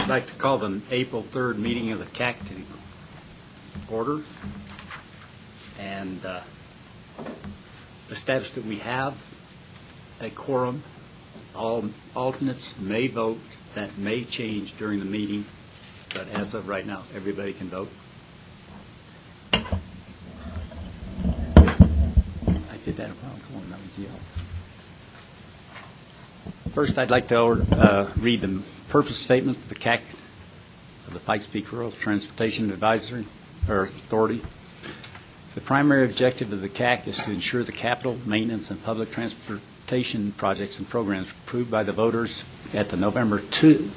I'd like to call the April 3rd meeting of the CAC to order and establish that we have a quorum. All alternates may vote. That may change during the meeting, but as of right now, everybody can vote. I did that around. First, I'd like to read the purpose statement for the CAC, of the Pikes Peak Rural Transportation Advisory or Authority. The primary objective of the CAC is to ensure the capital, maintenance, and public transportation projects and programs approved by the voters at the November 2,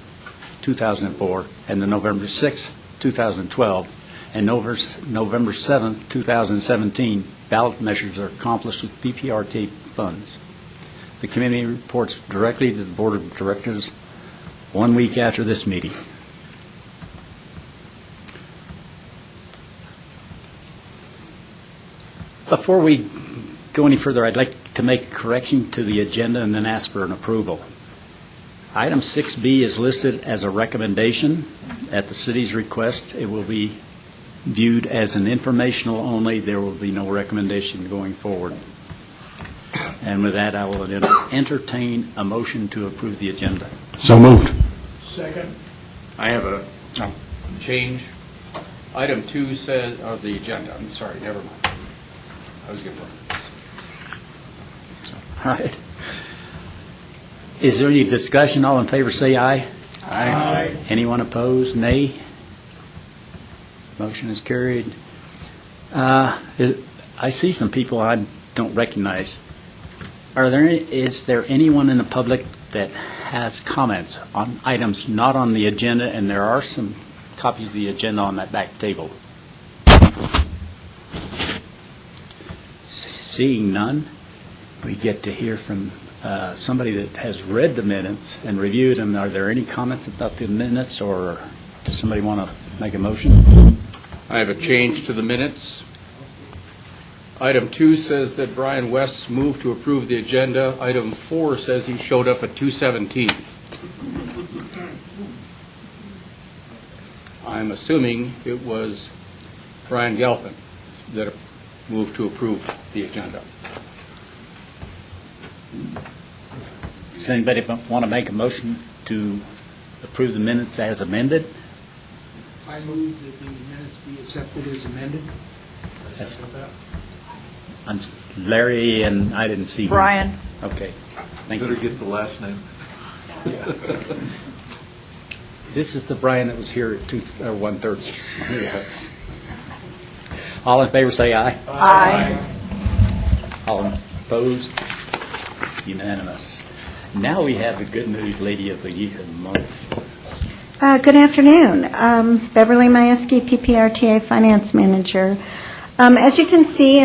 2004, and the November 6, 2012, and November 7, 2017 ballot measures are accomplished with PPRTA funds. The committee reports directly to the Board of Directors 1 week after this meeting. Before we go any further, I'd like to make a correction to the agenda and then ask for an approval. Item 6B is listed as a recommendation at the city's request. It will be viewed as an informational only. There will be no recommendation going forward. And with that, I will entertain a motion to approve the agenda. So moved. Second. I have a change. Item 2 says, of the agenda, I'm sorry, never mind. I was going to look at this. All right. Is there any discussion? All in favor say aye. Aye. Anyone opposed? Nay. Motion is carried. I see some people I don't recognize. Is there anyone in the public that has comments on items not on the agenda? And there are some copies of the agenda on that back table. Seeing none, we get to hear from somebody that has read the minutes and reviewed them. Are there any comments about the minutes, or does somebody want to make a motion? I have a change to the minutes. Item 2 says that Brian West moved to approve the agenda. Item 4 says he showed up at 2:17. I'm assuming it was Brian Galpin that moved to approve the agenda. Does anybody want to make a motion to approve the minutes as amended? I move that the minutes be accepted as amended. I'm Larry, and I didn't see Brian. him. Okay, thank Better you. get the last name. This is the Brian that was here at 1:30. Yes. All in favor say aye. Aye. All opposed? Unanimous. Now we have the good news lady of the year month. Good afternoon. Beverly Majewski, PPRTA Finance Manager. As you can see,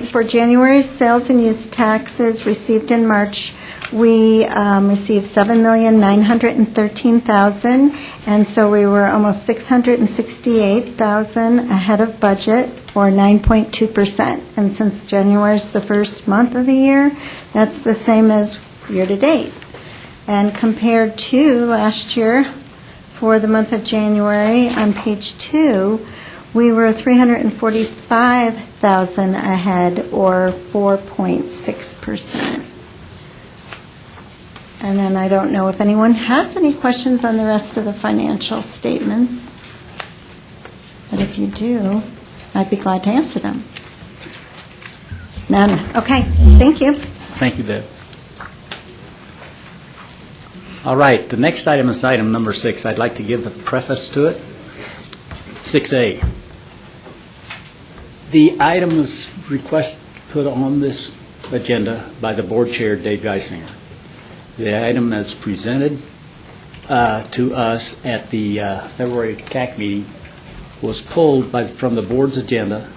for January's sales and use taxes received in March, we received $7,913,000, and so we were almost $668,000 ahead of budget, or 9.2%. And since January is the first month of the year, that's the same as year-to-date. And compared to last year, for the month of January, on page 2, we were $345,000 ahead, or 4.6%. And then I don't know if anyone has any questions on the rest of the financial statements. But if you do, I'd be glad to answer them. None. Okay. Thank you. Thank you, Bev. All right, the next item is item number 6. I'd like to give a preface to it. 6A. The item was requested put on this agenda by the board chair, Dave Geisinger. The item as presented to us at the February CAC meeting was pulled from the board's agenda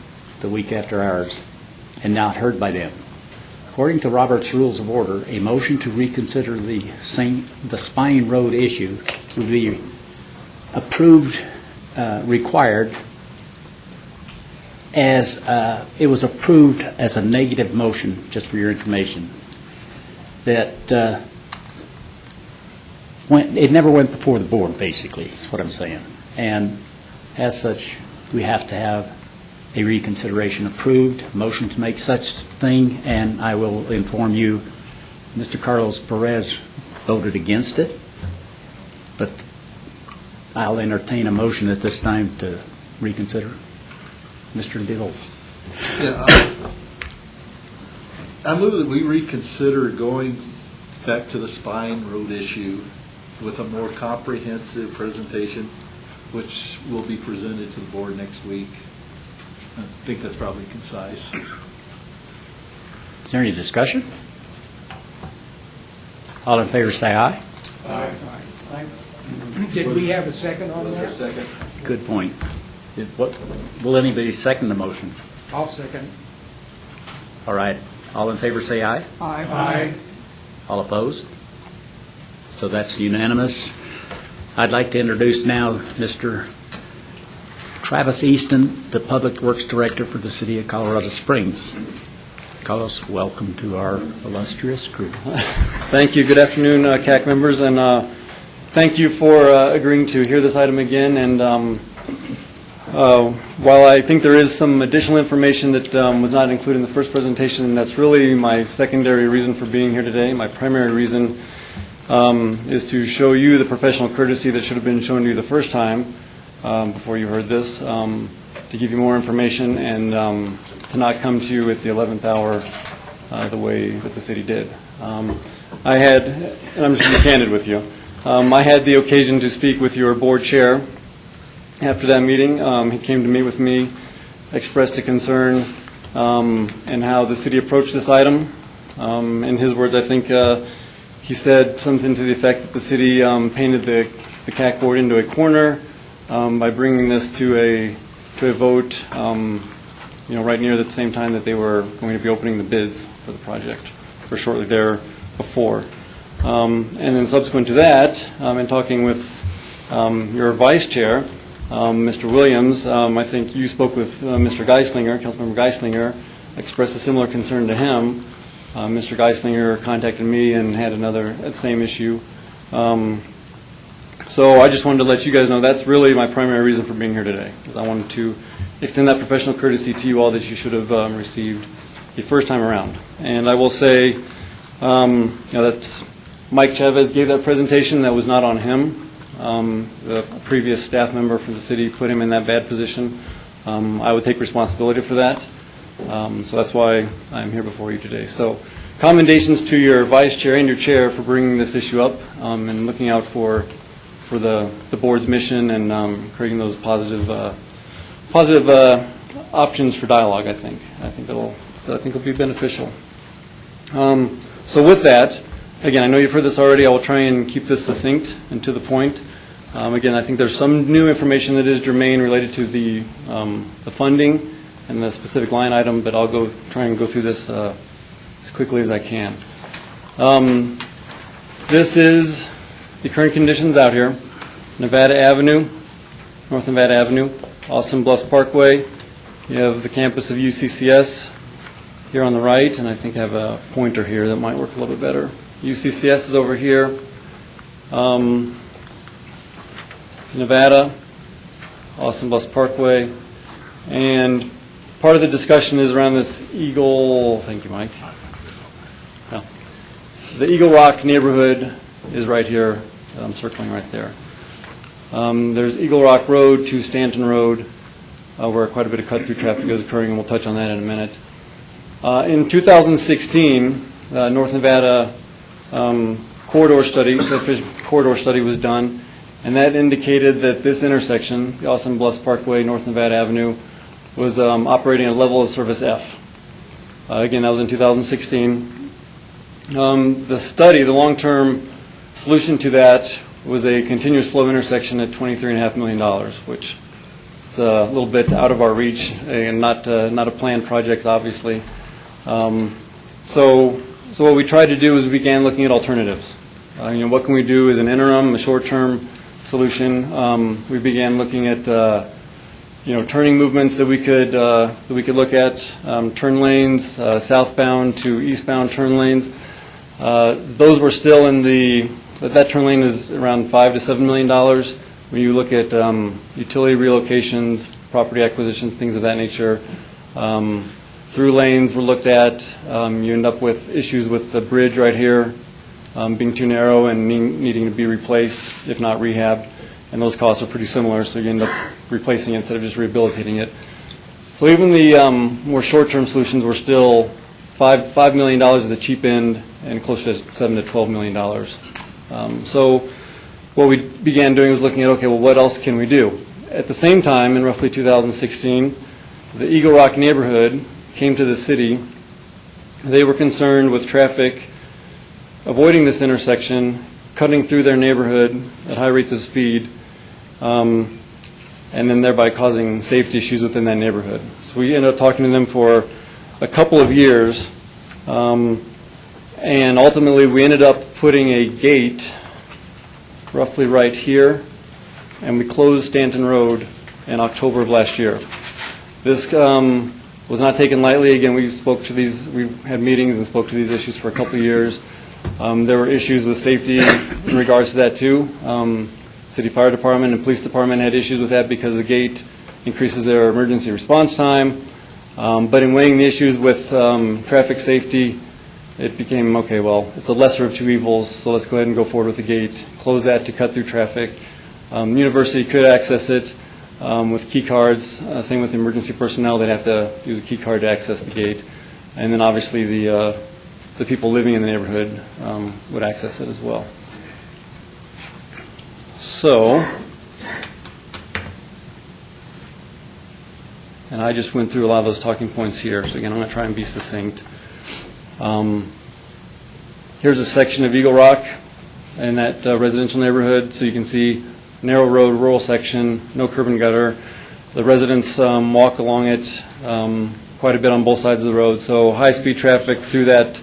the week after ours and not heard by them. According to Robert's Rules of Order, a motion to reconsider the Spine Road issue would be approved, required, as it was approved as a negative motion, just for your information, that it never went before the board, basically, is what I'm saying. And as such, we have to have a reconsideration approved, motion to make such thing, and I will inform you, Mr. Carlos Perez voted against it, but I'll entertain a motion at this time to reconsider. Mr. DeVos. Yeah, I move that we reconsider going back to the Spine Road issue with a more comprehensive presentation, which will be presented to the board next week. I think that's probably concise. Is there any discussion? All in favor, say aye. Did we have a second on that? Second. Good point. Will anybody second the motion? I'll second. All right. All in favor, say aye. Aye. All opposed? So that's unanimous. I'd like to introduce now Mr. Travis Easton, the Public Works Director for the City of Colorado Springs. Carlos, welcome to our illustrious group. Thank you. Good afternoon, CAC members, and thank you for agreeing to hear this item again. And while I think there is some additional information that was not included in the first presentation, that's really my secondary reason for being here today. My primary reason is to show you the professional courtesy that should have been shown to you the first time before you heard this, to give you more information and to not come to you at the 11th hour the way that the city did. I had, and I'm just going to be candid with you, I had the occasion to speak with your board chair after that meeting. He came to meet with me, expressed a concern in how the city approached this item. In his words, I think he said something to the effect that the city painted the CAC board into a corner by bringing this to a vote, right near the same time that they were going to be opening the bids for the project, or shortly there before. And then subsequent to that, in talking with your vice chair, Mr. Williams, I think you spoke with Mr. Geislinger, Councilmember Geislinger, expressed a similar concern to him. Mr. Geislinger contacted me and had that same issue. So I just wanted to let you guys know that's really my primary reason for being here today, is I wanted to extend that professional courtesy to you all that you should have received the first time around. And I will say, that Mike Chavez gave that presentation. That was not on him. The previous staff member for the city put him in that bad position. I would take responsibility for that. So that's why I'm here before you today. So commendations to your vice chair and your chair for bringing this issue up and looking out for the board's mission and creating those positive options for dialogue. I think it'll be beneficial. So with that, again, I know you've heard this already. I will try and keep this succinct and to the point. Again, I think there's some new information that is germane related to the funding and the specific line item, but I'll try and go through this as quickly as I can. This is the current conditions out here. Nevada Avenue, North Nevada Avenue, Austin Bluffs Parkway. You have the campus of UCCS here on the right, and I think I have a pointer here that might work a little bit better. UCCS is over here. Nevada, Austin Bluffs Parkway, and part of the discussion is around this Eagle, thank you, Mike. No. The Eagle Rock neighborhood is right here. I'm circling right there. There's Eagle Rock Road to Stanton Road, where quite a bit of cut-through traffic is occurring, and we'll touch on that in a minute. In 2016, North Nevada corridor study was done, and that indicated that this intersection, the Austin Bluffs Parkway, North Nevada Avenue, was operating at a level of service F. Again, that was in 2016. The study, the long-term solution to that was a continuous flow intersection at $23.5 million, which is a little bit out of our reach and not a planned project, obviously. So what we tried to do is we began looking at alternatives. What can we do as an interim, a short-term solution? We began looking at turning movements that we could look at, turn lanes, southbound to eastbound turn lanes. Those were still in the that turn lane is around $5 to $7 million. When you look at utility relocations, property acquisitions, things of that nature, through lanes were looked at. You end up with issues with the bridge right here being too narrow and needing to be replaced, if not rehabbed. And those costs are pretty similar, so you end up replacing it instead of just rehabilitating it. So even the more short-term solutions were still $5 million at the cheap end and closer to $7 to $12 million. So what we began doing was looking at, okay, well, what else can we do? At the same time, in roughly 2016, the Eagle Rock neighborhood came to the city. They were concerned with traffic avoiding this intersection, cutting through their neighborhood at high rates of speed, and then thereby causing safety issues within that neighborhood. So we ended up talking to them for a couple of years, and ultimately we ended up putting a gate roughly right here, and we closed Stanton Road in October of last year. This was not taken lightly. Again, we had meetings and spoke to these issues for a couple of years. There were issues with safety in regards to that too. City Fire Department and Police Department had issues with that because the gate increases their emergency response time. But in weighing the issues with traffic safety, it became, okay, well, it's a lesser of two evils, so let's go ahead and go forward with the gate, close that to cut through traffic. University could access it with key cards. Same with emergency personnel, they'd have to use a key card to access the gate. And then obviously the people living in the neighborhood would access it as well. So, and I just went through a lot of those talking points here, so again, I'm going to try and be succinct. Here's a section of Eagle Rock in that residential neighborhood, so you can see narrow road, rural section, no curb and gutter. The residents walk along it quite a bit on both sides of the road, so high-speed traffic through that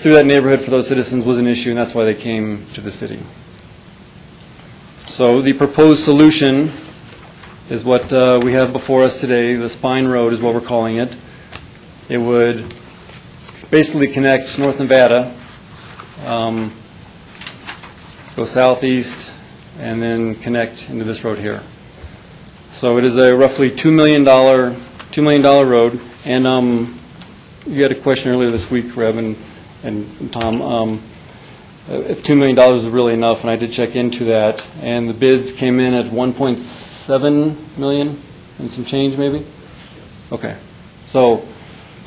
neighborhood for those citizens was an issue, and that's why they came to the city. So the proposed solution is what we have before us today. The Spine Road is what we're calling it. It would basically connect North Nevada, go southeast, and then connect into this road here. So it is a roughly $2 million road. And you had a question earlier this week, Reb and Tom, if $2 million is really enough, and I did check into that, and the bids came in at $1.7 million and some change, maybe? Okay. So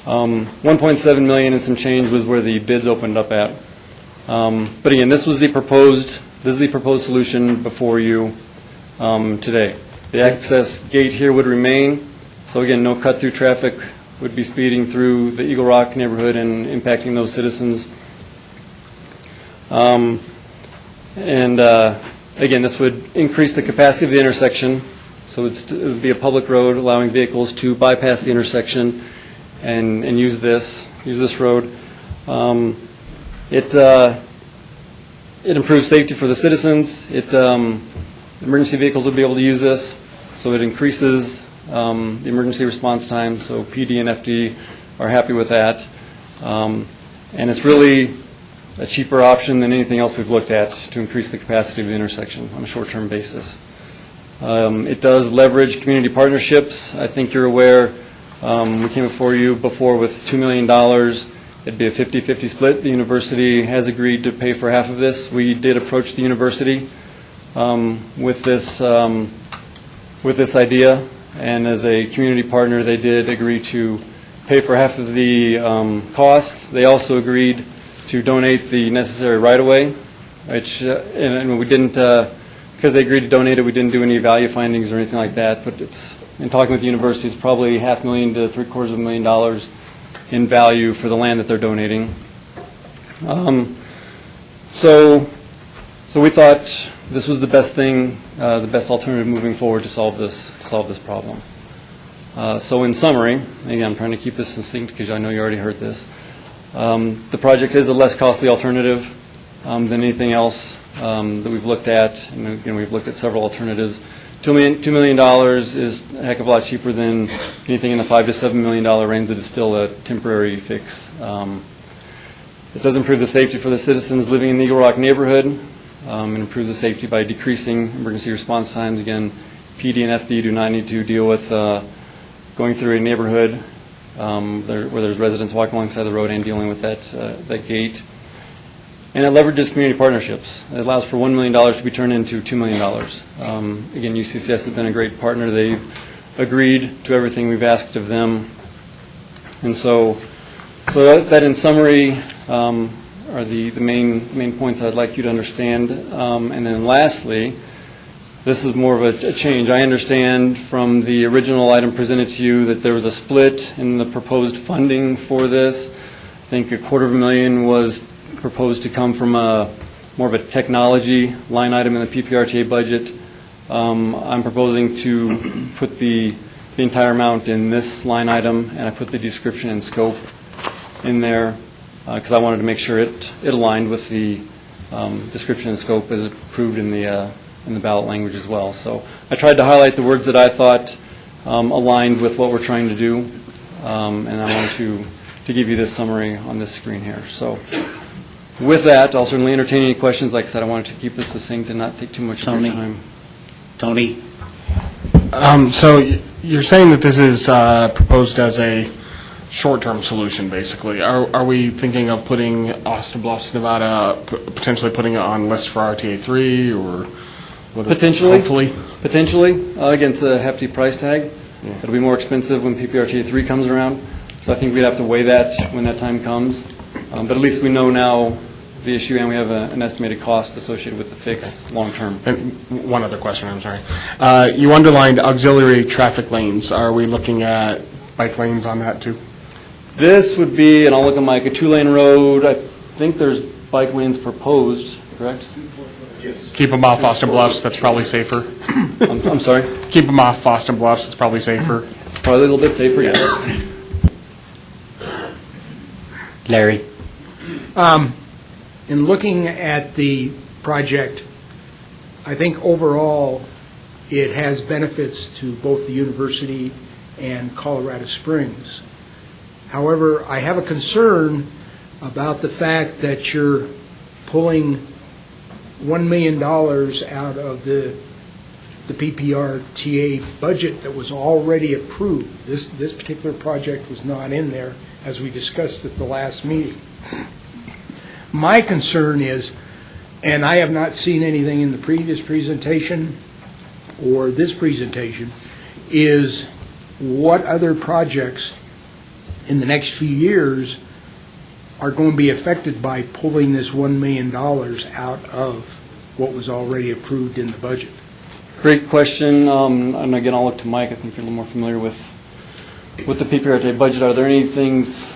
$1.7 million and some change was where the bids opened up at. But again, this is the proposed solution before you today. The access gate here would remain. So again, no cut-through traffic would be speeding through the Eagle Rock neighborhood and impacting those citizens. Again, this would increase the capacity of the intersection. So it would be a public road allowing vehicles to bypass the intersection and use this road. It improves safety for the citizens. Emergency vehicles would be able to use this, so it increases the emergency response time. So PD and FD are happy with that, and it's really a cheaper option than anything else we've looked at to increase the capacity of the intersection on a short-term basis. It does leverage community partnerships. I think you're aware we came before you before with $2 million. It'd be a 50-50 split. The university has agreed to pay for half of this. We did approach the university with this idea, and as a community partner, they did agree to pay for half of the costs. They also agreed to donate the necessary right-of-way, which and we didn't, because they agreed to donate it, we didn't do any value findings or anything like that, but it's, in talking with the university, it's probably $500,000 to $750,000 in value for the land that they're donating. So we thought this was the best thing, the best alternative moving forward to solve this problem. So in summary, again, I'm trying to keep this succinct because I know you already heard this. The project is a less costly alternative than anything else that we've looked at. And again, we've looked at several alternatives. $2 million is a heck of a lot cheaper than anything in the $5 to $7 million range that is still a temporary fix. It does improve the safety for the citizens living in the Eagle Rock neighborhood, and improve the safety by decreasing emergency response times. Again, PD and FD do not need to deal with going through a neighborhood where there's residents walking alongside the road and dealing with that gate. And it leverages community partnerships. It allows for $1 million to be turned into $2 million. Again, UCCS has been a great partner. They've agreed to everything we've asked of them. And so that in summary are the main points I'd like you to understand. And then lastly, this is more of a change. I understand from the original item presented to you that there was a split in the proposed funding for this. I think $250,000 was proposed to come from more of a technology line item in the PPRTA budget. I'm proposing to put the entire amount in this line item, and I put the description and scope in there because I wanted to make sure it aligned with the description and scope as approved in the ballot language as well. So I tried to highlight the words that I thought aligned with what we're trying to do, and I wanted to give you this summary on this screen here. So with that, I'll certainly entertain any questions. Like I said, I wanted to keep this succinct and not take too much of your time. Tony? So you're saying that this is proposed as a short-term solution, basically. Are we thinking of putting Austin Bluffs, Nevada, potentially putting it on list for RTA 3, or Potentially. hopefully? Potentially. Again, it's a hefty price tag. Yeah. It'll be more expensive when PPRTA 3 comes around. So I think we'd have to weigh that when that time comes. But at least we know now the issue, and we have an estimated cost associated with the fix long-term. And one other question, I'm sorry. You underlined auxiliary traffic lanes. Are we looking at bike lanes on that, too? This would be, and I'll look at Mike, a 2-lane road. I think there's bike lanes proposed, correct? Keep them off Austin Bluffs, that's probably safer. I'm sorry? Keep them off Austin Bluffs, it's probably safer. Probably a little bit safer, yeah. Larry? In looking at the project, I think overall it has benefits to both the university and Colorado Springs. However, I have a concern about the fact that you're pulling $1 million out of the PPRTA budget that was already approved. This particular project was not in there, as we discussed at the last meeting. My concern is, and I have not seen anything in the previous presentation or this presentation, is what other projects in the next few years are going to be affected by pulling this $1 million out of what was already approved in the budget. Great question. And again, I'll look to Mike. I think you're a little more familiar with the PPRTA budget. Are there any things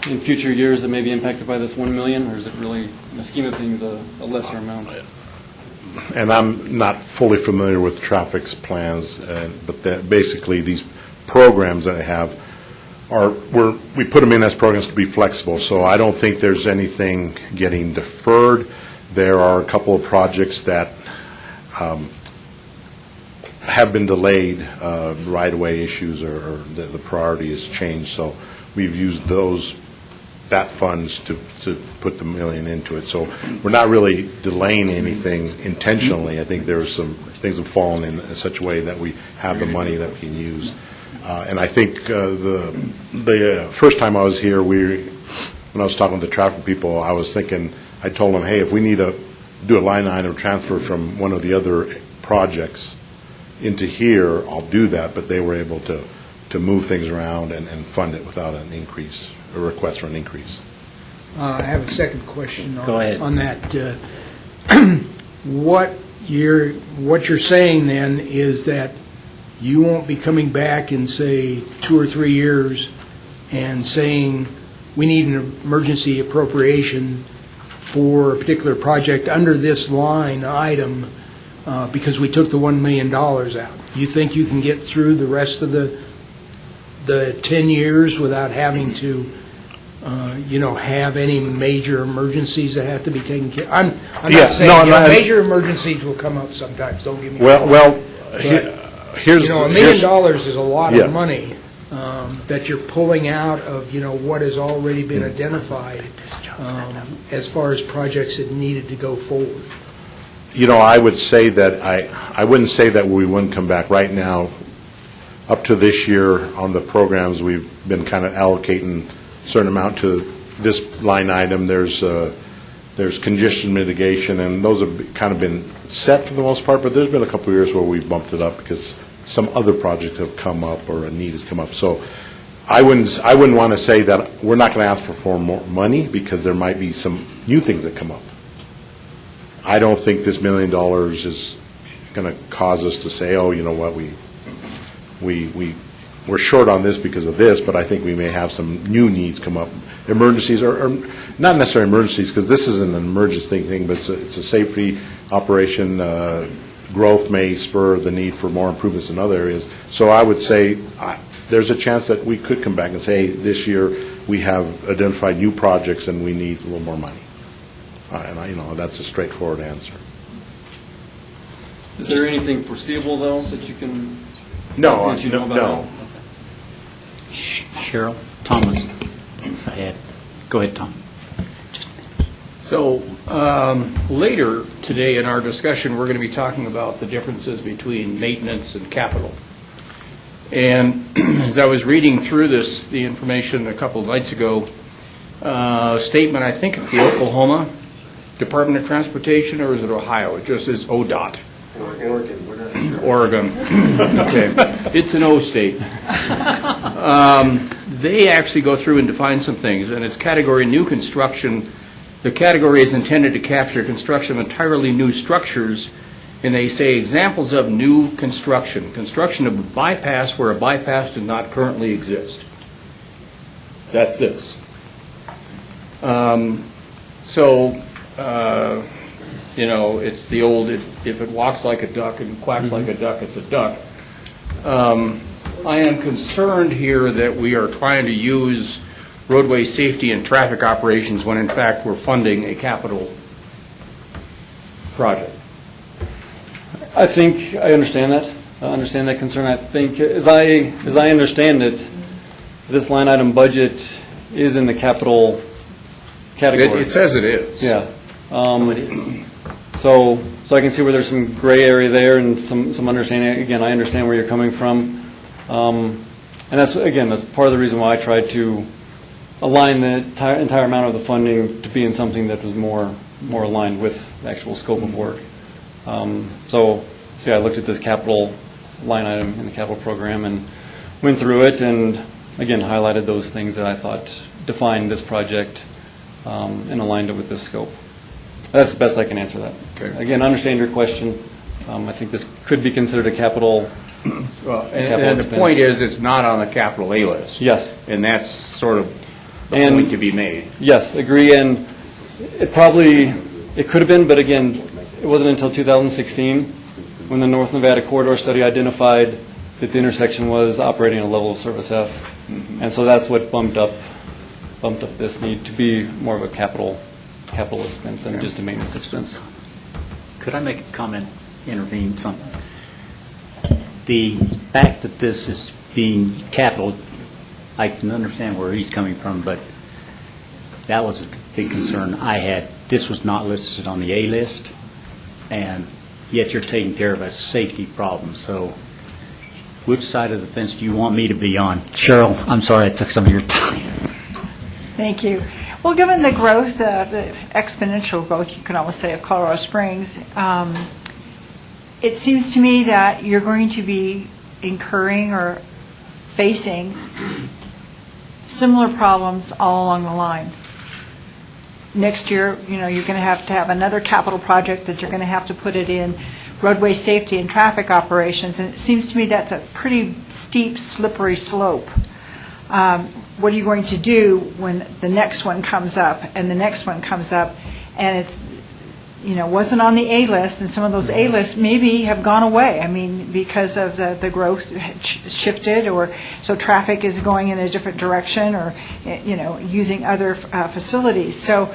in future years that may be impacted by this $1 million, or is it really, in the scheme of things, a lesser amount? And I'm not fully familiar with traffic's plans, but basically these programs that I have we put them in as programs to be flexible, so I don't think there's anything getting deferred. There are a couple of projects that have been delayed, right-of-way issues, or the priority has changed, so we've used that funds to put the $1 million into it. So we're not really delaying anything intentionally. I think there are some things have fallen in such a way that we have the money that we can use. And I think the first time I was here, when I was talking with the traffic people, I was thinking, I told them, hey, if we need to do a line item transfer from one of the other projects into here, I'll do that. But they were able to move things around and fund it without an increase, a request for an increase. I have a second question Go ahead. on that. What you're saying then is that you won't be coming back in, say, 2 or 3 years and saying, we need an emergency appropriation for a particular project under this line item because we took the $1 million out. You think you can get through the rest of the 10 years without having to, have any major emergencies that have to be taken care of? I'm not saying, major emergencies will come up sometimes, don't get me wrong. Here's $1 million is a lot Yeah. of money. that you're pulling out of, what has already been identified as far as projects that needed to go forward? I would say that I wouldn't say that we wouldn't come back right now. Up to this year on the programs, we've been kind of allocating a certain amount to this line item. There's congestion mitigation, and those have kind of been set for the most part, but there's been a couple of years where we've bumped it up because some other projects have come up or a need has come up. So I wouldn't want to say that we're not going to ask for more money because there might be some new things that come up. I don't think this $1 million is going to cause us to say, oh, you know what, we're short on this because of this, but I think we may have some new needs come up. Emergencies, or not necessarily emergencies, because this isn't an emergency thing, but it's a safety operation. Growth may spur the need for more improvements in other areas. So I would say there's a chance that we could come back and say, hey, this year we have identified new projects and we need a little more money. And that's a straightforward answer. Is there anything foreseeable, though, that you can? No, that you know about? no. Cheryl, Tom was ahead. Go ahead, Tom. So later today in our discussion, we're going to be talking about the differences between maintenance and capital. And as I was reading through the information a couple of nights ago, statement, I think it's the Oklahoma Department of Transportation, or is it Ohio? It just says ODOT. Oregon. Okay. It's an O state. They actually go through and define some things, and it's category new construction. The category is intended to capture construction of entirely new structures, and they say examples of new construction. Construction of a bypass where a bypass does not currently exist. That's this. It's the old, if it walks like a duck and quacks like a duck, it's a duck. I am concerned here that we are trying to use roadway safety and traffic operations when in fact we're funding a capital project. I think I understand that. I understand that concern. I think, as I understand it, this line item budget is in the capital category. It says it is. Yeah. So I can see where there's some gray area there and some understanding. Again, I understand where you're coming from. And that's part of the reason why I tried to align the entire amount of the funding to be in something that was more aligned with the actual scope of work. So I looked at this capital line item in the capital program and went through it and, again, highlighted those things that I thought defined this project and aligned it with this scope. That's the best I can answer that. Okay. Again, I understand your question. I think this could be considered a capital. Well, and the point is, it's not on the capital A list. Yes. And that's sort of the point to be made. Yes, agree. And it could have been, but again, it wasn't until 2016 when the North Nevada Corridor Study identified that the intersection was operating at a level of service F. Mm-hmm. And so that's what bumped up this need to be more of a capital expense than just a maintenance expense. Could I make a comment, intervene something? The fact that this is being capital, I can understand where he's coming from, but that was a big concern I had. This was not listed on the A list, and yet you're taking care of a safety problem. So which side of the fence do you want me to be on? Cheryl, I'm sorry I took some of your time. Thank you. Well, given the growth, the exponential growth, you can almost say, of Colorado Springs, it seems to me that you're going to be incurring or facing similar problems all along the line. Next year, you're going to have another capital project that you're going to have to put it in roadway safety and traffic operations, and it seems to me that's a pretty steep, slippery slope. What are you going to do when the next one comes up and the next one comes up, and it's wasn't on the A list, and some of those A lists maybe have gone away. I mean, because of the growth shifted, or so traffic is going in a different direction, or using other facilities. So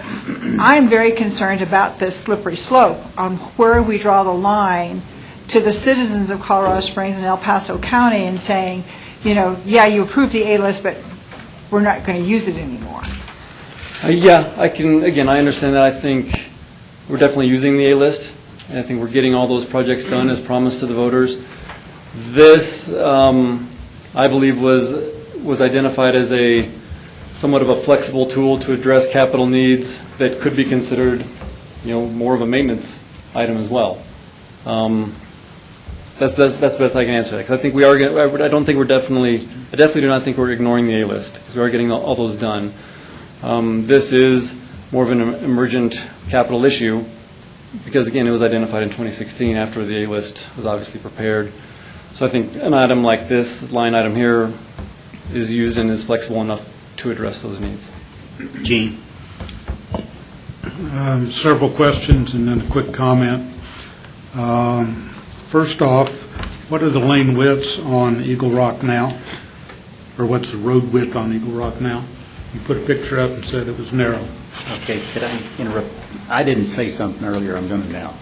I'm very concerned about this slippery slope on where we draw the line to the citizens of Colorado Springs and El Paso County and saying, you approved the A-list, but we're not going to use it anymore. Yeah, I understand that. I think we're definitely using the A-list, and I think we're getting all those projects done as promised to the voters. This, I believe, was identified as somewhat of a flexible tool to address capital needs that could be considered, more of a maintenance item as well. That's the best I can answer that, because I think we are. I definitely do not think we're ignoring the A-list, because we are getting all those done. This is more of an emergent capital issue, because again, it was identified in 2016 after the A-list was obviously prepared. So I think an item like this, line item here, is used and is flexible enough to address those needs. Gene? Several questions and then a quick comment. First off, what are the lane widths on Eagle Rock now? Or what's the road width on Eagle Rock now? You put a picture up and said it was narrow. Okay, could I interrupt? I didn't say something earlier, I'm going to now.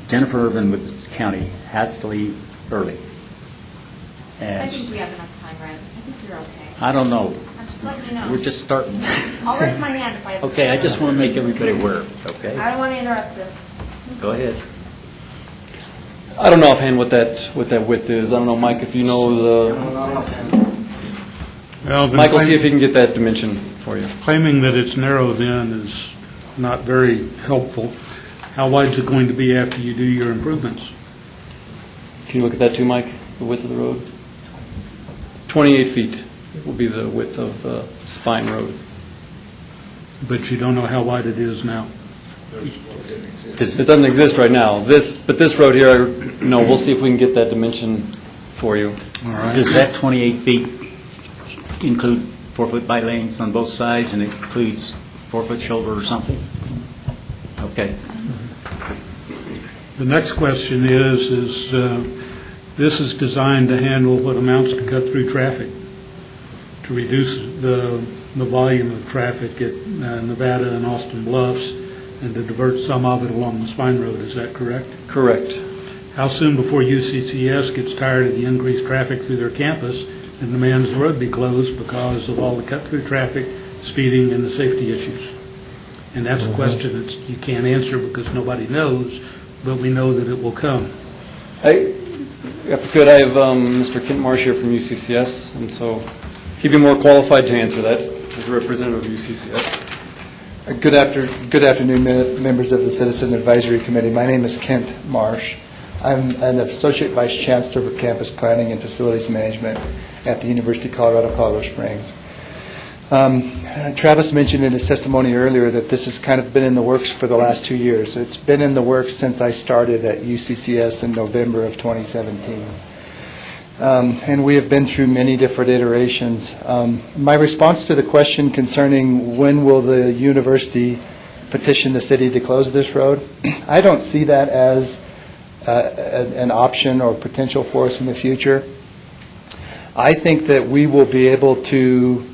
Jennifer Irvin with this county has to leave early. I And think we have enough time, Brad. I think you're okay. I don't know. I'm just letting you know. We're just starting. I'll raise my hand if I have. Okay, I just want to make everybody aware, okay? I don't want to interrupt this. Go ahead. I don't know offhand what that width is. I don't know, Mike, if you know Well, then Mike will see if he can get that dimension for you. claiming that it's narrow then is not very helpful. How wide is it going to be after you do your improvements? Can you look at that too, Mike, the width of the road? 28 feet will be the width of the Spine Road. But you don't know how wide it is now. It doesn't exist right now. But this road here, we'll see if we can get that dimension for you. All right. Does that 28 feet include 4-foot bike lanes on both sides, and it includes 4-foot shoulder or something? Okay. The next question is this is designed to handle what amounts to cut-through traffic, to reduce the volume of traffic at Nevada and Austin Bluffs, and to divert some of it along the Spine Road. Is that correct? Correct. How soon before UCCS gets tired of the increased traffic through their campus and demands the road be closed because of all the cut-through traffic, speeding, and the safety issues? And that's a question that you can't answer because nobody knows, but we know that it will come. If I could, I have Mr. Kent Marsh here from UCCS, and so he'd be more qualified to answer that as a representative of UCCS. Good afternoon, members of the Citizen Advisory Committee. My name is Kent Marsh. I'm an Associate Vice Chancellor for Campus Planning and Facilities Management at the University of Colorado Springs. Travis mentioned in his testimony earlier that this has kind of been in the works for the last 2 years. It's been in the works since I started at UCCS in November of 2017. And we have been through many different iterations. My response to the question concerning when will the university petition the city to close this road, I don't see that as an option or potential for us in the future. I think that we will be able to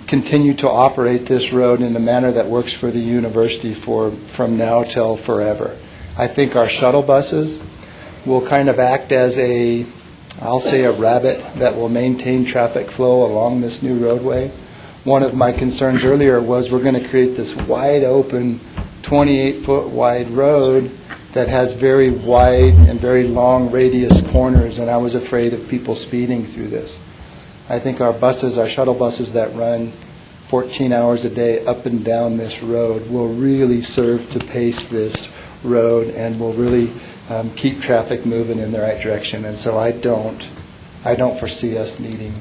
continue to operate this road in a manner that works for the university from now till forever. I think our shuttle buses will kind of act as I'll say a rabbit that will maintain traffic flow along this new roadway. One of my concerns earlier was we're going to create this wide open 28-foot wide road that has very wide and very long radius corners, and I was afraid of people speeding through this. I think our shuttle buses that run 14 hours a day up and down this road will really serve to pace this road and will really keep traffic moving in the right direction. And so I don't foresee us needing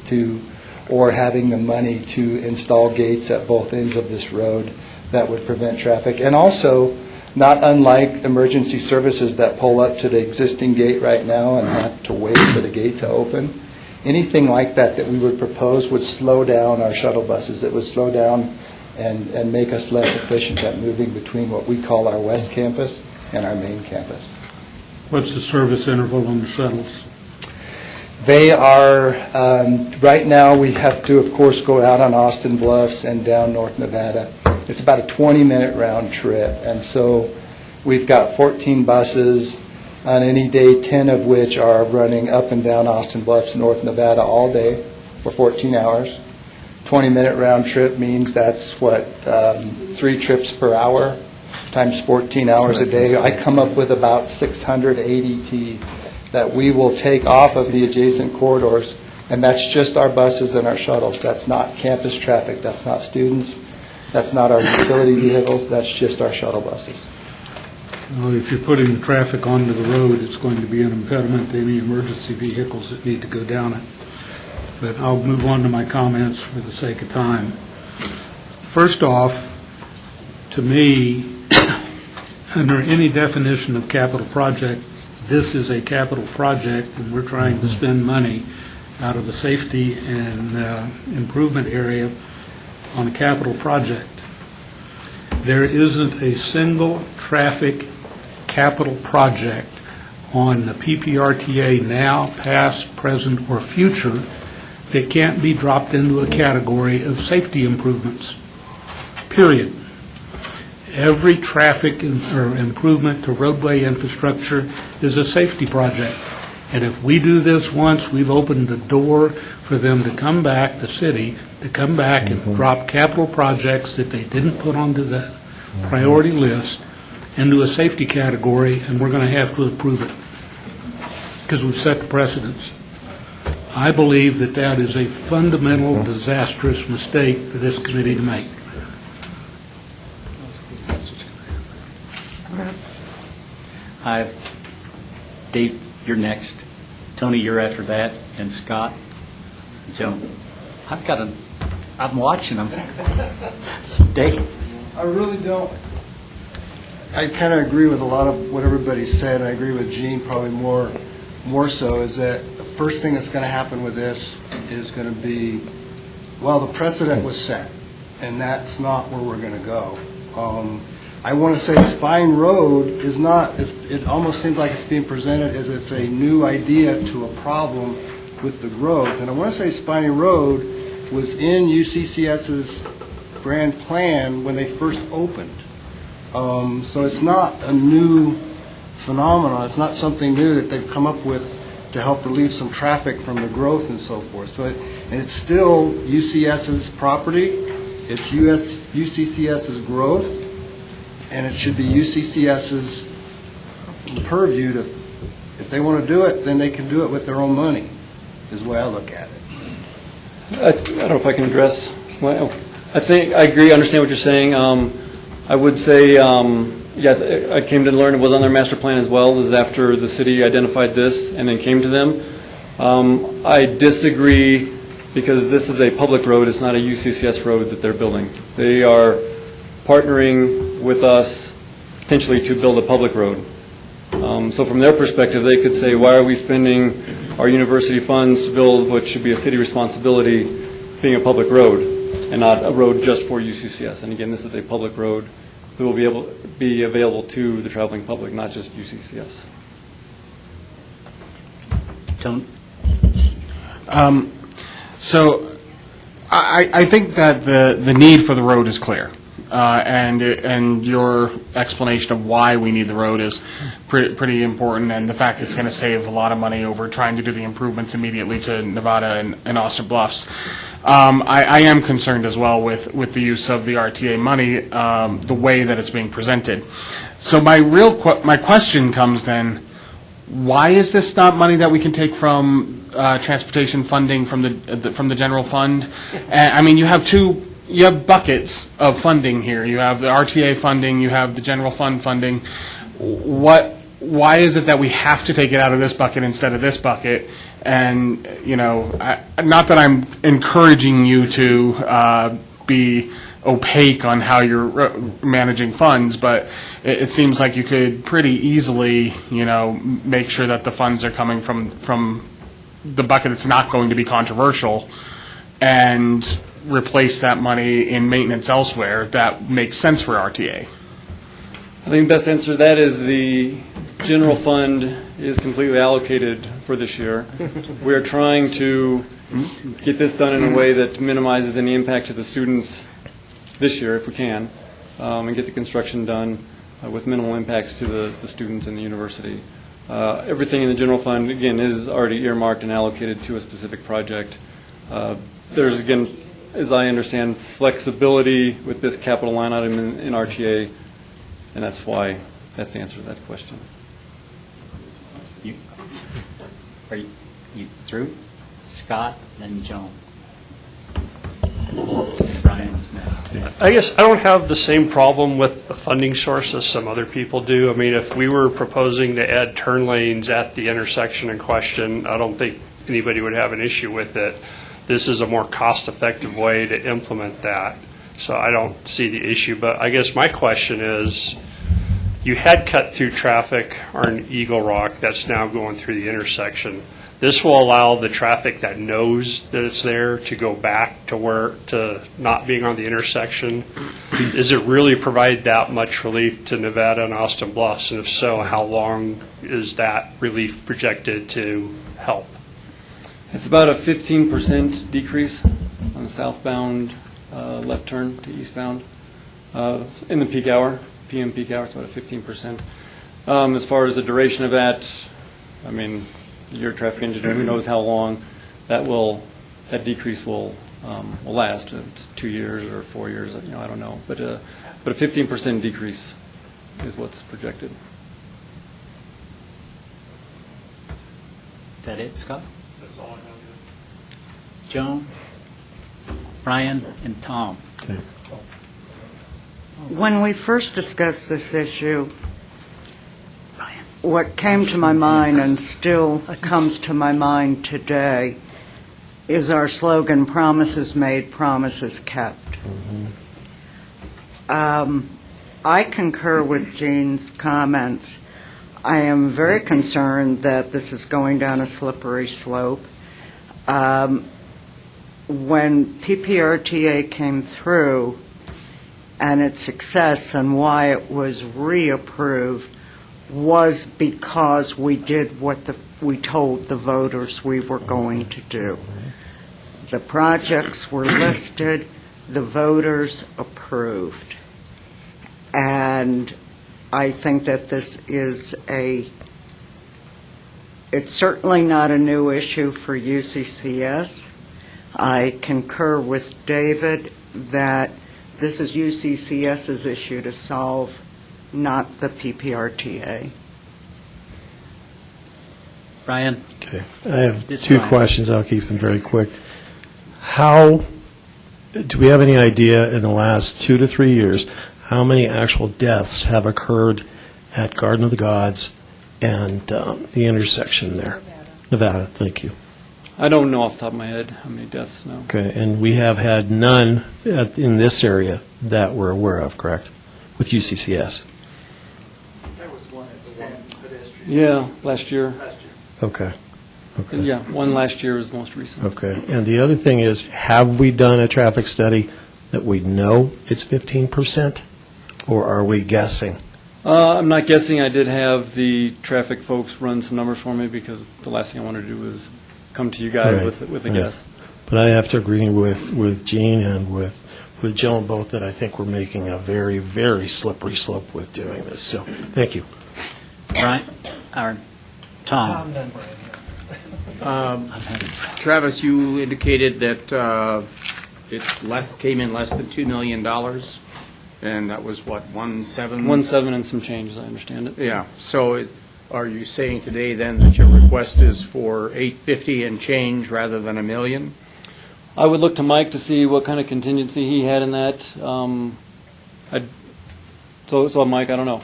to or having the money to install gates at both ends of this road that would prevent traffic. And also, not unlike emergency services that pull up to the existing gate right now and have to wait for the gate to open, anything like that we would propose would slow down our shuttle buses. It would slow down and make us less efficient at moving between what we call our west campus and our main campus. What's the service interval on the shuttles? They are, right now we have to, of course, go out on Austin Bluffs and down North Nevada. It's about a 20-minute round trip, and so we've got 14 buses on any day, 10 of which are running up and down Austin Bluffs, North Nevada all day for 14 hours. 20-minute round trip means that's, 3 trips per hour times 14 hours a day. I come up with about 600 ADT that we will take off of the adjacent corridors, and that's just our buses and our shuttles. That's not campus traffic, that's not students, that's not our utility vehicles, that's just our shuttle buses. Well, if you're putting the traffic onto the road, it's going to be an impediment to any emergency vehicles that need to go down it. But I'll move on to my comments for the sake of time. First off, to me, under any definition of capital project, this is a capital project, and we're trying to spend money out of the safety and improvement area on a capital project. There isn't a single traffic capital project on the PPRTA now, past, present, or future that can't be dropped into a category of safety improvements, period. Every traffic or improvement to roadway infrastructure is a safety project. And if we do this once, we've opened the door for them to come back, the city, to come back and drop capital projects that they didn't put onto the priority list into a safety category, and we're going to have to approve it because we've set the precedence. I believe that that is a fundamental, disastrous mistake for this committee to make. Dave, you're next. Tony, you're after that, and Scott. Joe, I'm watching them. Stay. I really don't. I kind of agree with a lot of what everybody said. I agree with Gene probably more so, is that the first thing that's going to happen with this is going to be, well, the precedent was set, and that's not where we're going to go. I want to say Spine Road is not, it almost seems like it's being presented as it's a new idea to a problem with the growth. And I want to say Spiny Road was in UCCS's grand plan when they first opened. So it's not a new phenomenon. It's not something new that they've come up with to help relieve some traffic from the growth and so forth. So and it's still UCS's property. It's UCCS's growth. And it should be UCCS's purview to, if they want to do it, then they can do it with their own money, is the way I look at it. I don't know if I can address, well, I think, I agree, understand what you're saying. I would say, yeah, I came to learn it was on their master plan as well. This is after the city identified this and then came to them. I disagree because this is a public road. It's not a UCCS road that they're building. They are partnering with us potentially to build a public road. So from their perspective, they could say, why are we spending our university funds to build what should be a city responsibility being a public road and not a road just for UCCS? And again, this is a public road that will be available to the traveling public, not just UCCS. Tony? So I think that the need for the road is clear. And your explanation of why we need the road is pretty important, and the fact it's going to save a lot of money over trying to do the improvements immediately to Nevada and Austin Bluffs. I am concerned as well with the use of the RTA money, the way that it's being presented. So my question comes then, why is this not money that we can take from transportation funding from the general fund? I mean, you have buckets of funding here. You have the RTA funding, you have the general fund funding. Why is it that we have to take it out of this bucket instead of this bucket? And, not that I'm encouraging you to be opaque on how you're managing funds, but it seems like you could pretty easily, make sure that the funds are coming from the bucket that's not going to be controversial and replace that money in maintenance elsewhere that makes sense for RTA. I think the best answer to that is the general fund is completely allocated for this year. We are trying to get this done in a way that minimizes any impact to the students this year, if we can, and get the construction done with minimal impacts to the students in the university. Everything in the general fund, again, is already earmarked and allocated to a specific project. There's, again, as I understand, flexibility with this capital line item in RTA, and that's why, that's the answer to that question. Are you through? Scott, then Joan. Brian's next. I guess I don't have the same problem with the funding source as some other people do. I mean, if we were proposing to add turn lanes at the intersection in question, I don't think anybody would have an issue with it. This is a more cost-effective way to implement that, so I don't see the issue. But I guess my question is, you had cut-through traffic on Eagle Rock that's now going through the intersection. This will allow the traffic that knows that it's there to go back to not being on the intersection. Does it really provide that much relief to Nevada and Austin Bluffs? And if so, how long is that relief projected to help? It's about a 15% decrease on the southbound left turn to eastbound in the peak hour, PM peak hour. It's about a 15%. As far as the duration of that, I mean, you're a traffic engineer, who knows how long that decrease will last. It's 2 years or 4 years, I don't know. But a 15% decrease is what's projected. Is that it, Scott? That's all I have. Joan, Brian, and Tom. When we first discussed this issue, what came to my mind and still comes to my mind today is our slogan, promises made, promises kept. I concur with Gene's comments. I am very concerned that this is going down a slippery slope. When PPRTA came through and its success and why it was reapproved was because we did what we told the voters we were going to do. The projects were listed, the voters approved. And I think that this is it's certainly not a new issue for UCCS. I concur with David that this is UCCS's issue to solve, not the PPRTA. Brian? Okay. I have two questions. I'll keep them very quick. Do we have any idea in the last 2 to 3 years how many actual deaths have occurred at Garden of the Gods and the intersection there? Nevada, thank you. I don't know off the top of my head how many deaths, no. Okay, and we have had none in this area that we're aware of, correct, with UCCS? There was one at Stanton pedestrian. Yeah, last year. Okay. Okay. Yeah, one last year was most recent. Okay, and the other thing is, have we done a traffic study that we know it's 15%, or are we guessing? I'm not guessing. I did have the traffic folks run some numbers for me because the last thing I wanted to do was come to you guys with a guess. But I have to agree with Gene and with Joan both that I think we're making a very, very slippery slope with doing this. So, thank you. Brian? Or Tom? Travis, you indicated that came in less than $2 million, and that was what, 1.7? 1.7 and some change, as I understand it. Yeah. So are you saying today then that your request is for $850 and change rather than $1 million? I would look to Mike to see what kind of contingency he had in that. So Mike, I don't know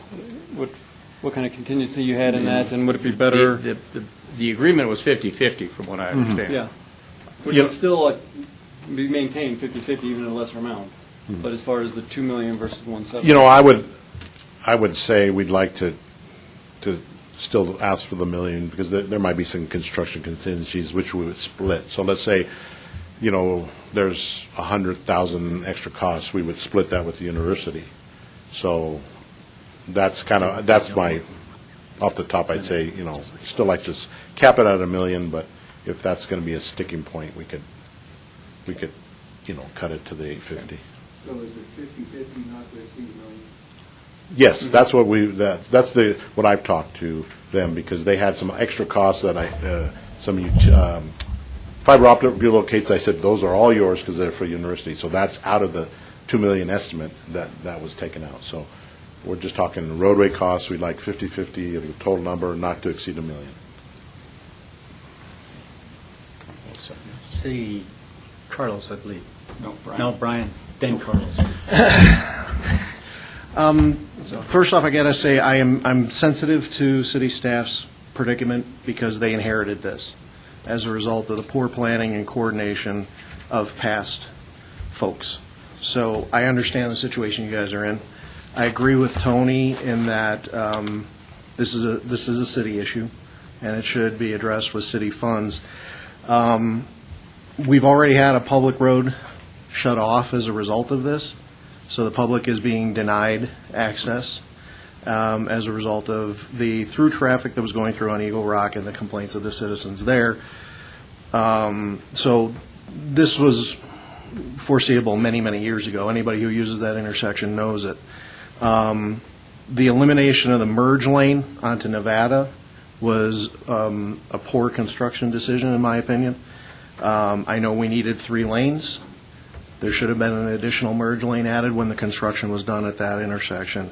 what kind of contingency you had in that, and would it be better? The agreement was 50-50 from what I understand. Yeah. Which would still be maintained 50-50 even at a lesser amount. But as far as the $2 million versus 1.7. I would say we'd like to still ask for the $1 million because there might be some construction contingencies which we would split. So let's say, there's 100,000 extra costs, we would split that with the university. So that's my, off the top, I'd say, still like to cap it at $1 million, but if that's going to be a sticking point, we could, cut it to the 850. So is it 50-50 not to exceed $1 million? Yes, that's what that's what I've talked to them because they had some extra costs that fiber optic relocates. I said, those are all yours because they're for university. So that's out of the $2 million estimate that was taken out. So we're just talking roadway costs. We'd like 50/50 of the total number, not to exceed $1 million. See, Carlos, I believe. No, Brian. No, Brian, then Carlos. First off, I got to say, I'm sensitive to city staff's predicament because they inherited this as a result of the poor planning and coordination of past folks. So I understand the situation you guys are in. I agree with Tony in that this is a city issue, and it should be addressed with city funds. We've already had a public road shut off as a result of this, so the public is being denied access as a result of the through traffic that was going through on Eagle Rock and the complaints of the citizens there. So this was foreseeable many, many years ago. Anybody who uses that intersection knows it. The elimination of the merge lane onto Nevada was a poor construction decision, in my opinion. I know we needed 3 lanes. There should have been an additional merge lane added when the construction was done at that intersection.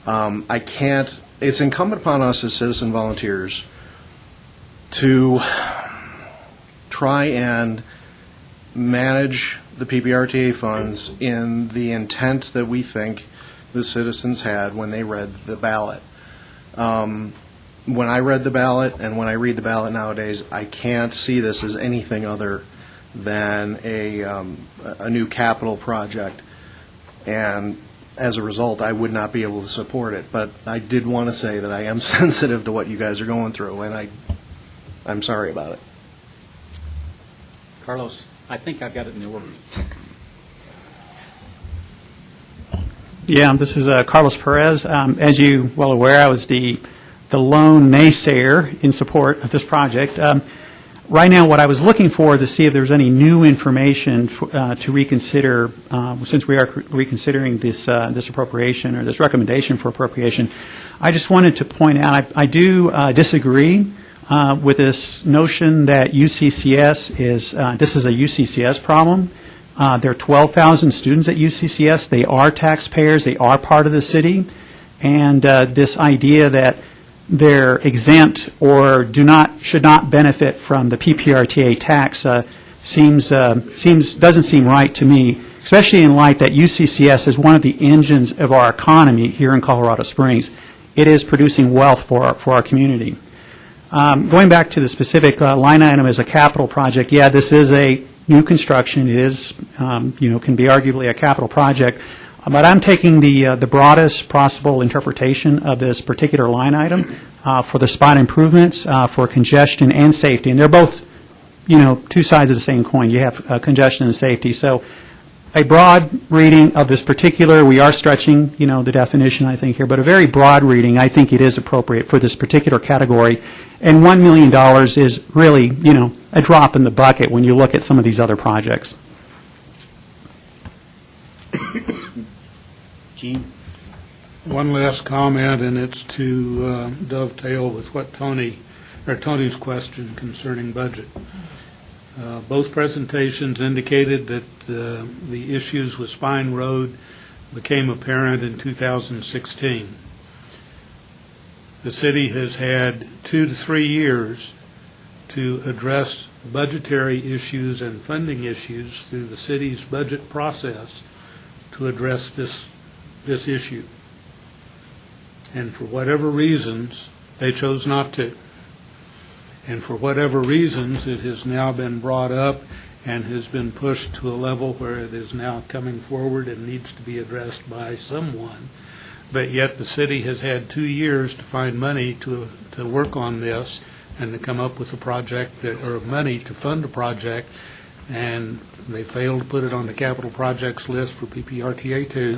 It's incumbent upon us as citizen volunteers to try and manage the PPRTA funds in the intent that we think the citizens had when they read the ballot. When I read the ballot and when I read the ballot nowadays, I can't see this as anything other than a new capital project. And as a result, I would not be able to support it. But I did want to say that I am sensitive to what you guys are going through, and I'm sorry about it. Carlos, I think I've got it in the order. Yeah, this is Carlos Perez. As you well aware, I was the lone naysayer in support of this project. Right now, what I was looking for to see if there's any new information to reconsider, since we are reconsidering this appropriation or this recommendation for appropriation, I just wanted to point out I do disagree with this notion that UCCS this is a UCCS problem. There are 12,000 students at UCCS. They are taxpayers. They are part of the city. And this idea that they're exempt or should not benefit from the PPRTA tax doesn't seem right to me, especially in light that UCCS is one of the engines of our economy here in Colorado Springs. It is producing wealth for our community. Going back to the specific line item as a capital project, yeah, this is a new construction. It is, can be arguably a capital project. But I'm taking the broadest possible interpretation of this particular line item for the spot improvements, for congestion and safety. And they're both, two sides of the same coin. You have congestion and safety. So a broad reading of this particular, we are stretching, the definition, I think, here, but a very broad reading, I think it is appropriate for this particular category. And $1 million is really, a drop in the bucket when you look at some of these other projects. Gene? One last comment, and it's to dovetail with what Tony's question concerning budget. Both presentations indicated that the issues with Spine Road became apparent in 2016. The city has had 2 to 3 years to address budgetary issues and funding issues through the city's budget process to address this issue. And for whatever reasons, they chose not to. And for whatever reasons, it has now been brought up and has been pushed to a level where it is now coming forward and needs to be addressed by someone. But yet the city has had 2 years to find money to work on this and to come up with a project or money to fund a project, and they failed to put it on the capital projects list for PPRTA 2.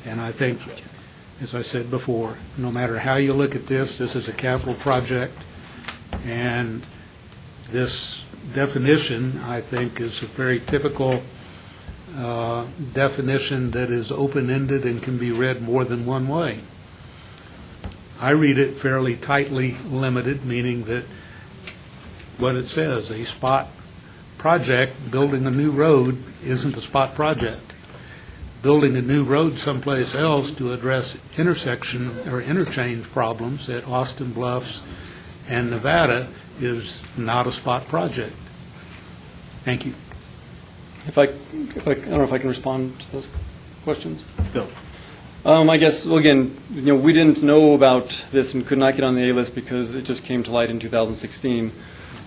And I think, as I said before, no matter how you look at this is a capital project, and this definition, I think, is a very typical definition that is open-ended and can be read more than one way. I read it fairly tightly limited, meaning that what it says, a spot project, building a new road isn't a spot project. Building a new road someplace else to address intersection or interchange problems at Austin Bluffs and Nevada is not a spot project. Thank you. I don't know if I can respond to those questions. Go. I guess, well, again, we didn't know about this and could not get on the A-list because it just came to light in 2016.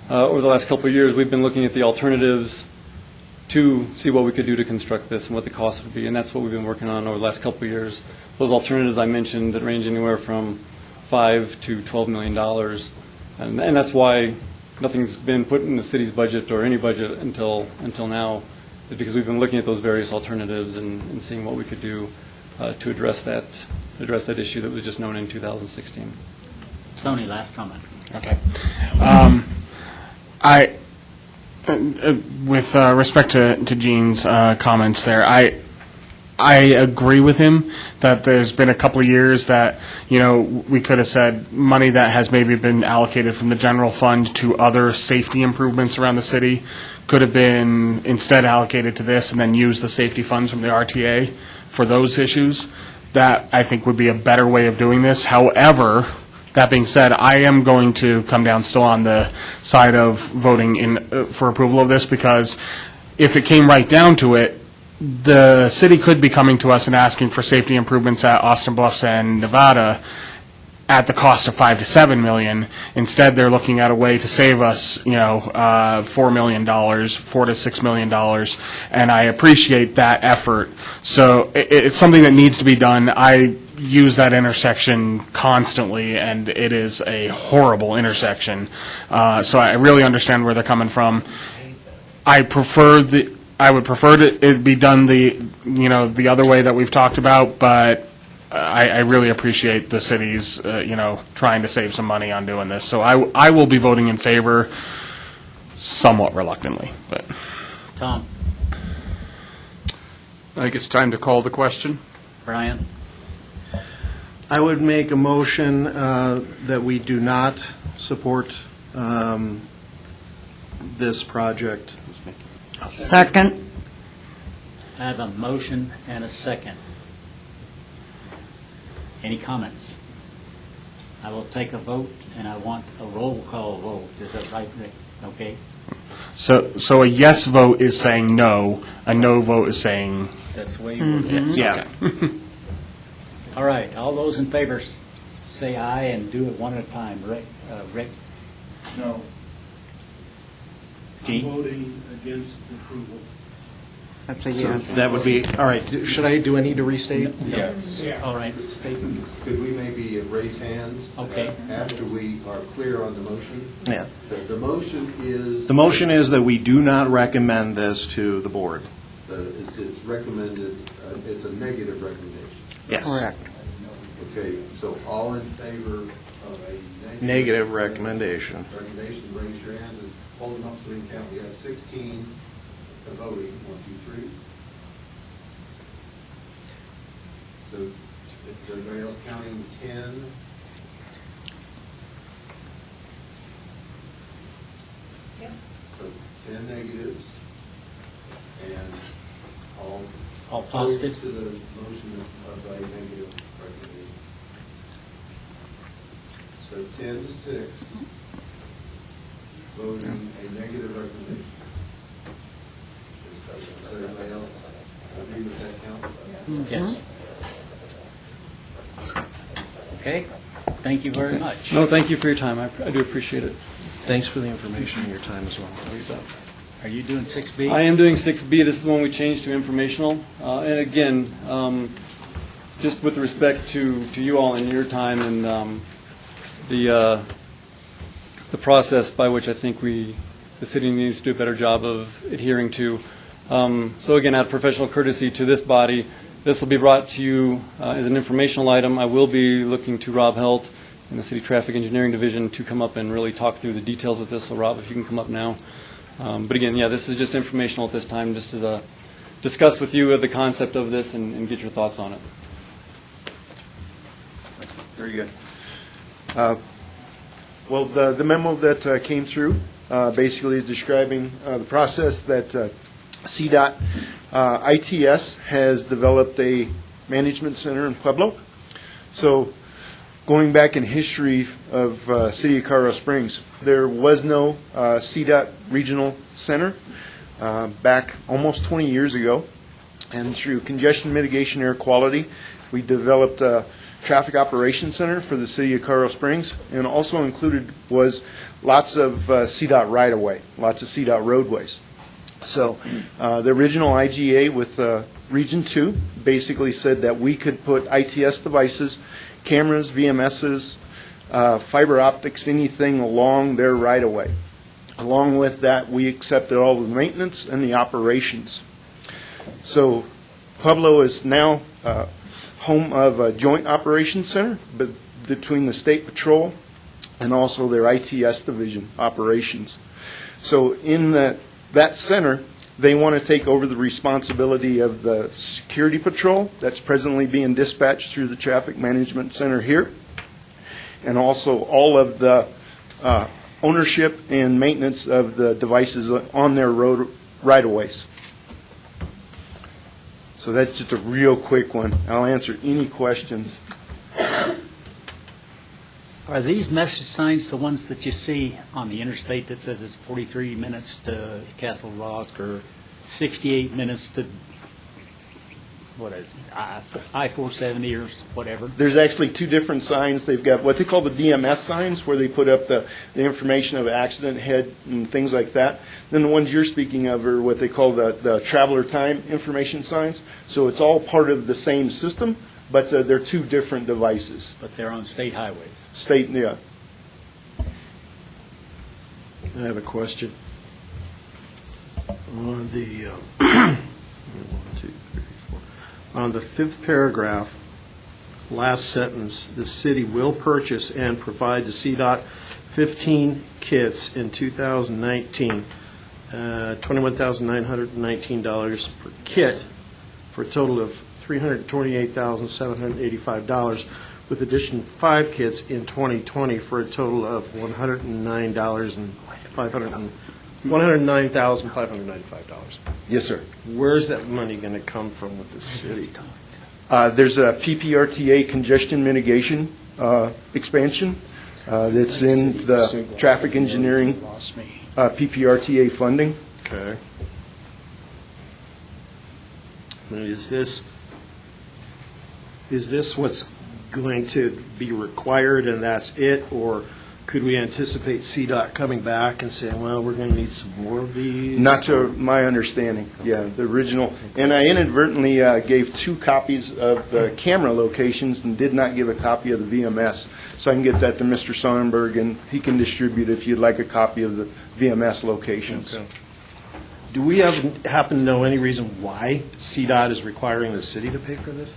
Over the last couple of years, we've been looking at the alternatives to see what we could do to construct this and what the cost would be, and that's what we've been working on over the last couple of years. Those alternatives I mentioned that range anywhere from $5 to $12 million, and that's why nothing's been put in the city's budget or any budget until now, is because we've been looking at those various alternatives and seeing what we could do to address that issue that was just known in 2016. Tony, last comment. Okay. With respect to Gene's comments there, I agree with him that there's been a couple of years that, we could have said money that has maybe been allocated from the general fund to other safety improvements around the city could have been instead allocated to this and then use the safety funds from the RTA for those issues. That, I think, would be a better way of doing this. However, that being said, I am going to come down still on the side of voting for approval of this, because if it came right down to it, the city could be coming to us and asking for safety improvements at Austin Bluffs and Nevada at the cost of $5 to $7 million. Instead, they're looking at a way to save us, $4 million, $4 to $6 million, and I appreciate that effort. So it's something that needs to be done. I use that intersection constantly, and it is a horrible intersection. So I really understand where they're coming from. I would prefer it be done the other way that we've talked about, but I really appreciate the city's trying to save some money on doing this. So I will be voting in favor, somewhat reluctantly. But Tom. I think it's time to call the question. Brian. I would make a motion that we do not support this project. Second. I have a motion and a second. Any comments? I will take a vote, and I want a roll call vote. Is that right, Rick? Okay. So a yes vote is saying no, a no vote is saying That's the way you word it. yeah. All right, all those in favor say aye and do it one at a time. Rick? No. Gene? Voting against approval. That's a yes. That would be, all right, do I need to restate? Yes. All right, statement. Could we maybe raise hands? Okay. After we are clear on the motion? Yeah. The motion is? The motion is that we do not recommend this to the board. It's recommended, it's a negative recommendation. Yes. Correct. Okay, so all in favor of a Negative recommendation. Recommendation, raise your hands and hold them up so we can count. We have 16 voting, 1, 2, 3. So is everybody else counting 10? Yep. So 10 negatives, and all positive to the motion of a negative recommendation. So 10 to 6, voting a negative recommendation. Does everybody else agree with that count? Yes. Okay, thank you very much. No, thank you for your time. I do appreciate it. Thanks for the information and your time as well. Are you doing 6B? I am doing 6B. This is the one we changed to informational. And again, just with respect to you all and your time and the process by which I think the city needs to do a better job of adhering to. So again, out of professional courtesy to this body, this will be brought to you as an informational item. I will be looking to Rob Helt in the City Traffic Engineering Division to come up and really talk through the details of this. So Rob, if you can come up now. But again, yeah, this is just informational at this time, just as discuss with you the concept of this and get your thoughts on it. Very good. Well, the memo that came through basically is describing the process that CDOT ITS has developed a management center in Pueblo. So going back in history of City of Colorado Springs, there was no CDOT regional center back almost 20 years ago. And through congestion mitigation air quality, we developed a traffic operations center for the City of Colorado Springs, and also included was lots of CDOT right-of-way, lots of CDOT roadways. So the original IGA with Region 2 basically said that we could put ITS devices, cameras, VMSs, fiber optics, anything along their right-of-way. Along with that, we accepted all the maintenance and the operations. So Pueblo is now home of a joint operations center between the State Patrol and also their ITS division operations. So in that center, they want to take over the responsibility of the security patrol that's presently being dispatched through the traffic management center here, and also all of the ownership and maintenance of the devices on their road right-of-ways. So that's just a real quick one. I'll answer any questions. Are these message signs the ones that you see on the interstate that says it's 43 minutes to Castle Rock or 68 minutes to, what is it, I-470 or whatever? There's actually two different signs. They've got what they call the DMS signs, where they put up the information of accident head and things like that. Then the ones you're speaking of are what they call the traveler time information signs. So it's all part of the same system, but they're two different devices. But they're on state highways. State, yeah. I have a question. On the, on the fifth paragraph, last sentence, the city will purchase and provide to CDOT 15 kits in 2019, $21,919 per kit, for a total of $328,785, with addition 5 kits in 2020 for a total of $109,595. Yes, sir. Where's that money going to come from with the city? There's a PPRTA congestion mitigation expansion that's in the traffic engineering PPRTA funding. Okay. Now, is this what's going to be required and that's it, or could we anticipate CDOT coming back and saying, well, we're going to need some more of these? Not to my understanding, yeah, the original. And I inadvertently gave 2 copies of the camera locations and did not give a copy of the VMS. So I can get that to Mr. Sonnenberg, and he can distribute if you'd like a copy of the VMS locations. Okay. Do we happen to know any reason why CDOT is requiring the city to pay for this?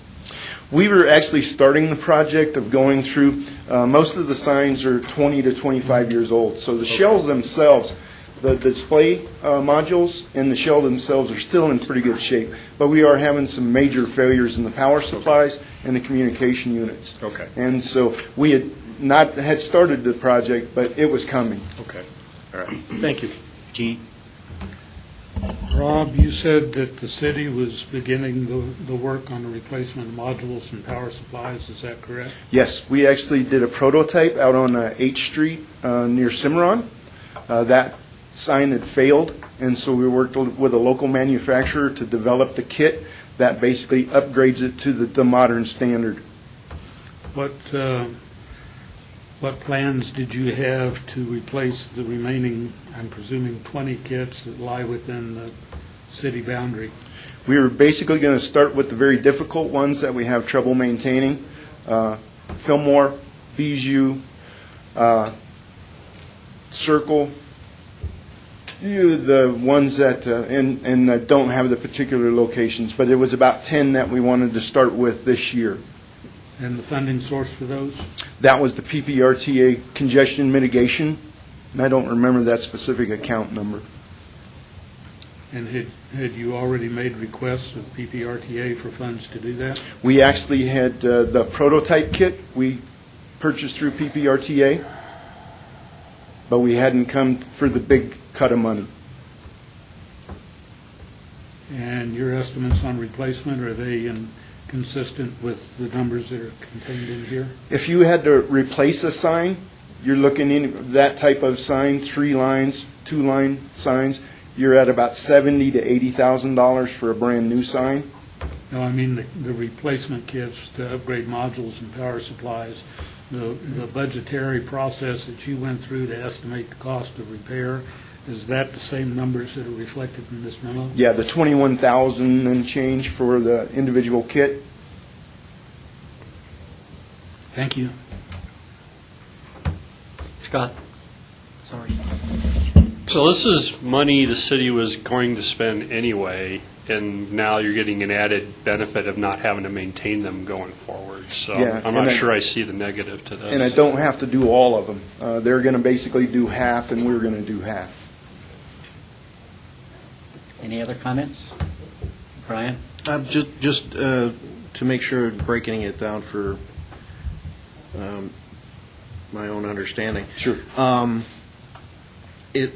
We were actually starting the project of going through, most of the signs are 20 to 25 years old. So the shells themselves, the display modules and the shell themselves are still in pretty good shape. But we are having some major failures in the power supplies and the communication units. Okay. And so we had started the project, but it was coming. Okay. All right. Thank you. Gene? Rob, you said that the city was beginning the work on the replacement of modules and power supplies. Is that correct? Yes, we actually did a prototype out on H Street near Cimarron. That sign had failed, and so we worked with a local manufacturer to develop the kit that basically upgrades it to the modern standard. What plans did you have to replace the remaining, I'm presuming, 20 kits that lie within the city boundary? We were basically going to start with the very difficult ones that we have trouble maintaining. Fillmore, Bijou, Circle, the ones that don't have the particular locations, but it was about 10 that we wanted to start with this year. And the funding source for those? That was the PPRTA congestion mitigation, and I don't remember that specific account number. And had you already made requests of PPRTA for funds to do that? We actually had the prototype kit. We purchased through PPRTA, but we hadn't come for the big cut of money. And your estimates on replacement, are they consistent with the numbers that are contained in here? If you had to replace a sign, you're looking in that type of sign, 3 lines, 2-line signs, you're at about $70,000 to $80,000 for a brand-new sign. No, I mean the replacement kits to upgrade modules and power supplies, the budgetary process that you went through to estimate the cost of repair, is that the same numbers that are reflected in this memo? Yeah, the $21,000 and change for the individual kit. Thank you. Scott? Sorry. So this is money the city was going to spend anyway, and now you're getting an added benefit of not having to maintain them going forward. So Yeah, I'm not sure I see the negative to this. And I don't have to do all of them. They're going to basically do half, and we're going to do half. Any other comments? Brian? Just to make sure, breaking it down for my own understanding. Sure.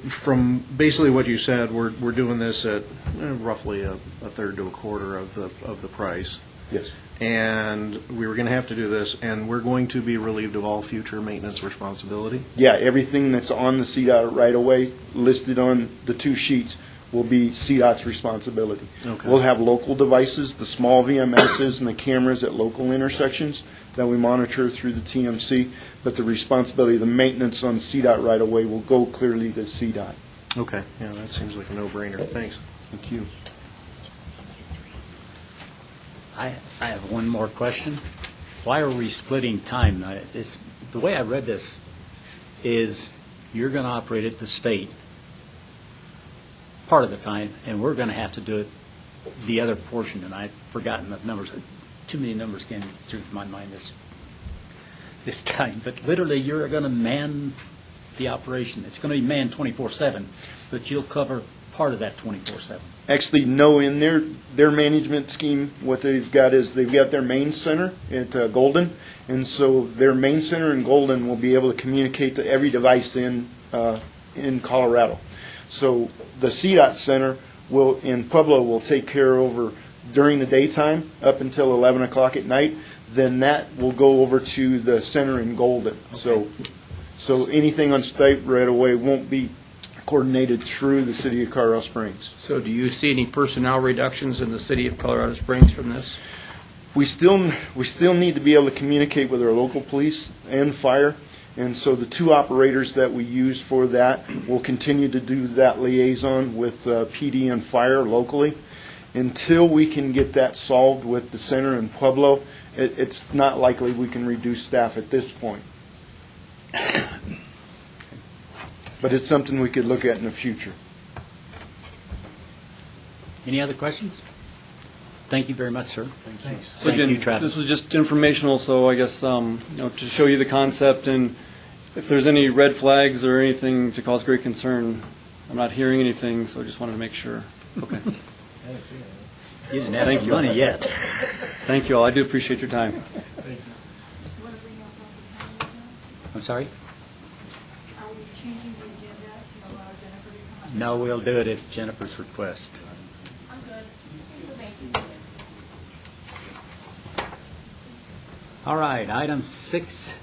From basically what you said, we're doing this at roughly a third to a quarter of the price. Yes. And we were going to have to do this, and we're going to be relieved of all future maintenance responsibility? Yeah, everything that's on the CDOT right-of-way listed on the 2 sheets will be CDOT's responsibility. Okay. We'll have local devices, the small VMSs and the cameras at local intersections that we monitor through the TMC, but the responsibility of the maintenance on CDOT right-of-way will go clearly to CDOT. Okay, yeah, that seems like a no-brainer. Thanks. Thank you. I have one more question. Why are we splitting time? The way I read this is you're going to operate at the state part of the time, and we're going to have to do it the other portion, and I've forgotten the numbers. Too many numbers came through my mind this time. But literally, you're going to man the operation. It's going to be manned 24/7, but you'll cover part of that 24/7. Actually, no, in their management scheme, what they've got is they've got their main center at Golden, and so their main center in Golden will be able to communicate to every device in Colorado. So the CDOT center in Pueblo will take care over during the daytime up until 11 o'clock at night. Then that will go over to the center in Golden. Okay. So anything on state right away won't be coordinated through the city of Colorado Springs. So do you see any personnel reductions in the city of Colorado Springs from this? We still need to be able to communicate with our local police and fire, and so the 2 operators that we use for that will continue to do that liaison with PD and fire locally. Until we can get that solved with the center in Pueblo, it's not likely we can reduce staff at this point. But it's something we could look at in the future. Any other questions? Thank you very much, sir. Thanks. So Thank again, you, Travis. this was just informational, so I guess to show you the concept, and if there's any red flags or anything to cause great concern, I'm not hearing anything, so I just wanted to make sure. Okay. You didn't have some money yet. Thank you all. I do appreciate your time. I'm sorry? Are we changing the agenda to allow Jennifer to come up? No, we'll do it at Jennifer's request. I'm good. All right, item 6C,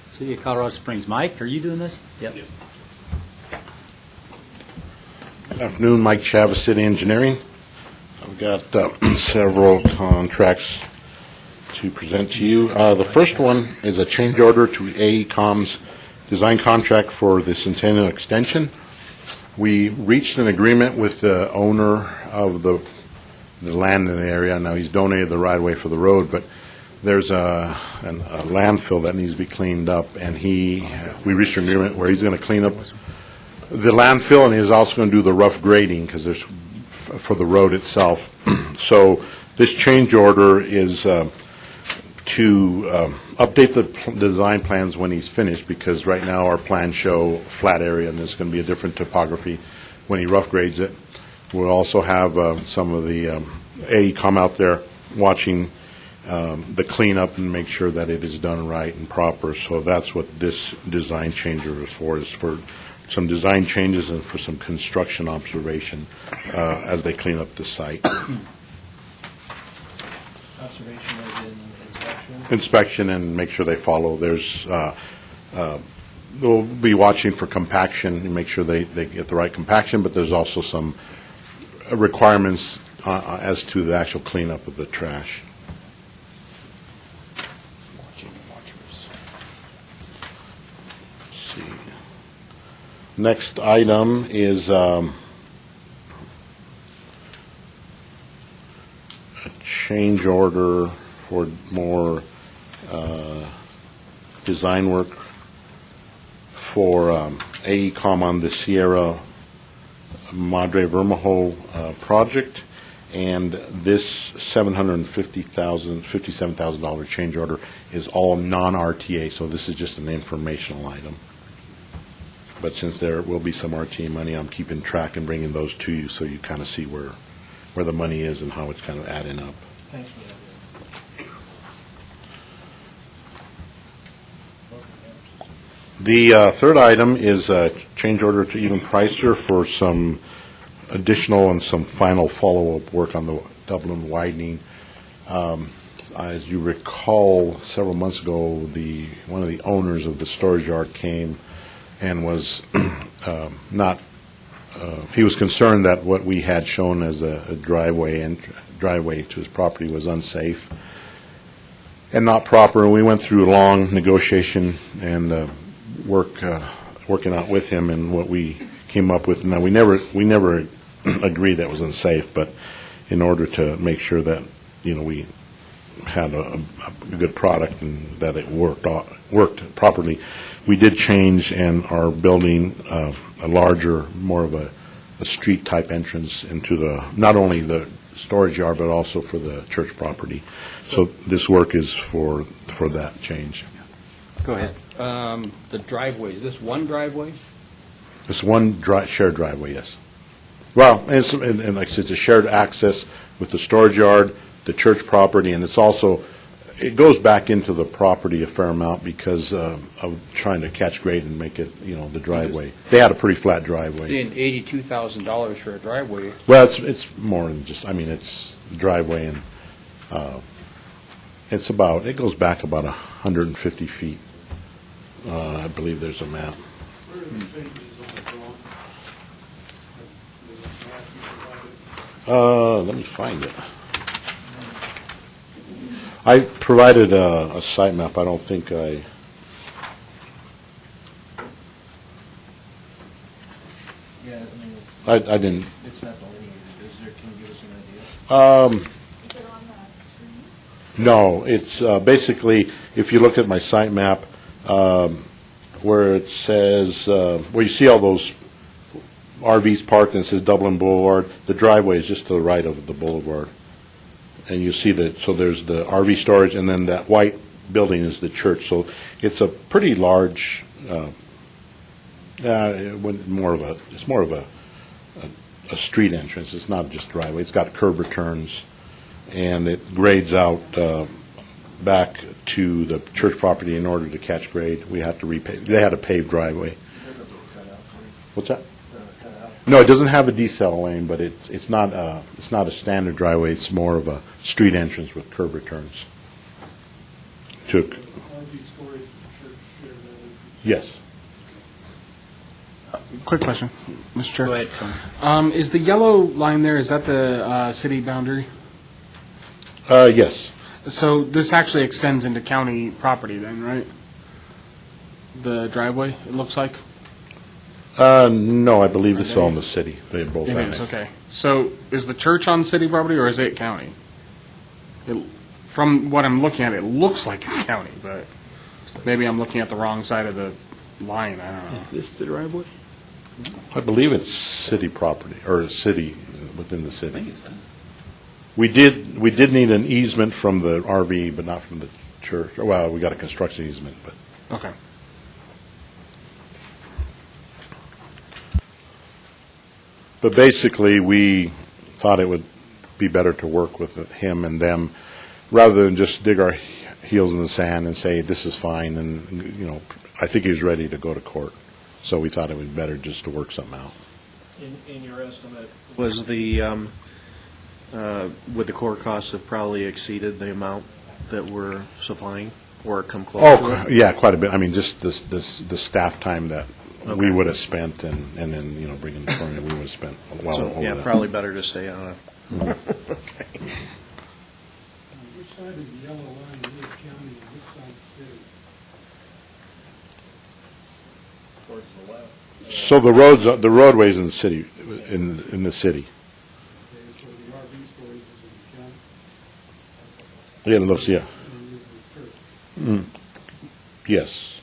City of Colorado Springs. Mike, are you doing this? Yep. Good afternoon, Mike Chavez, City Engineering. I've got several contracts to present to you. The first one is a change order to AECom's design contract for the Centennial Extension. We reached an agreement with the owner of the land in the area. Now, he's donated the right-of-way for the road, but there's a landfill that needs to be cleaned up, and we reached an agreement where he's going to clean up the landfill, and he's also going to do the rough grading because there's for the road itself. So this change order is to update the design plans when he's finished, because right now our plans show flat area, and there's going to be a different topography when he rough grades it. We'll also have some of the AECom out there watching the cleanup and make sure that it is done right and proper. So that's what this design changer is for some design changes and for some construction observation as they clean up the site. Observation as in inspection? Inspection and make sure they follow. We'll be watching for compaction and make sure they get the right compaction, but there's also some requirements as to the actual cleanup of the trash. Let's see. Next item is a change order for more design work for AECOM on the Sierra Madre Vermejo project, and this $757,000 change order is all non-RTA, so this is just an informational item. But since there will be some RTA money, I'm keeping track and bringing those to you so you kind of see where the money is and how it's kind of adding up. Thanks for that. The third item is a change order to Even Pricer for some additional and some final follow-up work on the Dublin widening. As you recall, several months ago, one of the owners of the storage yard came and was he was concerned that what we had shown as a driveway to his property was unsafe and not proper. And we went through a long negotiation and working out with him, and what we came up with. Now we never agreed that was unsafe, but in order to make sure that we had a good product and that it worked properly, we did change and are building a larger, more of a street type entrance into not only the storage yard but also for the church property. So this work is for that change. Go ahead. The driveway, is this one driveway? It's one shared driveway, yes. Well, and like I said, it's a shared access with the storage yard, the church property, and it goes back into the property a fair amount because of trying to catch grade and make it, the driveway. They had a pretty flat driveway. Seeing $82,000 for a driveway. Well, it's more than just, it's driveway, and it goes back about 150 feet. I believe there's a map. Let me find it. I provided a site map. I don't think I... Yeah, I didn't... It's not delineated. Can you give us an idea? Is it on the screen? No, it's basically, if you look at my site map, where it says, where you see all those RVs parked and it says Dublin Boulevard, the driveway is just to the right of the boulevard. And you see that, so there's the RV storage, and then that white building is the church. So it's a pretty large, it's more of a street entrance. It's not just driveway. It's got curb returns, and it grades out back to the church property. In order to catch grade, we had to repave. They had a paved driveway. What's that? No, it doesn't have a decel lane, but it's not a standard driveway. It's more of a street entrance with curb returns. Yes. Quick question, Mr. Chair. Go ahead, Tony. Is the yellow line there, is that the city boundary? Yes. So this actually extends into county property then, right? The driveway, it looks like? No, I believe this is all in the city. They both It annexed. is, okay. So is the church on city property or is it county? From what I'm looking at, it looks like it's county, but maybe I'm looking at the wrong side of the line, I don't know. Is this the driveway? I believe it's city property, or city, within the city. We did need an easement from the RV, but not from the church. Well, we got a construction easement, but. Okay. But basically, we thought it would be better to work with him and them rather than just dig our heels in the sand and say, this is fine, and, you know, I think he was ready to go to court. So we thought it would be better just to work something out. In your estimate, was the, would the core costs have probably exceeded the amount that we're supplying, or come close to Oh, it? yeah, quite a bit. I mean, just the staff time that we Okay. would have spent, and then, you know, bringing the permit, we would have spent well So, over yeah, that. probably better to stay on it. Okay. Which side of the yellow line is county and which side is city? Towards the left. So the roadways in the city, in the city. Okay, so the RV storage is in the county. Yeah, it looks, yeah. And this is the church. Yes.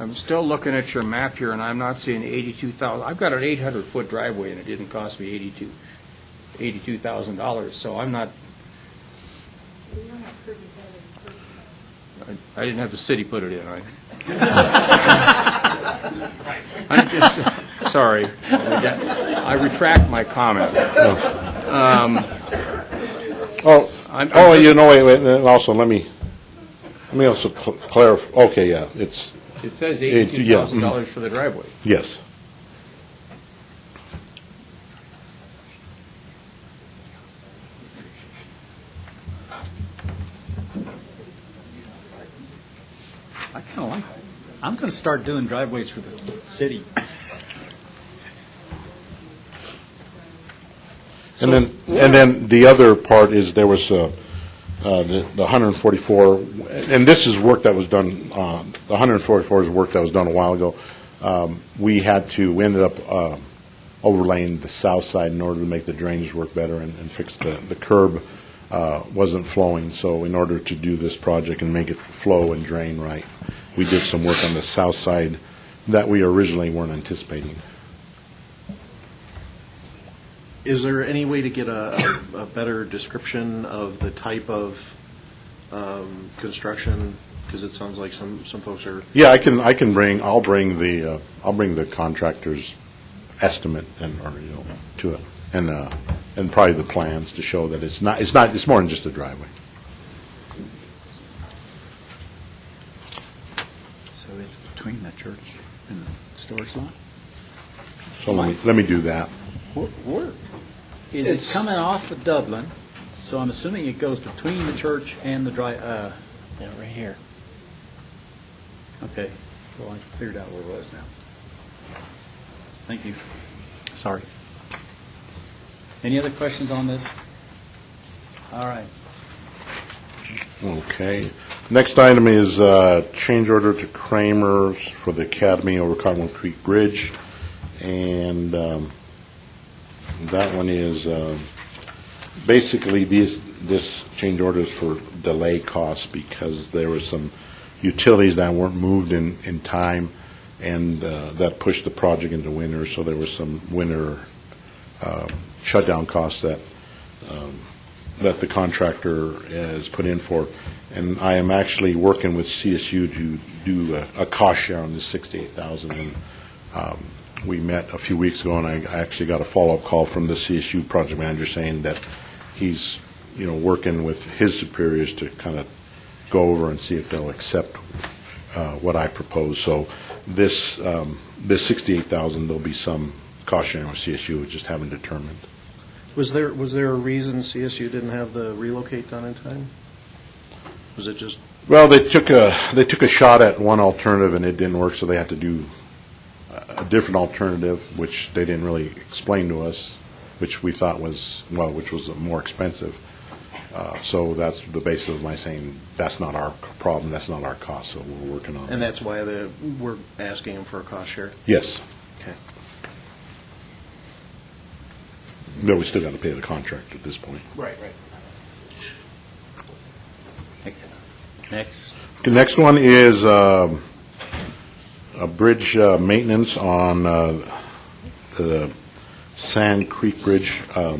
I'm still looking at your map here, and I'm not seeing 82,000. I've got an 800-foot driveway, and it didn't cost me $82,000, so I'm not, I didn't have the city put it in, I'm just, sorry. I retract my comment. You know, wait, and also, let me also clarify, okay, yeah, It says yeah, $82,000 for the driveway. Yes. I kind of like it. I'm going to start doing driveways for the city. And then the other part is there was the 144, and this is work that was done, the 144 is work that was done a while ago. We ended up overlaying the south side in order to make the drainage work better and fix the curb wasn't flowing. So in order to do this project and make it flow and drain right, we did some work on the south side that we originally weren't anticipating. Is there any way to get a better description of the type of construction? Because it sounds like some folks are. Yeah, I'll bring the contractor's estimate to it, and probably the plans to show that it's more than just a driveway. So it's between the church and the storage lot? So let me do that. Is it coming off of Dublin? So I'm assuming it goes between the church and the yeah, right here. Okay, well, I figured out where it was now. Thank you. Sorry. Any other questions on this? All right. Okay. Next item is change order to Kramer's for the Academy over Cottonwood Creek Bridge. And that one is basically this change order is for delay costs because there were some utilities that weren't moved in time, and that pushed the project into winter. So there was some winter shutdown costs that the contractor has put in for. And I am actually working with CSU to do a cost share on this $68,000. And we met a few weeks ago, and I actually got a follow-up call from the CSU project manager saying that he's, working with his superiors to kind of go over and see if they'll accept what I propose. So this $68,000, there'll be some cost sharing with CSU, we just haven't determined. Was there a reason CSU didn't have the relocate done in time? Was it just? Well, they took a shot at one alternative and it didn't work, so they had to do a different alternative, which they didn't really explain to us, which we thought was more expensive. So that's the basis of my saying that's not our problem, that's not our cost, so we're working on it. And that's why we're asking them for a cost share? Yes. Okay. No, we still got to pay the contract at this point. Right. Next. The next one is a bridge maintenance on the Sand Creek Bridge, or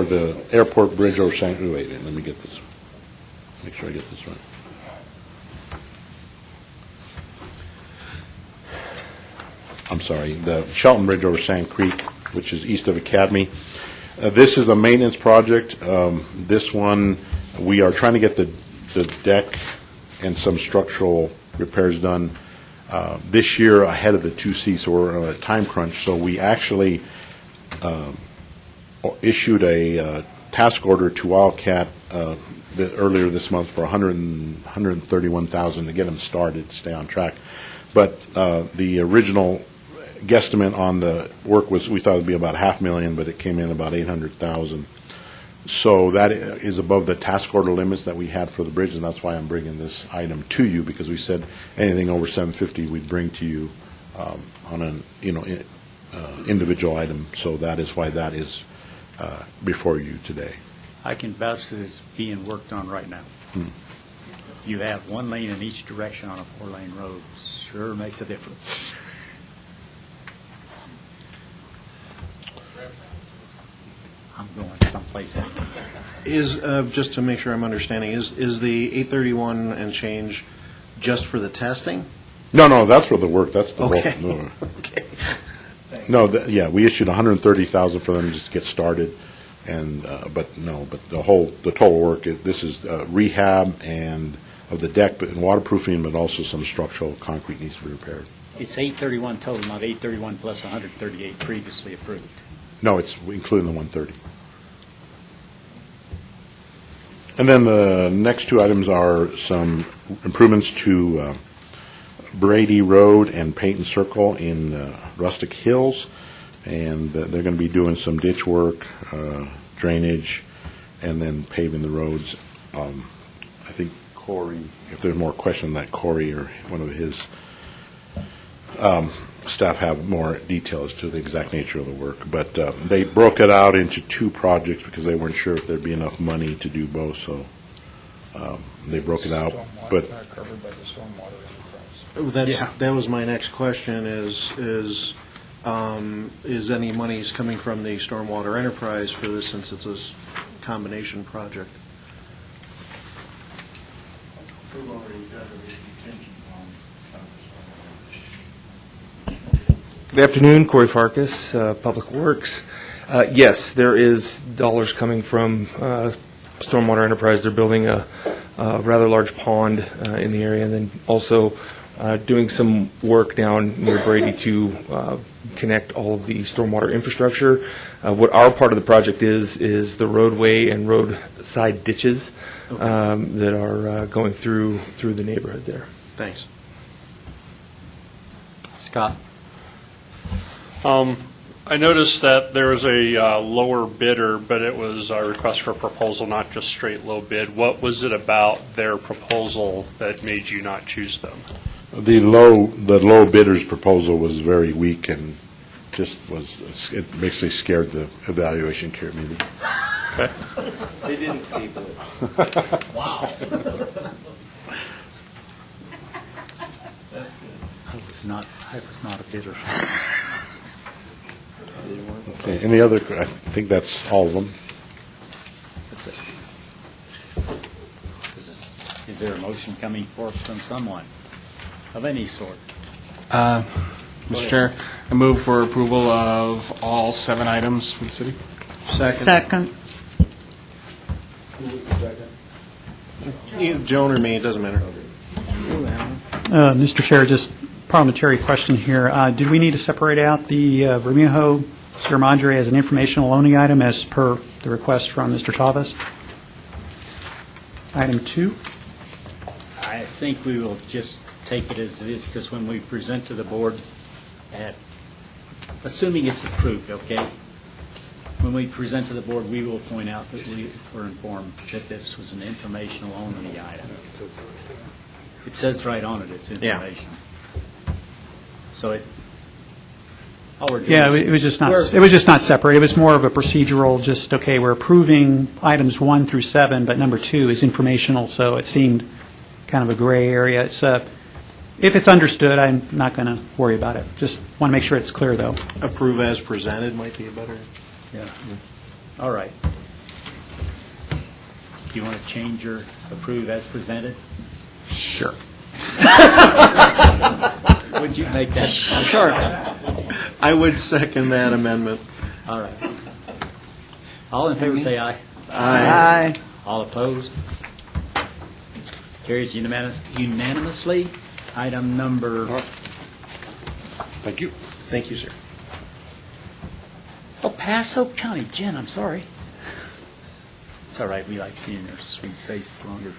the airport bridge over Sand. Wait, let me get this. Make sure I get this right. I'm sorry, the Shelton Bridge over Sand Creek, which is east of Academy. This is a maintenance project. This one, we are trying to get the deck and some structural repairs done this year ahead of the 2C, so we're on a time crunch. So we actually issued a task order to Wildcat earlier this month for $131,000 to get them started, to stay on track. But the original guesstimate on the work was, we thought it would be about $500,000, but it came in about $800,000. So that is above the task order limits that we had for the bridge, and that's why I'm bringing this item to you, because we said anything over $750 we'd bring to you on an individual item. So that is why that is before you today. I can vouch that it's being worked on right now. You have one lane in each direction on a 4-lane road. Sure makes a difference. I'm going someplace else. Is, just to make sure I'm understanding, is the 831 and change just for the testing? No, that's for the work. That's the Okay. whole. No, we issued $130,000 for them to just get started, and but the total work. This is rehab and of the deck and waterproofing, but also some structural concrete needs to be repaired. It's 831 total, not 831 plus 138 previously approved. No, it's including the 130. And then the next two items are some improvements to Brady Road and Peyton Circle in Rustic Hills, and they're going to be doing some ditch work, drainage, and then paving the roads. I think Corey, if there's more question on that, Corey or one of his staff have more detail as to the exact nature of the work. But they broke it out into two projects because they weren't sure if there'd be enough money to do both, so they broke it out. But covered by the stormwater enterprise. That was my next question, is any monies coming from the stormwater enterprise for this, since it's a combination project? Good afternoon, Corey Farkas, Public Works. Yes, there is dollars coming from Stormwater Enterprise. They're building a rather large pond in the area, and then also doing some work down near Brady to connect all of the stormwater infrastructure. What our part of the project is the roadway and roadside ditches that are going through the neighborhood there. Thanks. Scott? I noticed that there was a lower bidder, but it was a request for proposal, not just straight low bid. What was it about their proposal that made you not choose them? the low bidder's proposal was very weak and just it basically scared the evaluation committee. Okay. They didn't staple it. Wow. I was not a bidder. Okay, any other, I think that's all of them. That's it. Is there a motion coming forth from someone of any sort? Mr. Chair, I move for approval of all 7 items from the city. Second. Joan or me, it doesn't matter. Mr. Chair, just parliamentary question here. Did we need to separate out the Bermejo Sierra Madre as an informational only item as per the request from Mr. Chavez? Item 2? I think we will just take it as it is, because when we present to the board, assuming it's approved, okay? When we present to the board, we will point out that we were informed that this was an informational only item. It says right on it, it's information. So all we're doing is... it was just not separate. It was more of a procedural, just, okay, we're approving items 1 through 7, but number 2 is informational, so it seemed kind of a gray area. It's if it's understood, I'm not going to worry about it. Just want to make sure it's clear, though. Approve as presented might be a better... Yeah. All right. Do you want to change your approve as presented? Sure. Would you make that? Sure. I would second that amendment. All right. All in favor say aye. Aye. All opposed? Carries unanimously. Item number, Thank you. Thank you, sir. El Paso County. Jen, I'm sorry. It's all right, we like seeing your sweet face longer.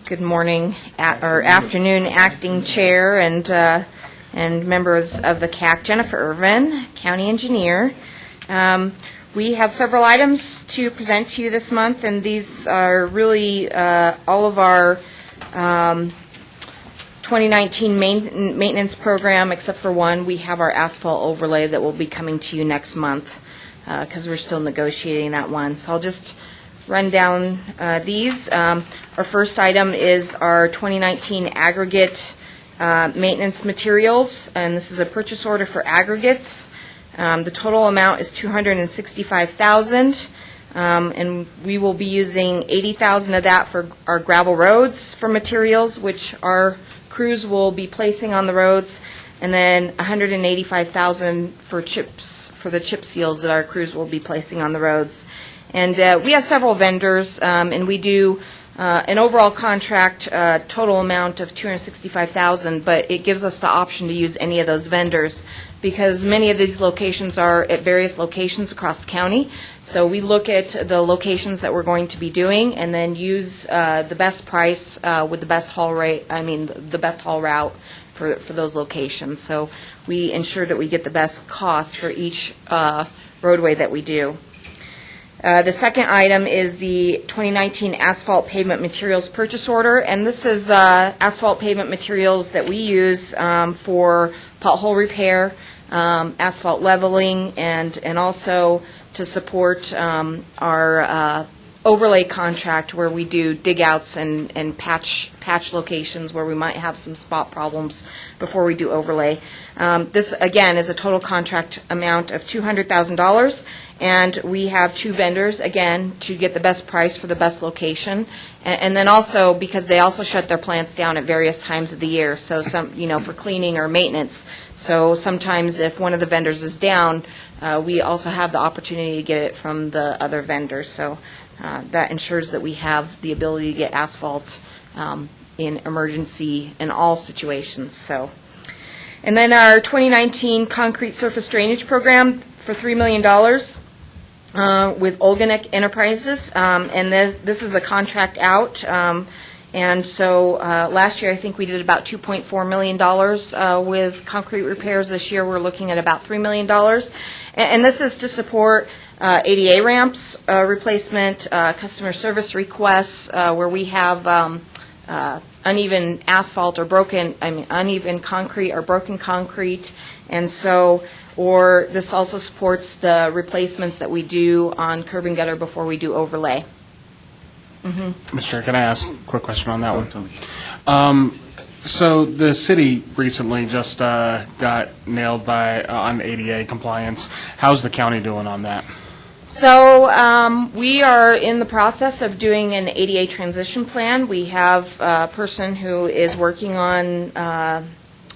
Good morning, or afternoon, Acting Chair and members of the CAC. Jennifer Irvin, County Engineer. We have several items to present to you this month, and these are really all of our 2019 maintenance program, except for one. We have our asphalt overlay that will be coming to you next month, because we're still negotiating that one. So I'll just run down these. Our first item is our 2019 aggregate maintenance materials, and this is a purchase order for aggregates. The total amount is $265,000, and we will be using $80,000 of that for our gravel roads for materials, which our crews will be placing on the roads, and then $185,000 for chips, for the chip seals that our crews will be placing on the roads. And we have several vendors, and we do an overall contract total amount of $265,000, but it gives us the option to use any of those vendors, because many of these locations are at various locations across the county. So we look at the locations that we're going to be doing and then use the best price with the best haul rate, the best haul route for those locations. So we ensure that we get the best cost for each roadway that we do. The second item is the 2019 asphalt pavement materials purchase order, and this is asphalt pavement materials that we use for pothole repair, asphalt leveling, and also to support our overlay contract where we do dig outs and patch locations where we might have some spot problems before we do overlay. This, again, is a total contract amount of $200,000, and we have two vendors, again, to get the best price for the best location. And then also, because they also shut their plants down at various times of the year, so some, for cleaning or maintenance. So sometimes if one of the vendors is down, we also have the opportunity to get it from the other vendors. So that ensures that we have the ability to get asphalt in emergency in all situations. So, and then our 2019 concrete surface drainage program for $3 million with Olganek Enterprises, and this is a contract out. And so last year I think we did about $2.4 million with concrete repairs. This year we're looking at about $3 million. And this is to support ADA ramps replacement, customer service requests where we have uneven asphalt or uneven concrete or broken concrete. And so, or this also supports the replacements that we do on curb and gutter before we do overlay. Mr. Chair, can I ask a quick question on that one? So the city recently just got nailed on ADA compliance. How's the county doing on that? So we are in the process of doing an ADA transition plan. We have a person who is working on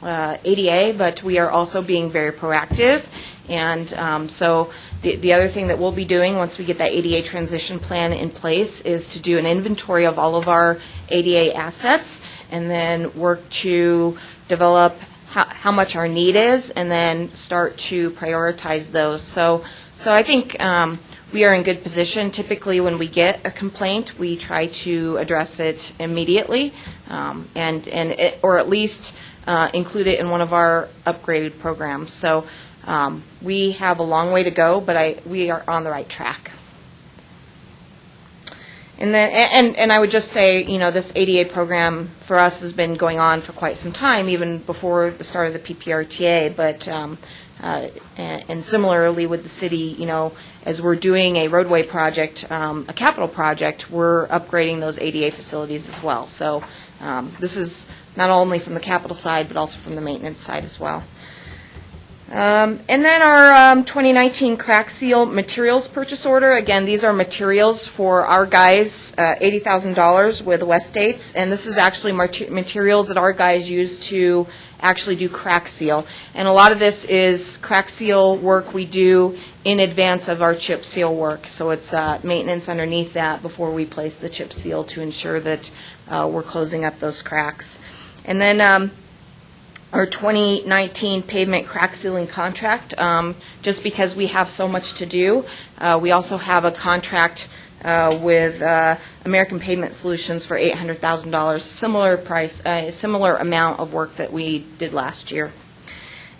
ADA, but we are also being very proactive. And so the other thing that we'll be doing once we get that ADA transition plan in place is to do an inventory of all of our ADA assets and then work to develop how much our need is and then start to prioritize those. So I think we are in good position. Typically, when we get a complaint, we try to address it immediately, or at least include it in one of our upgraded programs. So we have a long way to go, but we are on the right track. And then, and I would just say, this ADA program for us has been going on for quite some time, even before the start of the PPRTA. But and similarly with the city, as we're doing a roadway project, a capital project, we're upgrading those ADA facilities as well. So this is not only from the capital side, but also from the maintenance side as well. And then our 2019 crack seal materials purchase order. Again, these are materials for our guys, $80,000 with West States, and this is actually materials that our guys use to actually do crack seal. And a lot of this is crack seal work we do in advance of our chip seal work. So it's maintenance underneath that before we place the chip seal to ensure that we're closing up those cracks. And then our 2019 pavement crack sealing contract, just because we have so much to do. We also have a contract with American Pavement Solutions for $800,000, similar price, similar amount of work that we did last year.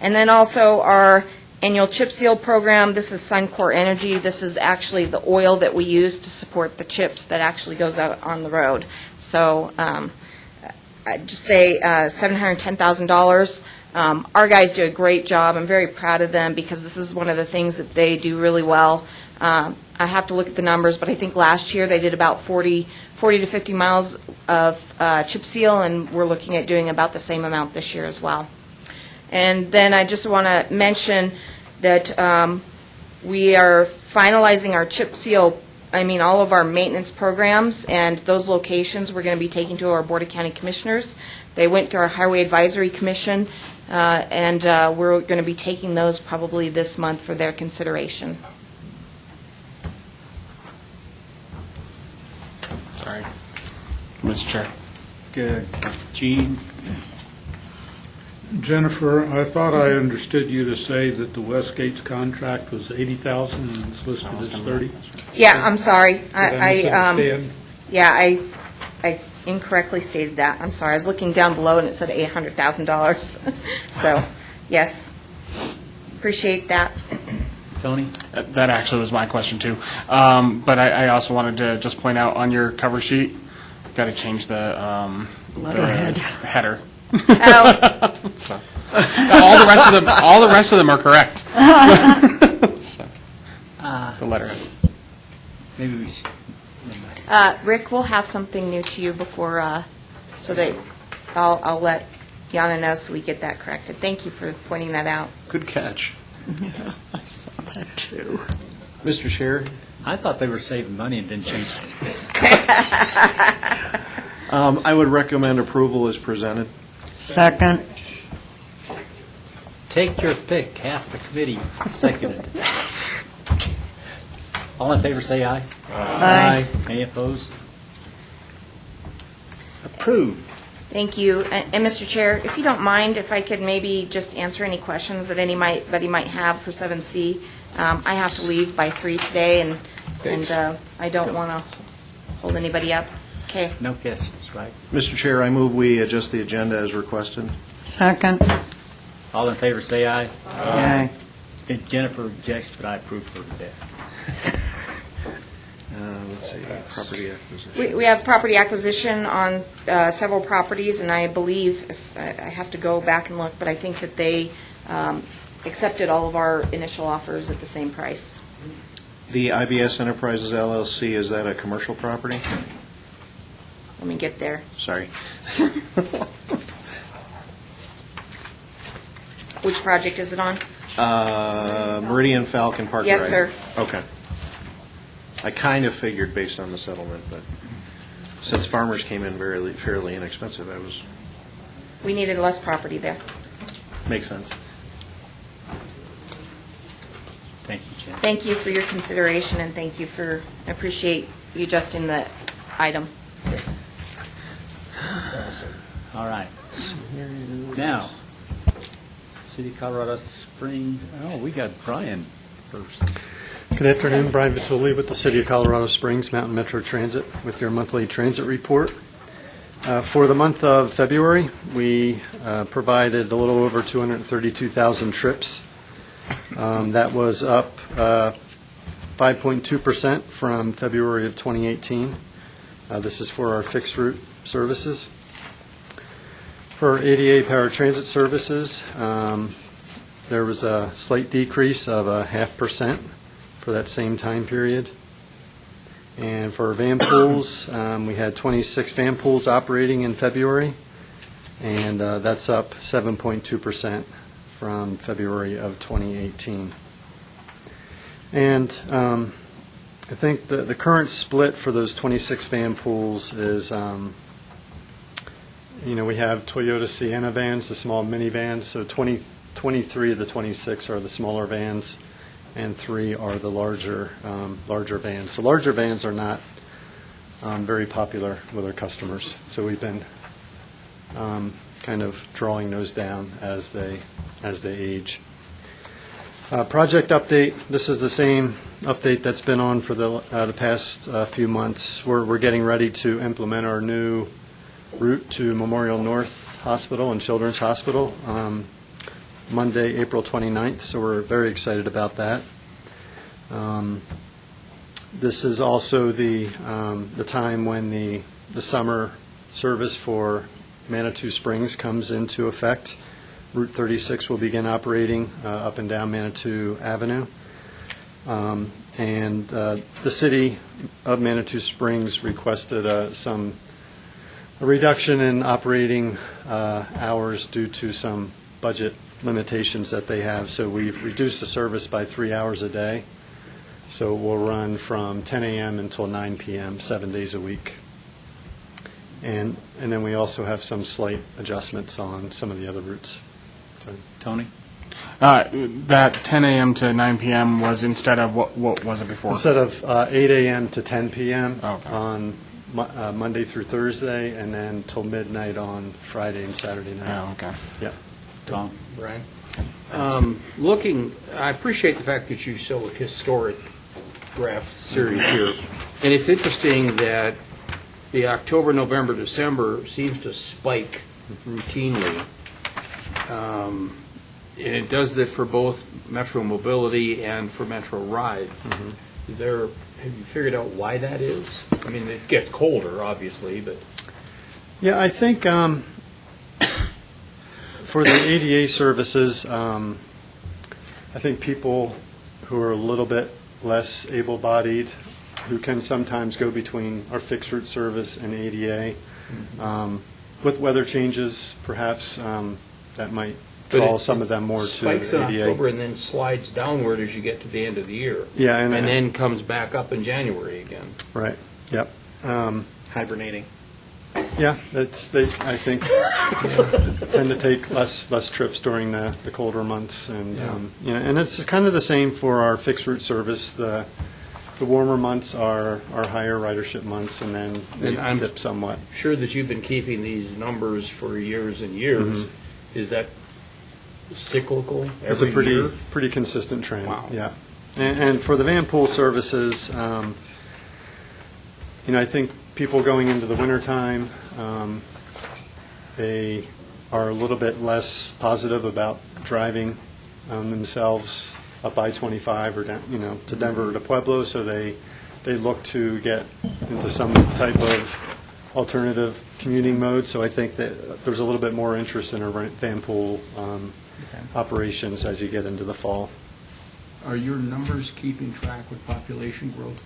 And then also our annual chip seal program. This is Suncor Energy. This is actually the oil that we use to support the chips that actually goes out on the road. So I'd just say $710,000. Our guys do a great job. I'm very proud of them because this is one of the things that they do really well. I have to look at the numbers, but I think last year they did about 40 to 50 miles of chip seal, and we're looking at doing about the same amount this year as well. And then I just want to mention that we are finalizing our chip seal, all of our maintenance programs, and those locations we're going to be taking to our Board of County Commissioners. They went to our Highway Advisory Commission, and we're going to be taking those probably this month for their consideration. Sorry. Mr. Chair. Good. Gene? Jennifer, I thought I understood you to say that the Westgate's contract was $80,000 and it's listed as $30,000. Yeah, I'm sorry. Did I misunderstand? Yeah, I incorrectly stated that. I'm sorry. I was looking down below and it said $800,000. So, yes, appreciate that. Tony? That actually was my question, too. But I also wanted to just point out on your cover sheet, got to change the Letterhead. Header. Oh. So, all the rest of them are correct. So, the letterhead. Maybe we should. Rick, we'll have something new to you before, so that I'll let Yana know so we get that corrected. Thank you for pointing that out. Good catch. I saw that too. Mr. Chair, I thought they were saving money and didn't change it. I would recommend approval as presented. Second. Take your pick. Half the committee seconded. All in favor, say aye. Aye. Any opposed? Approved. Thank you. And Mr. Chair, if you don't mind, if I could maybe just answer any questions that anybody might have for 7C. I have to leave by 3 today, and I don't want to hold anybody up. Okay. No questions, right? Mr. Chair, I move we adjust the agenda as requested. Second. All in favor, say aye. Aye. Jennifer objects, but I approve her to death. Let's see, property acquisition. We have property acquisition on several properties, and I believe, if I have to go back and look, but I think that they accepted all of our initial offers at the same price. The IBS Enterprises LLC, is that a commercial property? Let me get there. Sorry. Which project is it on? Meridian Falcon Park Drive. Yes, sir. Okay. I kind of figured based on the settlement, but since farmers came in fairly inexpensive, We needed less property there. makes sense. Thank you, Jen. Thank you for your consideration, and thank you I appreciate you adjusting the item. All right. Now, City of Colorado Springs, we got Brian first. Good afternoon, Brian Vitulli with the City of Colorado Springs Mountain Metro Transit with your monthly transit report. For the month of February, we provided a little over 232,000 trips. That was up 5.2% from February of 2018. This is for our fixed route services. For ADA Power Transit services, there was a slight decrease of 0.5% for that same time period. And for van pools, we had 26 van pools operating in February, and that's up 7.2% from February of 2018. And I think the current split for those 26 van pools is we have Toyota Sienna vans, the small minivans, so 23 of the 26 are the smaller vans, and 3 are the larger vans. The larger vans are not very popular with our customers, so we've been kind of drawing those down as they age. Project update, this is the same update that's been on for the past few months. We're getting ready to implement our new route to Memorial North Hospital and Children's Hospital Monday, April 29th, so we're very excited about that. This is also the time when the summer service for Manitou Springs comes into effect. Route 36 will begin operating up and down Manitou Avenue. And the city of Manitou Springs requested a reduction in operating hours due to some budget limitations that they have. So we've reduced the service by 3 hours a day. So we'll run from 10 a.m. until 9 p.m., 7 days a week. And then we also have some slight adjustments on some of the other routes. So, Tony? That 10 a.m. to 9 p.m. was instead of, what was it before? Instead of 8 a.m. to 10 p.m. Okay. on Monday through Thursday, and then till midnight on Friday and Saturday night. Oh, okay. Yep. Tom? Brian? I appreciate the fact that you show a historic graph series here. And it's interesting that the October, November, December seems to spike routinely. And it does that for both Metro Mobility and for Metro Rides. Have you figured out why that is? I mean, it gets colder, obviously, but... Yeah, I think for the ADA services, I think people who are a little bit less able-bodied, who can sometimes go between our fixed route service and ADA, with weather changes, perhaps that might draw some of them more to spikes in ADA. October and then slides downward as you get to the end of the year. Yeah, and then comes back up in January again. Right, yep. Hibernating. Yeah, I think, tend to take less trips during the colder months, and and it's kind of the same for our fixed route service. The warmer months are higher ridership months, and then they dip somewhat. Sure that you've been keeping these numbers for years and years. Is that cyclical? It's a every year? pretty consistent trend. Wow. Yeah, and for the van pool services, I think people going into the wintertime, they are a little bit less positive about driving themselves up I-25 or down, to Denver or to Pueblo, so they look to get into some type of alternative commuting mode. So I think that there's a little bit more interest in our van pool operations as you get into the fall. Are your numbers keeping track with population growth?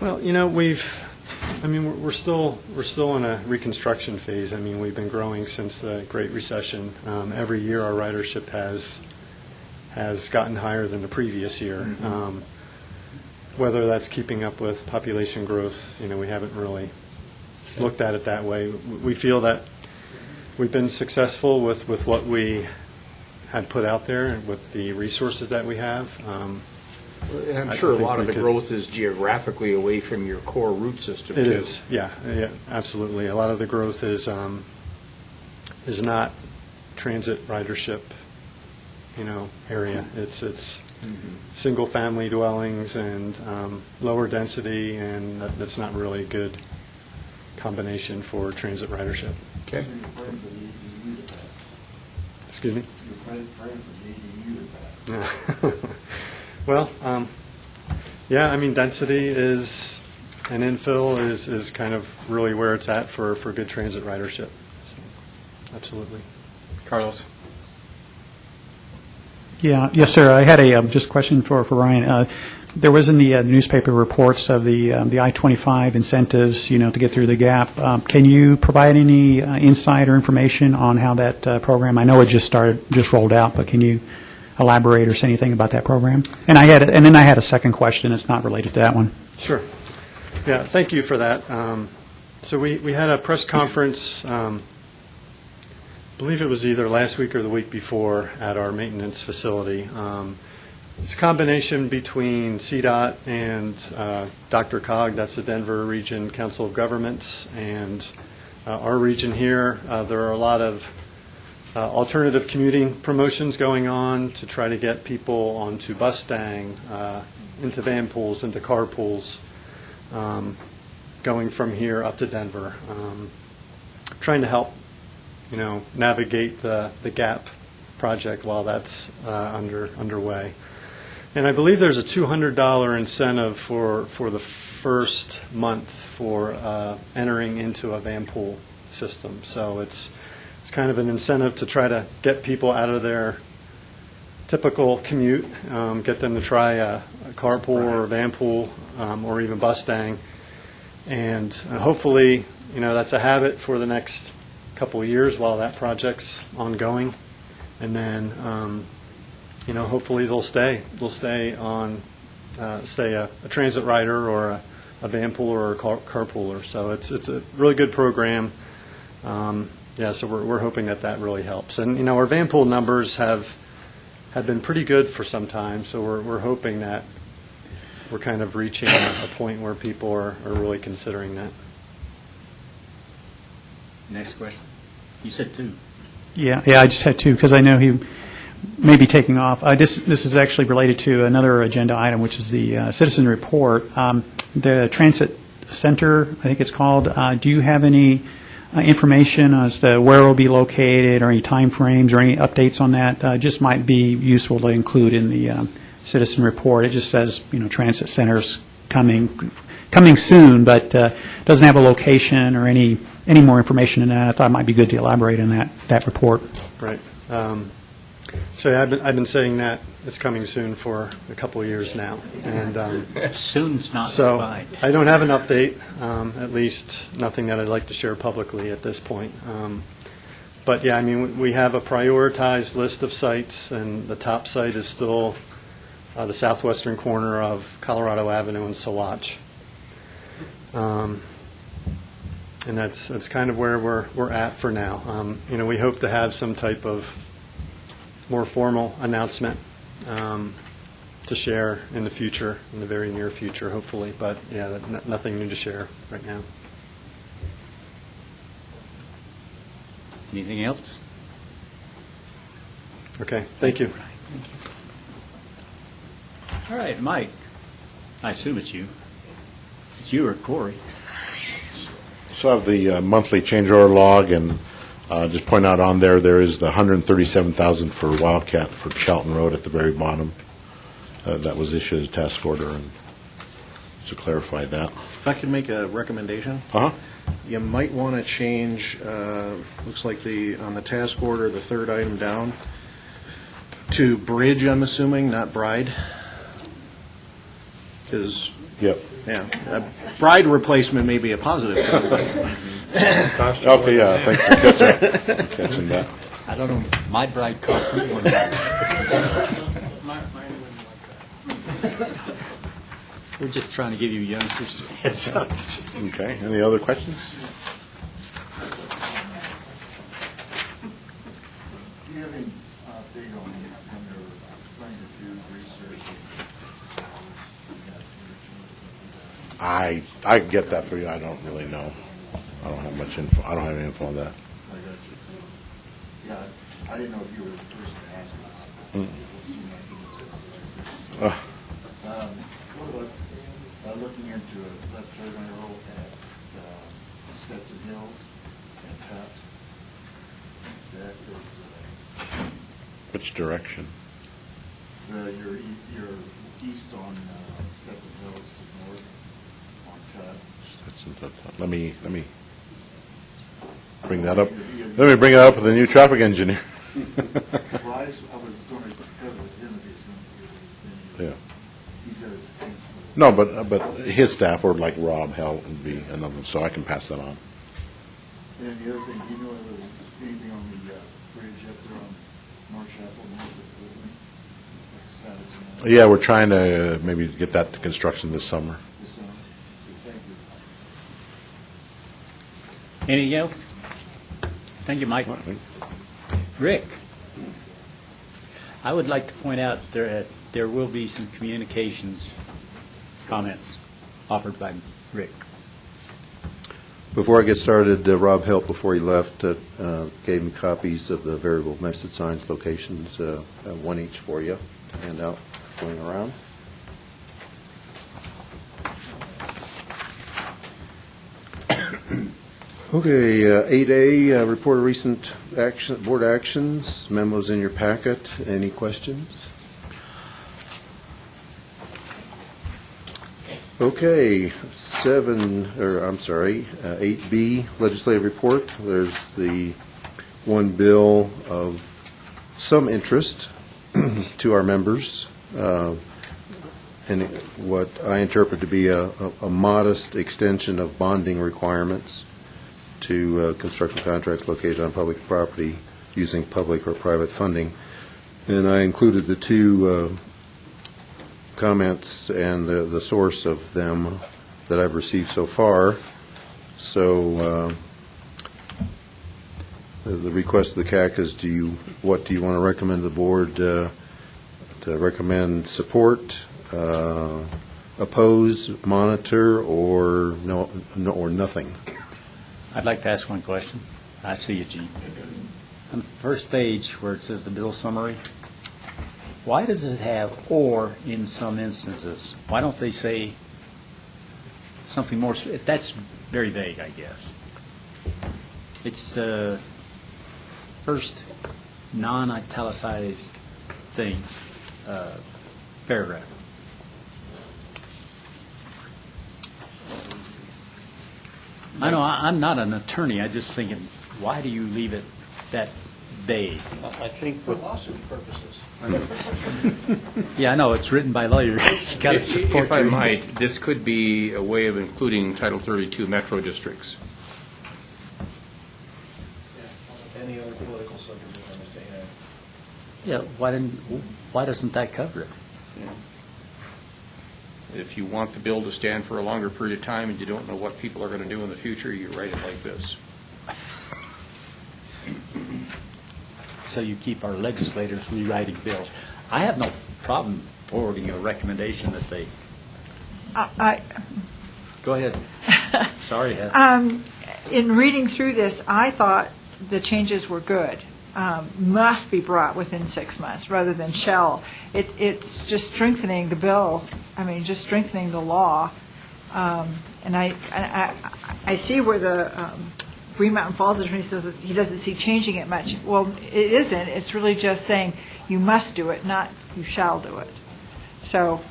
Well, we're still in a reconstruction phase. I mean, we've been growing since the Great Recession. Every year, our ridership has gotten higher than the previous year. Whether that's keeping up with population growth, we haven't really looked at it that way. We feel that we've been successful with what we had put out there and with the resources that we have. And I'm sure a lot of the growth is geographically away from your core route system, too. It is, yeah, absolutely. A lot of the growth is not transit ridership, area. It's single-family dwellings and lower density, and that's not really a good combination for transit ridership. Okay. Excuse me? Well, density is, and infill is kind of really where it's at for good transit ridership. So, absolutely. Carlos? Yes, sir. I had a just question for Ryan. There was in the newspaper reports of the I-25 incentives, to get through the gap. Can you provide any insight or information on how that program? I know it just rolled out, but can you elaborate or say anything about that program? And then I had a second question. It's not related to that one. Sure. Yeah, thank you for that. So we had a press conference, I believe it was either last week or the week before, at our maintenance facility. It's a combination between CDOT and DRCOG, that's the Denver Region Council of Governments, and our region here. There are a lot of alternative commuting promotions going on to try to get people onto Bustang, into van pools, into carpools, going from here up to Denver, trying to help, navigate the GAP project while that's underway. And I believe there's a $200 incentive for the first month for entering into a van pool system. So it's kind of an incentive to try to get people out of their typical commute, get them to try a carpool or a van pool, or even Bustang. And hopefully, that's a habit for the next couple of years while that project's ongoing. And then, hopefully they'll stay. They'll stay on, stay a transit rider or a van pooler or a carpooler. So it's a really good program. So we're hoping that really helps. And, our van pool numbers have been pretty good for some time. So we're hoping that we're kind of reaching a point where people are really considering that. Next question. You said two. Yeah, I just had two because I know he may be taking off. This is actually related to another agenda item, which is the citizen report. The transit center, I think it's called. Do you have any information as to where it will be located, or any time frames, or any updates on that? Just might be useful to include in the citizen report. It just says, transit centers coming soon, but doesn't have a location or any more information in that. I thought it might be good to elaborate on that report. Right. So I've been saying that it's coming soon for a couple of years now, and soon's not so defined. I don't have an update, at least nothing that I'd like to share publicly at this point. But yeah, we have a prioritized list of sites, and the top site is still the southwestern corner of Colorado Avenue and Salatch. And that's kind of where we're at for now. We hope to have some type of more formal announcement to share in the future, in the very near future, hopefully. But yeah, nothing new to share right now. Anything else? Okay, thank you. All right, Mike. I assume it's you. It's you or Corey. So I have the monthly change order log, and just point out on there is the $137,000 for Wildcat for Shelton Road at the very bottom. That was issued as a task order, and to clarify that. If I could make a recommendation? You might want to change, looks like on the task order, the third item down, to bridge, I'm assuming, not bride. Because, yep. Yeah, bride replacement may be a positive thing. Okay, yeah, thanks for catching that. I don't know. My bride cost me one. We're just trying to give you youngsters heads up. Okay, any other questions? Do you have any update on when they're trying to do research? I can get that for you. I don't really know. I don't have much info. I don't have any info on that. I got you. Yeah, I didn't know if you were the person to ask this. What about looking into a left turn arrow at Stetson Hills and Tut? That is Which direction? you're east on Stetson Hills to north on Tut. Let me bring that up. Let me bring it up with the new traffic engineer. Well, I was going to cover with him if he's going to do it. Yeah. He's got his hands full. No, but his staff, or like Rob Hell, would be another, so I can pass that on. And the other thing, do you know if there's anything on the bridge up there on North Chapel, north of Woodland? What's the status on that? Yeah, we're trying to maybe get that to construction this summer. This summer? Good, thank you. Anything else? Thank you, Mike. Rick? I would like to point out there will be some communications comments offered by Rick. Before I get started, Rob helped before he left, gave me copies of the variable method signs locations, one each for you to hand out going around. Okay, 8A, report of recent board actions, memos in your packet. Any questions? Okay, 8B, legislative report. There's the one bill of some interest to our members, and what I interpret to be a modest extension of bonding requirements to construction contracts located on public property using public or private funding. And I included the two comments and the source of them that I've received so far. So the request of the CAC is, what do you want to recommend to the board? To recommend support, oppose, monitor, or no, or nothing? I'd like to ask one question. I see you, Gene. On the first page where it says the bill summary, why does it have "or" in some instances? Why don't they say something more? That's very vague, I guess. It's the first non-italicized thing, paragraph. I know, I'm not an attorney. I'm just thinking, why do you leave it that vague? I think for lawsuit purposes. Yeah, I know, it's written by lawyers. You got to support If I your might, interest. this could be a way of including Title 32 metro districts. Any other political subdivision that they have. Yeah, why doesn't that cover it? If you want the bill to stand for a longer period of time and you don't know what people are going to do in the future, you write it like this. So you keep our legislators rewriting bills. I have no problem forwarding a recommendation that they, go ahead. Sorry, Heather. In reading through this, I thought the changes were good. Must be brought within 6 months rather than shall. It's just strengthening the bill, just strengthening the law. And I see where the Green Mountain Falls attorney says that he doesn't see changing it much. Well, it isn't. It's really just saying you must do it, not you shall do it. So.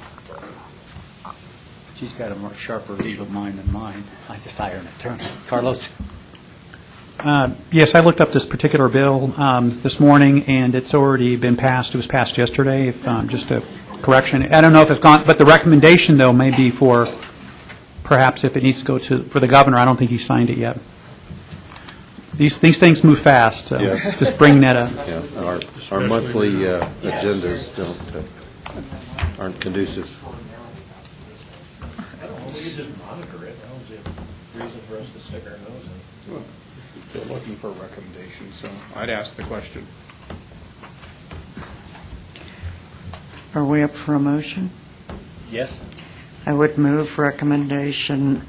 She's got a more sharper legal mind than mine. I just hire an attorney. Carlos? Yes, I looked up this particular bill this morning, and it's already been passed. It was passed yesterday, just a correction. I don't know if it's gone, but the recommendation, though, may be for, perhaps if it needs to go for the governor. I don't think he signed it yet. These things move fast, so Yes. just bringing that up. Yeah, our monthly agendas aren't conducive. We could just monitor it. I don't see a reason for us to stick our nose in. They're looking for a recommendation, so I'd ask the question. Are we up for a motion? Yes? I would move recommendation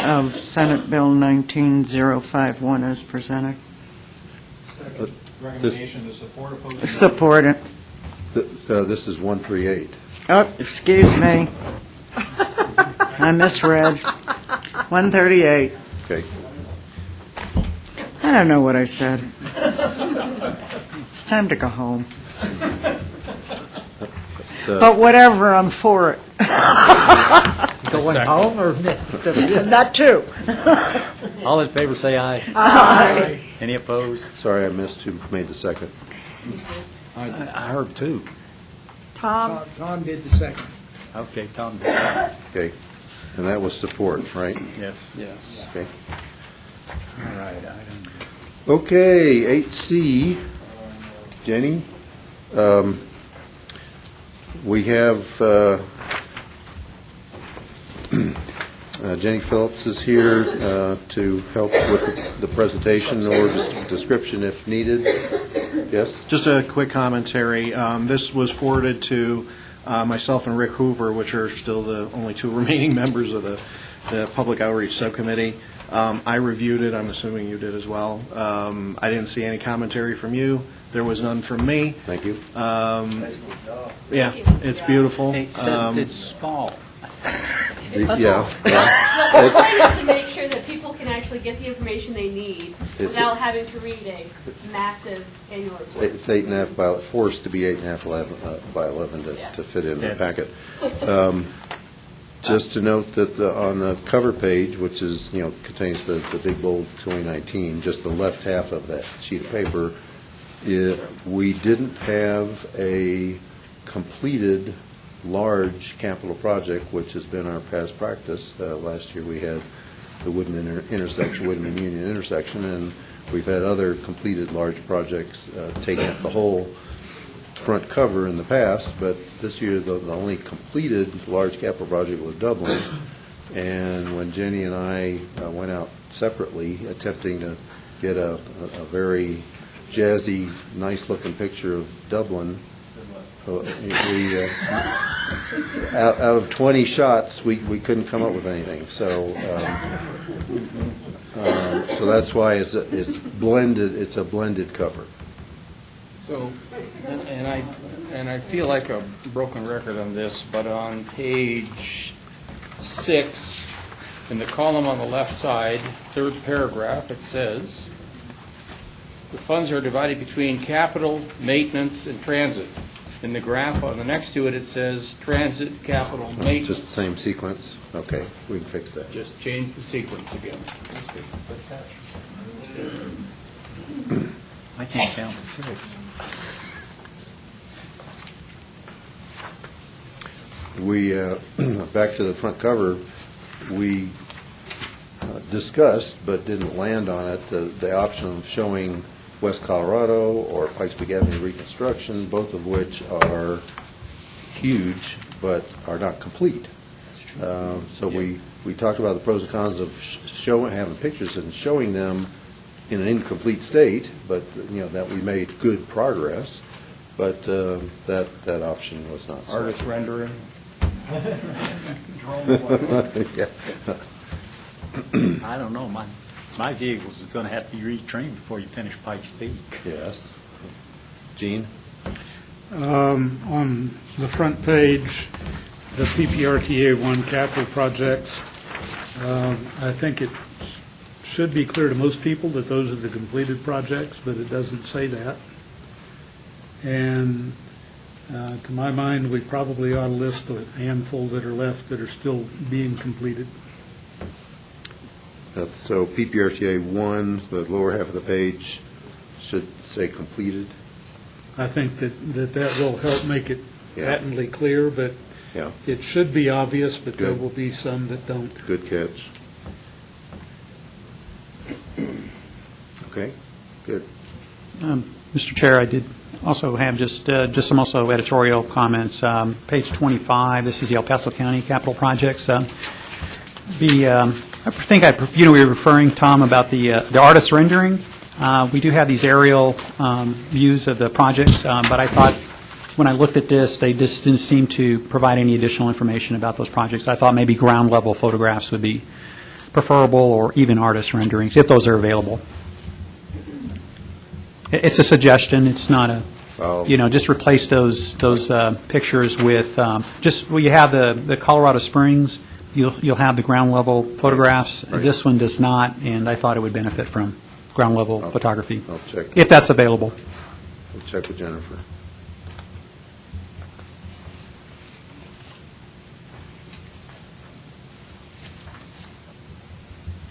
of Senate Bill 19051 as presented. Recommendation to support, oppose? Support it. This is 138. Oh, excuse me. I misread. 138. Okay. I don't know what I said. It's time to go home. But whatever, I'm for it. Going home or? That too. All in favor, say aye. Aye. Any opposed? Sorry, I missed who made the second. I heard two. Tom? Tom did the second. Okay, Tom did that. Okay. And that was support, right? Yes. Yes. Okay. All right. Okay, 8C, Jenny, we have Jenny Phillips is here to help with the presentation or description if needed. Yes? Just a quick commentary. This was forwarded to myself and Rick Hoover, which are still the only two remaining members of the Public Outreach Subcommittee. I reviewed it. I'm assuming you did as well. I didn't see any commentary from you. There was none from me. Thank you. Yeah, it's beautiful. Except it's small. Yeah. The point is to make sure that people can actually get the information they need without having to read a massive annual report. It's 8.5 by, forced to be 8.5 by 11 to fit in the packet. Just to note that on the cover page, which is, contains the big bold 2019, just the left half of that sheet of paper, we didn't have a completed large capital project, which has been our past practice. Last year we had the Woodman intersection, Woodman Union intersection, and we've had other completed large projects taking up the whole front cover in the past, but this year the only completed large capital project was Dublin. And when Jenny and I went out separately attempting to get a very jazzy, nice-looking picture of Dublin, out of 20 shots, we couldn't come up with anything. So so that's why it's blended. It's a blended cover. So, and I feel like a broken record on this, but on page 6, in the column on the left side, third paragraph, it says, the funds are divided between capital, maintenance, and transit. In the graph on the next to it, it says transit, capital, maintenance. Just the same sequence? Okay, we can fix that. Just change the sequence again. I can't count to 6. We, back to the front cover, we discussed but didn't land on it, the option of showing West Colorado or Pikes Peak Avenue reconstruction, both of which are huge but are not complete. So we talked about the pros and cons of having pictures and showing them in an incomplete state, but that we made good progress. But that option was not selected. Artist rendering. Yeah. I don't know. My vehicles is going to have to be retrained before you finish Pikes Peak. Yes. Gene? On the front page, the PPRTA 1 capital projects, I think it should be clear to most people that those are the completed projects, but it doesn't say that. And to my mind, we probably ought to list a handful that are left that are still being completed. So PPRTA 1, the lower half of the page, should say completed. I think that will help make it patently clear, but Yeah. it should be obvious, but there Good. will be some that don't. Good catch. Okay, good. Mr. Chair, I did also have just some also editorial comments. Page 25, this is the El Paso County capital projects. I think we were referring, Tom, about the artist rendering. We do have these aerial views of the projects, but I thought when I looked at this, they just didn't seem to provide any additional information about those projects. I thought maybe ground level photographs would be preferable, or even artist renderings, if those are available. It's a suggestion. It's not a, just replace those pictures with, you have the Colorado Springs, you'll have the ground level photographs. Right. This one does not, and I thought it would benefit from ground level photography, I'll check. if that's available. I'll check with Jennifer.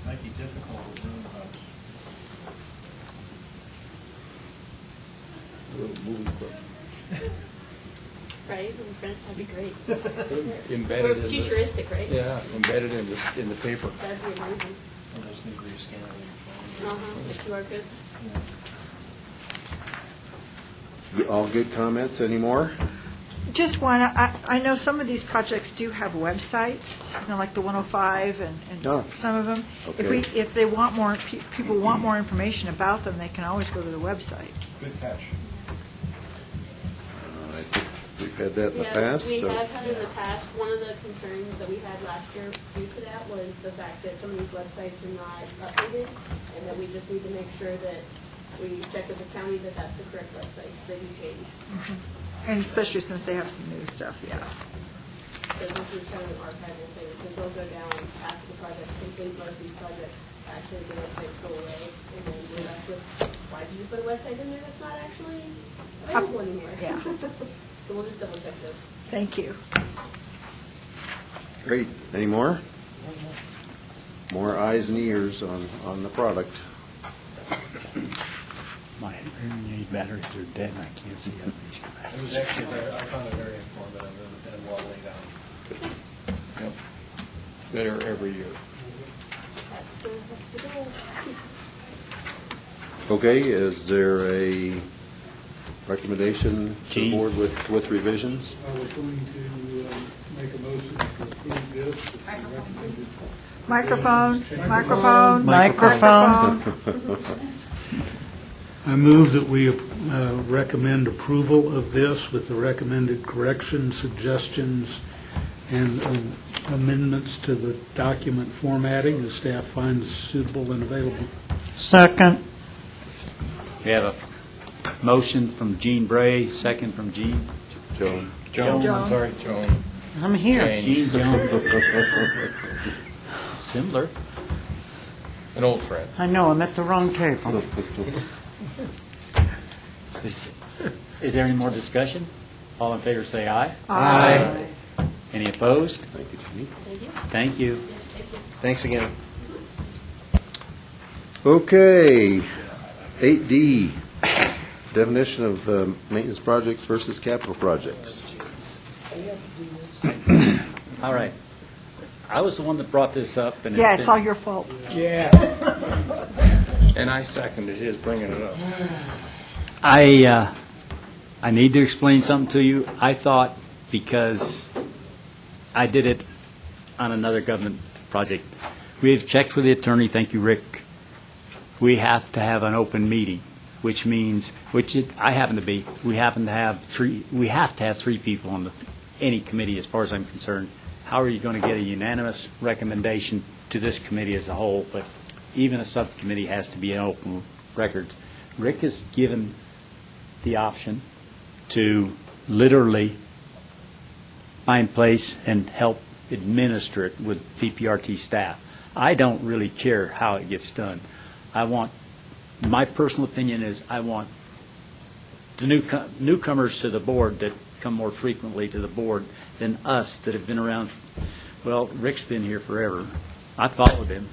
Might be difficult with room hubs. Right, in print, that'd be great. Embedded We're in the- futuristic, right? Yeah, embedded in the paper. That'd be amazing. I just need to rescan it on your phone. The QR codes. All good comments? Any more? Just one, I know some of these projects do have websites, like the 105 and Oh, some of them. okay. If they want more, people want more information about them, they can always go to the website. Good catch. I think we've had that in the Yeah, past. we so- have had in the past. One of the concerns that we had last year due to that was the fact that some of these websites are not updated, and that we just need to make sure that we check with the county that that's the correct website, that you change. And especially since they have some new stuff, yeah. So this is kind of an archival thing, so they'll go down after the project's complete, most of these projects, actually the websites go away, and then we're left with, why did you put a website in there that's not actually available anymore? Yeah. So we'll just double check this. Thank you. Great. Any more? More eyes and ears on the product. My hearing aid batteries are dead, and I can't see out of these It was glasses. actually, I found it very informative and well laid out. Yep. Better every year. That's the goal. Okay, is there a recommendation to the Gene? board with revisions? I was going to make a motion to approve this. with the recommended Microphone, Microphone. microphone. I move that we recommend approval of this with the recommended corrections, suggestions, and amendments to the document formatting as staff finds suitable and available. Second. We have a motion from Gene Bray, second from Gene. Joan? Joan, I'm sorry. Joan. I'm here. Gene Jones. Similar. An old friend. I know, I'm at the wrong table. Is there any more discussion? All in favor, say aye. Aye. Any opposed? Thank you, Jeannie. Thank you. Thanks again. Okay, 8D, definition of maintenance projects versus capital projects. All right. I was the one that brought this up, and Yeah, it's all your fault. And I seconded his bringing it up. I need to explain something to you. I thought because I did it on another government project, we have checked with the attorney, thank you, Rick. We have to have an open meeting, which means, I happen to be, we have to have three people on any committee as far as I'm concerned. How are you going to get a unanimous recommendation to this committee as a whole? But even a subcommittee has to be an open record. Rick has given the option to literally find place and help administer it with PPRT staff. I don't really care how it gets done. My personal opinion is I want the newcomers to the board that come more frequently to the board than us that have been around. Well, Rick's been here forever. I followed him.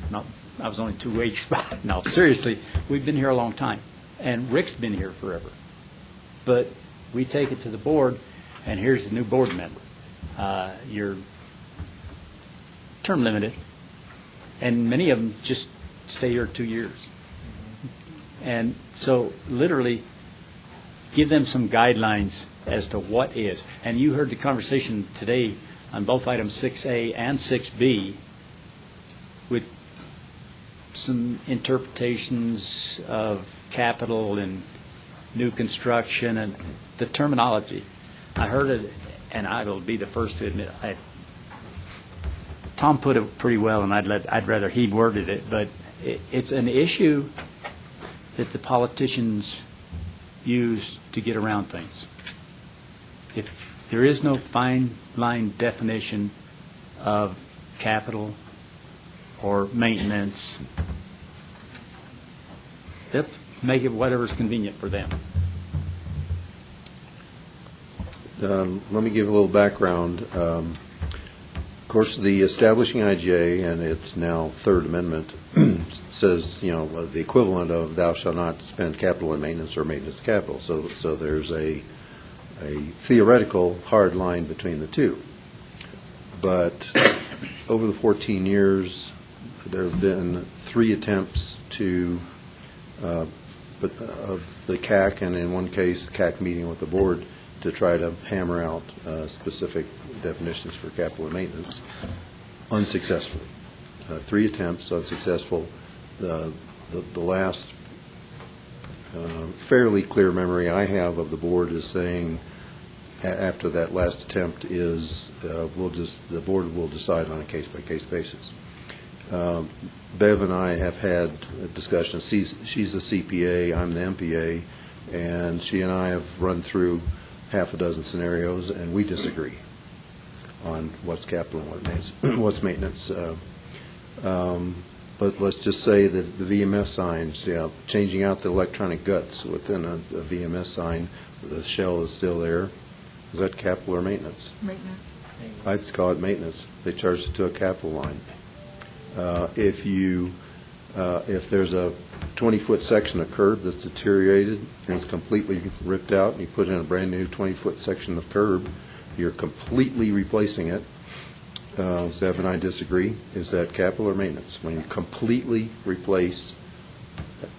I was only 2 weeks back. No, seriously, we've been here a long time. And Rick's been here forever. But we take it to the board, and here's the new board member. You're term limited, and many of them just stay here 2 years. And so literally give them some guidelines as to what is. And you heard the conversation today on both items 6A and 6B with some interpretations of capital and new construction and the terminology. I heard it, and I will be the first to admit, Tom put it pretty well, and I'd rather he worded it, but it's an issue that the politicians use to get around things. If there is no fine line definition of capital or maintenance, they'll make it whatever's convenient for them. Let me give a little background. Of course, the establishing IGA and its now Third Amendment says, the equivalent of thou shalt not spend capital in maintenance or maintenance capital. So there's a theoretical hard line between the two. But over the 14 years, there have been 3 attempts of the CAC, and in one case, the CAC meeting with the board, to try to hammer out specific definitions for capital and maintenance, unsuccessfully. 3 attempts, unsuccessful. The last fairly clear memory I have of the board is saying, after that last attempt, is the board will decide on a case-by-case basis. Bev and I have had a discussion. She's a CPA, I'm the MPA, and she and I have run through half a dozen scenarios, and we disagree on what's capital and what's maintenance. But let's just say that the VMS signs, changing out the electronic guts within a VMS sign, the shell is still there. Is that capital or maintenance? Maintenance. I'd call it maintenance. They charge it to a capital line. If there's a 20-foot section of curb that's deteriorated and it's completely ripped out, and you put in a brand-new 20-foot section of curb, you're completely replacing it. Zev and I disagree. Is that capital or maintenance? When you completely replace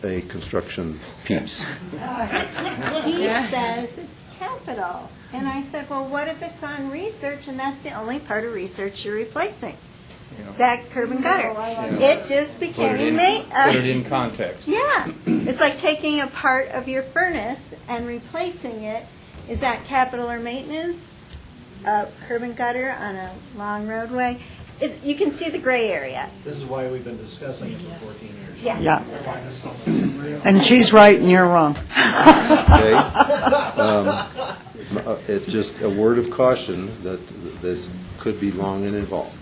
a construction piece. He says it's capital. And I said, well, what if it's on research and that's the only part of research you're replacing? That curb and gutter. It just became Put it in context. Yeah. It's like taking a part of your furnace and replacing it. Is that capital or maintenance? Curb and gutter on a long roadway. You can see the gray area. This is why we've been discussing it for 14 years. Yeah. And she's right and you're wrong. Okay. It's just a word of caution that this could be long and involved,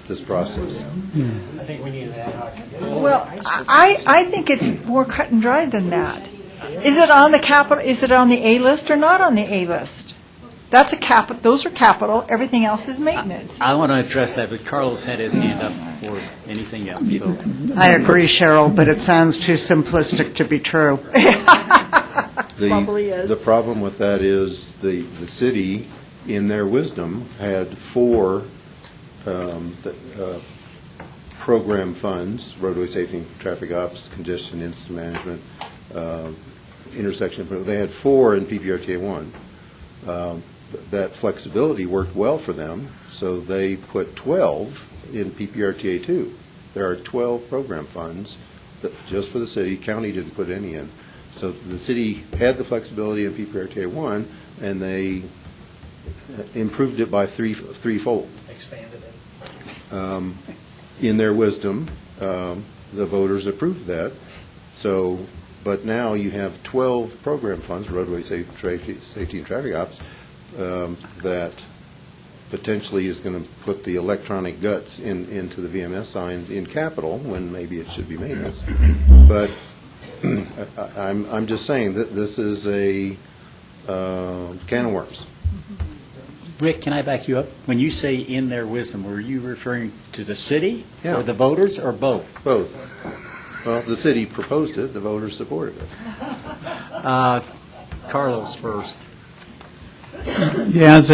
this process. I think we need an ad hoc committee. Well, I think it's more cut and dry than that. Is it on the capital, is it on the A list or not on the A list? That's a capital, those are capital, everything else is maintenance. I want to address that, but Carlos had his hand up before anything else, so. I agree, Cheryl, but it sounds too simplistic to be true. Probably is. The problem with that is the city, in their wisdom, had 4 program funds: roadway safety, traffic ops, congestion, incident management, intersection. They had 4 in PPRTA 1. That flexibility worked well for them, so they put 12 in PPRTA 2. There are 12 program funds just for the city. County didn't put any in. So the city had the flexibility in PPRTA 1, and they improved it by threefold. Expanded it. In their wisdom, the voters approved that. So, but now you have 12 program funds, roadway safety and traffic ops, that potentially is going to put the electronic guts into the VMS signs in capital when maybe it should be maintenance. But I'm just saying that this is a can of worms. Rick, can I back you up? When you say in their wisdom, were you referring to the city Yeah. or the voters or both? Both. Well, the city proposed it, the voters supported it. Carlos first. Yeah, as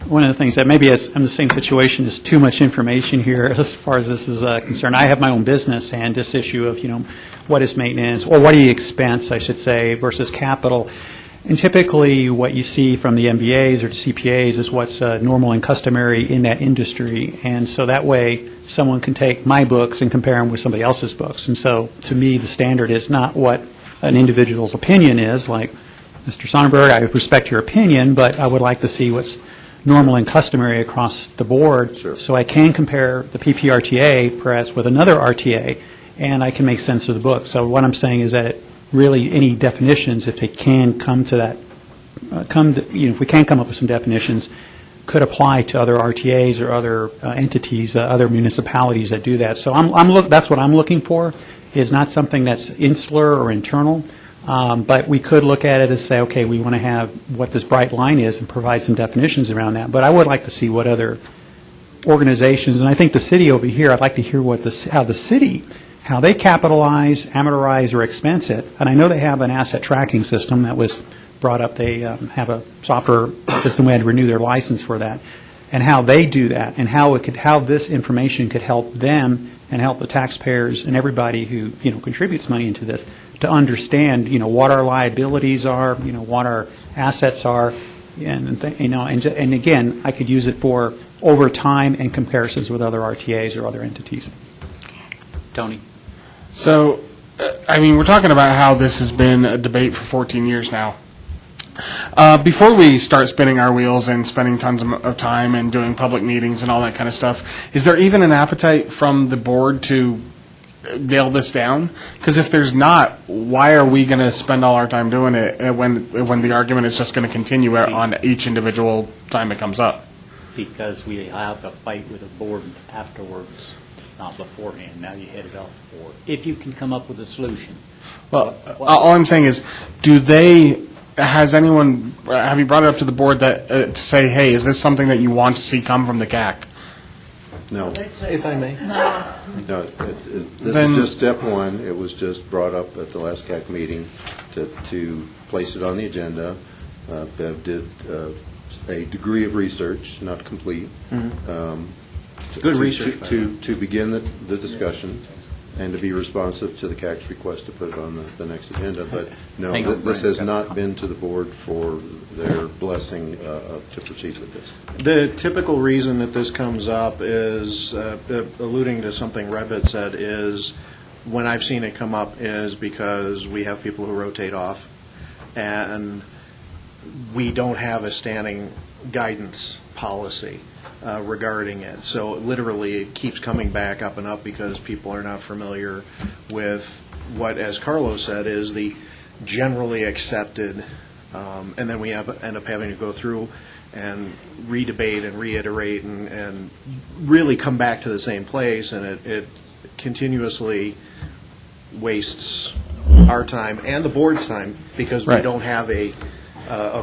one of the things that maybe I'm in the same situation, is too much information here as far as this is concerned. I have my own business, and this issue of, what is maintenance, or what do you expense, I should say, versus capital. And typically, what you see from the MBAs or the CPAs is what's normal and customary in that industry. And so that way, someone can take my books and compare them with somebody else's books. And so, to me, the standard is not what an individual's opinion is. Like, Mr. Sonnenberg, I respect your opinion, but I would like to see what's normal and customary across the board. Sure. So I can compare the PPRTA perhaps with another RTA, and I can make sense of the book. So what I'm saying is that really any definitions, if they can come to that, if we can come up with some definitions, could apply to other RTAs or other entities, other municipalities that do that. So that's what I'm looking for, is not something that's insular or internal, but we could look at it and say, okay, we want to have what this bright line is and provide some definitions around that. But I would like to see what other organizations, and I think the city over here, I'd like to hear how they capitalize, amortize, or expense it. And I know they have an asset tracking system that was brought up. They have a software system. We had to renew their license for that. and how they do that, and how this information could help them and help the taxpayers and everybody who, contributes money into this to understand, what our liabilities are, what our assets are, and again, I could use it for over time and comparisons with other RTAs or other entities. Tony? So, we're talking about how this has been a debate for 14 years now. Before we start spinning our wheels and spending tons of time and doing public meetings and all that kind of stuff, is there even an appetite from the board to nail this down? Because if there's not, why are we going to spend all our time doing it when the argument is just going to continue on each individual time it comes up? Because we have a fight with the board afterwards, not beforehand. Now you head it off the board. If you can come up with a solution. Well, all I'm saying is, have you brought it up to the board that to say, hey, is this something that you want to see come from the CAC? No. If I may. No, this is just step one. It was just brought up at the last CAC meeting to place it on the agenda. Bev did a degree of research, not complete. Good research. To begin the discussion and to be responsive to the CAC's request to put it on the next agenda. But no, this has not been to the board for their blessing to proceed with this. The typical reason that this comes up is, alluding to something Rebit said, is when I've seen it come up is because we have people who rotate off, and we don't have a standing guidance policy regarding it. So literally it keeps coming back up and up because people are not familiar with what, as Carlos said, is the generally accepted, and then we end up having to go through and redebate and reiterate and really come back to the same place, and it continuously wastes our time and the board's time because we don't have a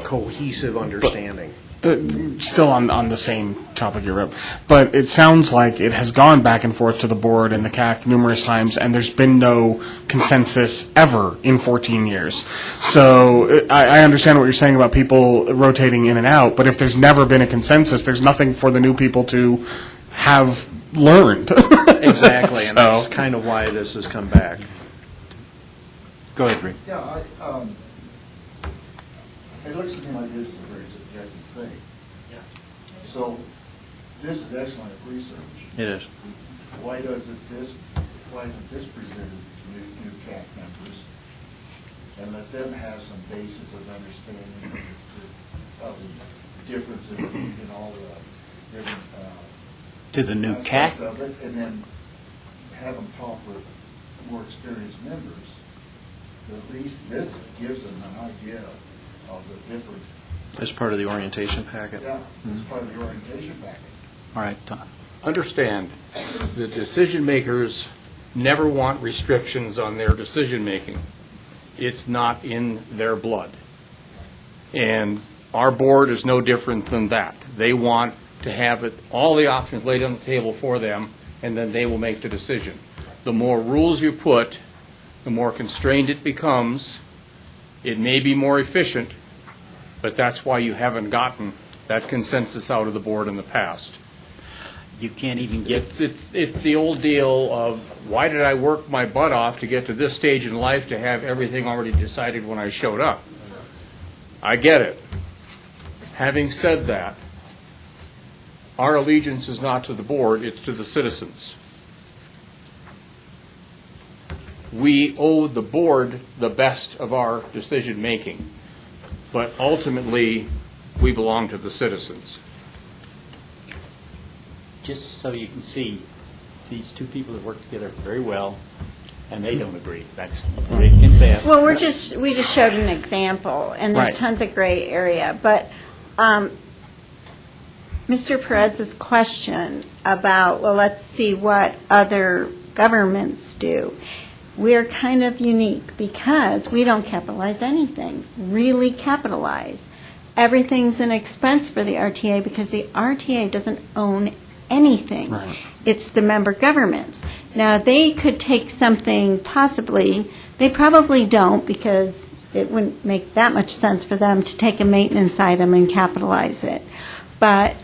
cohesive understanding. Still on the same topic you're up, but it sounds like it has gone back and forth to the board and the CAC numerous times, and there's been no consensus ever in 14 years. So I understand what you're saying about people rotating in and out, but if there's never been a consensus, there's nothing for the new people to have learned. Exactly, and that's kind of why this has come back. Go ahead, Rick. Yeah, it looks to me like this is a very subjective thing. So this is excellent research. It is. Why isn't this presented to new CAC members and let them have some basis of understanding of the differences in all the different To the new aspects CAC? of it, and then have them talk with more experienced members? At least this gives them an idea of the different. As part of the orientation packet. Yeah, as part of the orientation packet. All right, Tom. Understand, the decision makers never want restrictions on their decision making. It's not in their blood. And our board is no different than that. They want to have all the options laid on the table for them, and then they will make the decision. The more rules you put, the more constrained it becomes. It may be more efficient, but that's why you haven't gotten that consensus out of the board in the past. You can't even get... It's the old deal of, why did I work my butt off to get to this stage in life to have everything already decided when I showed up? I get it. Having said that, our allegiance is not to the board, it's to the citizens. We owe the board the best of our decision-making, but ultimately, we belong to the citizens. Just so you can see, these two people have worked together very well, and they don't agree. That's Rick and Beth. Well, we just showed an example, and there's Right. tons of gray area. But Mr. Perez's question about, well, let's see what other governments do. We're kind of unique because we don't capitalize anything, really capitalize. Everything's an expense for the RTA because the RTA doesn't own anything. Right. It's the member governments. Now, they could take something possibly, they probably don't because it wouldn't make that much sense for them to take a maintenance item and capitalize it. But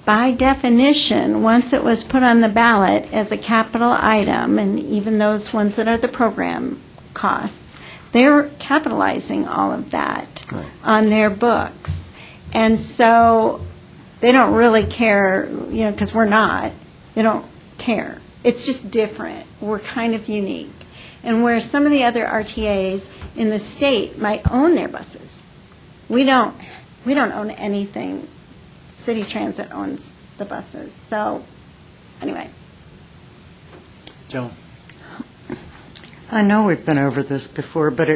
by definition, once it was put on the ballot as a capital item, and even those ones that are the program costs, they're capitalizing all of that on their books. And so they don't really care, because we're not. They don't care. It's just different. We're kind of unique. And where some of the other RTAs in the state might own their buses, we don't own anything. City Transit owns the buses. So, anyway. Joan? I know we've been over this before, but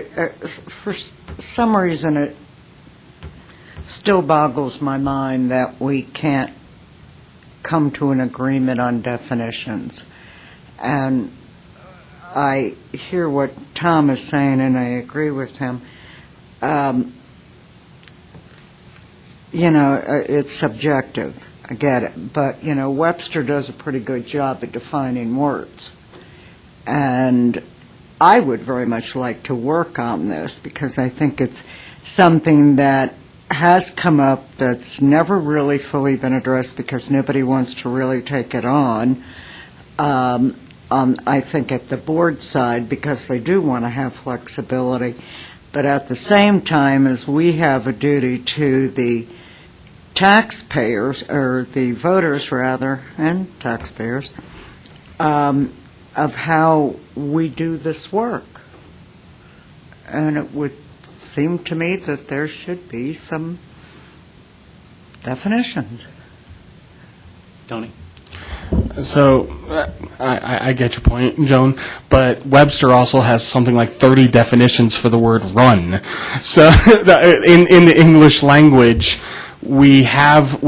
for some reason it still boggles my mind that we can't come to an agreement on definitions. And I hear what Tom is saying, and I agree with him. It's subjective. I get it. But, Webster does a pretty good job at defining words. And I would very much like to work on this because I think it's something that has come up that's never really fully been addressed because nobody wants to really take it on. I think at the board side because they do want to have flexibility. But at the same time as we have a duty to the taxpayers, or the voters rather, and taxpayers, of how we do this work. And it would seem to me that there should be some definitions. Tony? So I get your point, Joan, but Webster also has something like 30 definitions for the word run. So in the English language, we have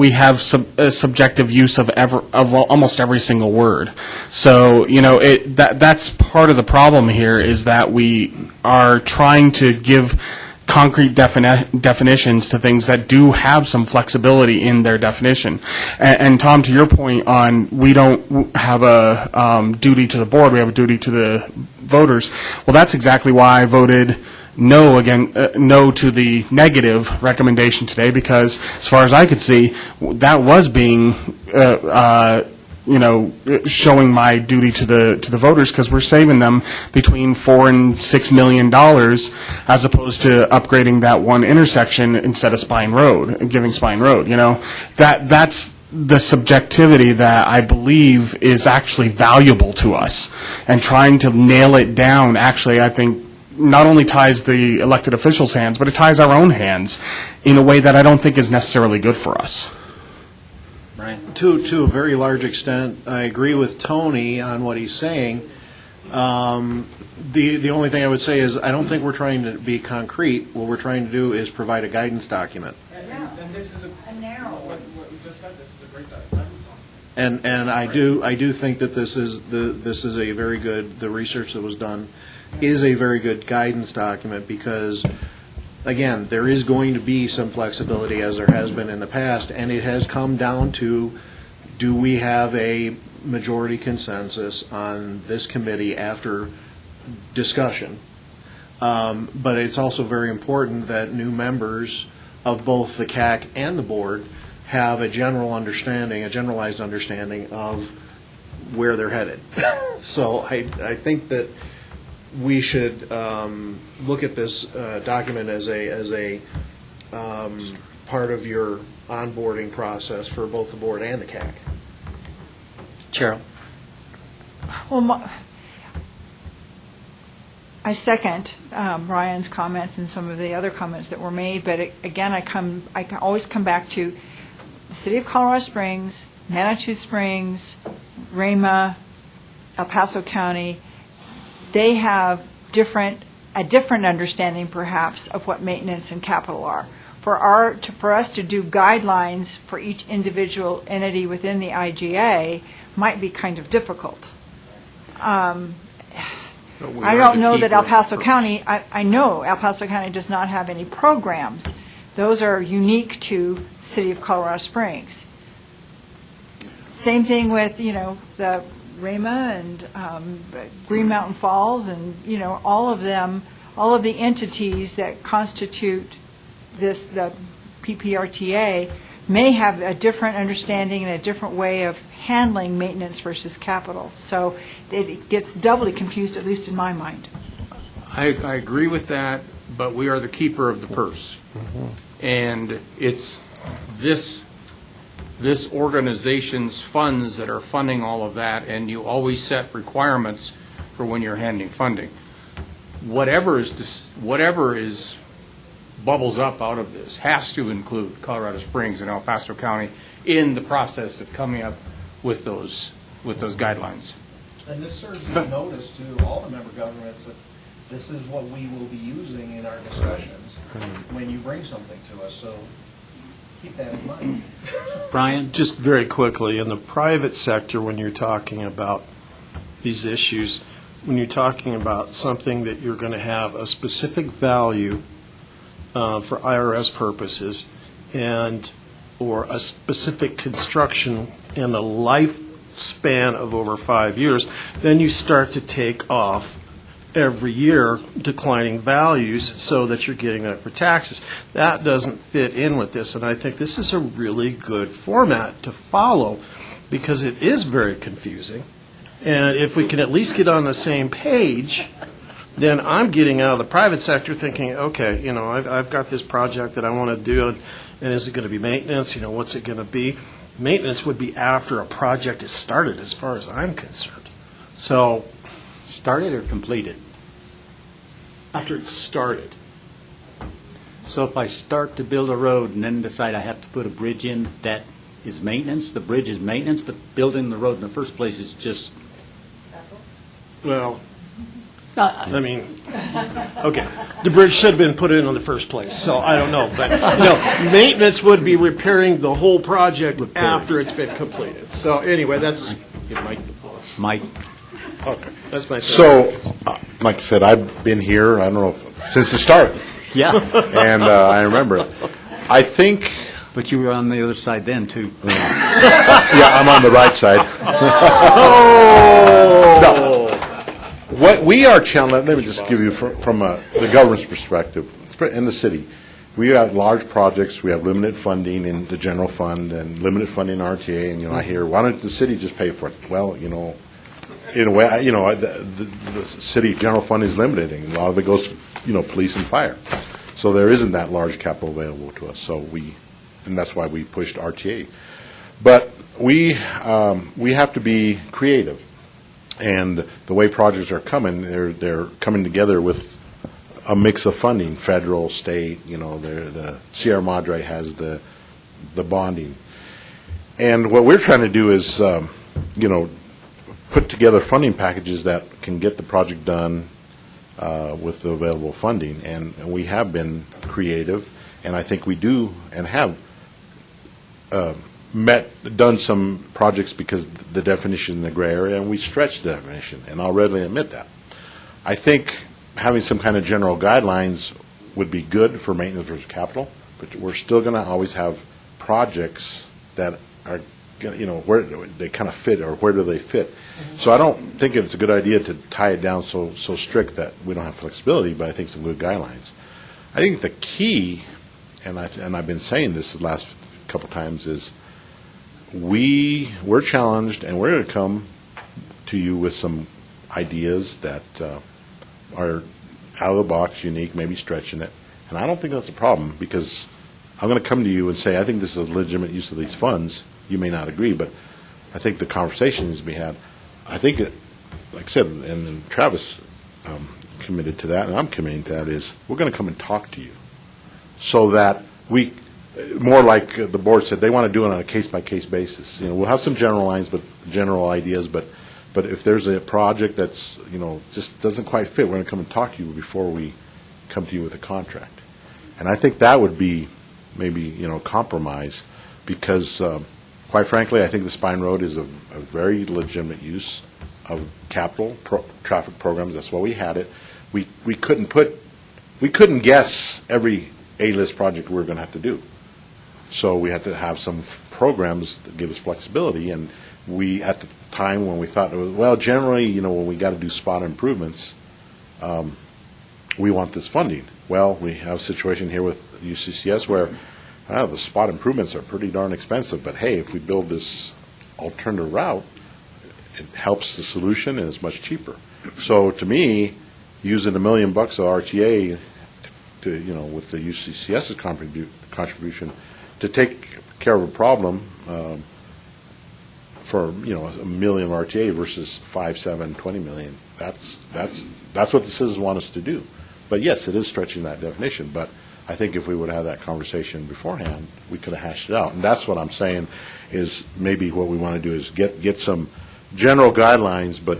subjective use of almost every single word. So that's part of the problem here is that we are trying to give concrete definitions to things that do have some flexibility in their definition. And Tom, to your point on we don't have a duty to the board, we have a duty to the voters. Well, that's exactly why I voted no to the negative recommendation today, because as far as I could see, that was being showing my duty to the voters, because we're saving them between $4 and $6 million as opposed to upgrading that one intersection instead of Spine Road, giving Spine Road. That's the subjectivity that I believe is actually valuable to us, and trying to nail it down. Actually, I think not only ties the elected officials' hands, but it ties our own hands in a way that I don't think is necessarily good for us. Brian? To a very large extent, I agree with Tony on what he's saying. The only thing I would say is I don't think we're trying to be concrete. What we're trying to do is provide a guidance document. And this is a narrow. What we just said, this is a great guidance document. And I do think that this is a very good, the research that was done is a very good guidance document, because again, there is going to be some flexibility, as there has been in the past, and it has come down to, do we have a majority consensus on this committee after discussion? But it's also very important that new members of both the CAC and the board have a general understanding, a generalized understanding of where they're headed. So I think that we should look at this document as a part of your onboarding process for both the board and the CAC. Cheryl? Well, I second Brian's comments and some of the other comments that were made, but again, I always come back to the City of Colorado Springs, Manitou Springs, Rama, El Paso County. They have a different understanding, perhaps, of what maintenance and capital are. For us to do guidelines for each individual entity within the IGA might be kind of difficult. I don't know that El Paso County, I know El Paso County does not have any programs. Those are unique to the City of Colorado Springs. Same thing with, the Rama and Green Mountain Falls and, all of them, all of the entities that constitute the PPRTA, may have a different understanding and a different way of handling maintenance versus capital. So it gets doubly confused, at least in my mind. I agree with that, but we are the keeper of the purse. And it's this organization's funds that are funding all of that, and you always set requirements for when you're handing funding. Whatever is bubbles up out of this has to include Colorado Springs and El Paso County in the process of coming up with those guidelines. And this serves as notice to all the member governments that this is what we will be using in our discussions when you bring something to us, so keep that in mind. Brian? Just very quickly, in the private sector, when you're talking about these issues, when you're talking about something that you're going to have a specific value for IRS purposes or a specific construction and a lifespan of over 5 years, then you start to take off every year declining values so that you're getting that for taxes. That doesn't fit in with this, and I think this is a really good format to follow because it is very confusing. And if we can at least get on the same page, then I'm getting out of the private sector thinking, okay, I've got this project that I want to do, and is it going to be maintenance? What's it going to be? Maintenance would be after a project is started, as far as I'm concerned. So, started or completed? After it's started. So if I start to build a road and then decide I have to put a bridge in, that is maintenance? The bridge is maintenance, but building the road in the first place is just... Well, I mean, okay, the bridge should have been put in the first place, so I don't know. But, maintenance would be repairing the whole project after it's been completed. So anyway, that's... Mike? Okay, that's my... So, like I said, I've been here, I don't know, since the start. Yeah. And I remember it. I think... But you were on the other side then, too. Yeah, I'm on the right side. No. What we are challenged, let me just give you from the government's perspective, in the city, we have large projects, we have limited funding in the general fund and limited funding in RTA, and, I hear, why don't the city just pay for it? Well, in a way, the city general fund is limited, and a lot of it goes, police and fire. So there isn't that large capital available to us, and that's why we pushed RTA. But we have to be creative. And the way projects are coming, they're coming together with a mix of funding, federal, state, the Sierra Madre has the bonding. And what we're trying to do is, put together funding packages that can get the project done with the available funding. And we have been creative, and I think we do and have done some projects because the definition in the gray area, and we stretched the definition, and I'll readily admit that. I think having some kind of general guidelines would be good for maintenance versus capital, but we're still going to always have projects that are, where they kind of fit, or where do they fit. So I don't think it's a good idea to tie it down so strict that we don't have flexibility, but I think some good guidelines. I think the key, and I've been saying this the last couple times, is we're challenged, and we're going to come to you with some ideas that are out of the box, unique, maybe stretching it. And I don't think that's a problem, because I'm going to come to you and say, I think this is a legitimate use of these funds. You may not agree, but I think the conversation needs to be had. I think, like I said, and Travis committed to that, and I'm committing to that, is we're going to come and talk to you so that we... More like the board said, they want to do it on a case-by-case basis. We'll have some general lines, but general ideas. But if there's a project that's just doesn't quite fit, we're going to come and talk to you before we come to you with a contract. And I think that would be maybe compromise, because quite frankly, I think the Spine Road is a very legitimate use of capital traffic programs. That's why we had it. We couldn't guess every A-list project we were going to have to do. So we had to have some programs that give us flexibility, and we, at the time when we thought, generally, when we got to do spot improvements, we want this funding. Well, we have a situation here with UCCS where The spot improvements are pretty darn expensive, but hey, if we build this alternative route, it helps the solution and it's much cheaper. So to me, using $1 million of RTA to, with the UCCS's contribution to take care of a problem for, $1 million of RTA versus 5, 7, 20 million, that's what the citizens want us to do. But yes, it is stretching that definition, but I think if we would have that conversation beforehand, we could have hashed it out. And that's what I'm saying is maybe what we want to do is get some general guidelines, but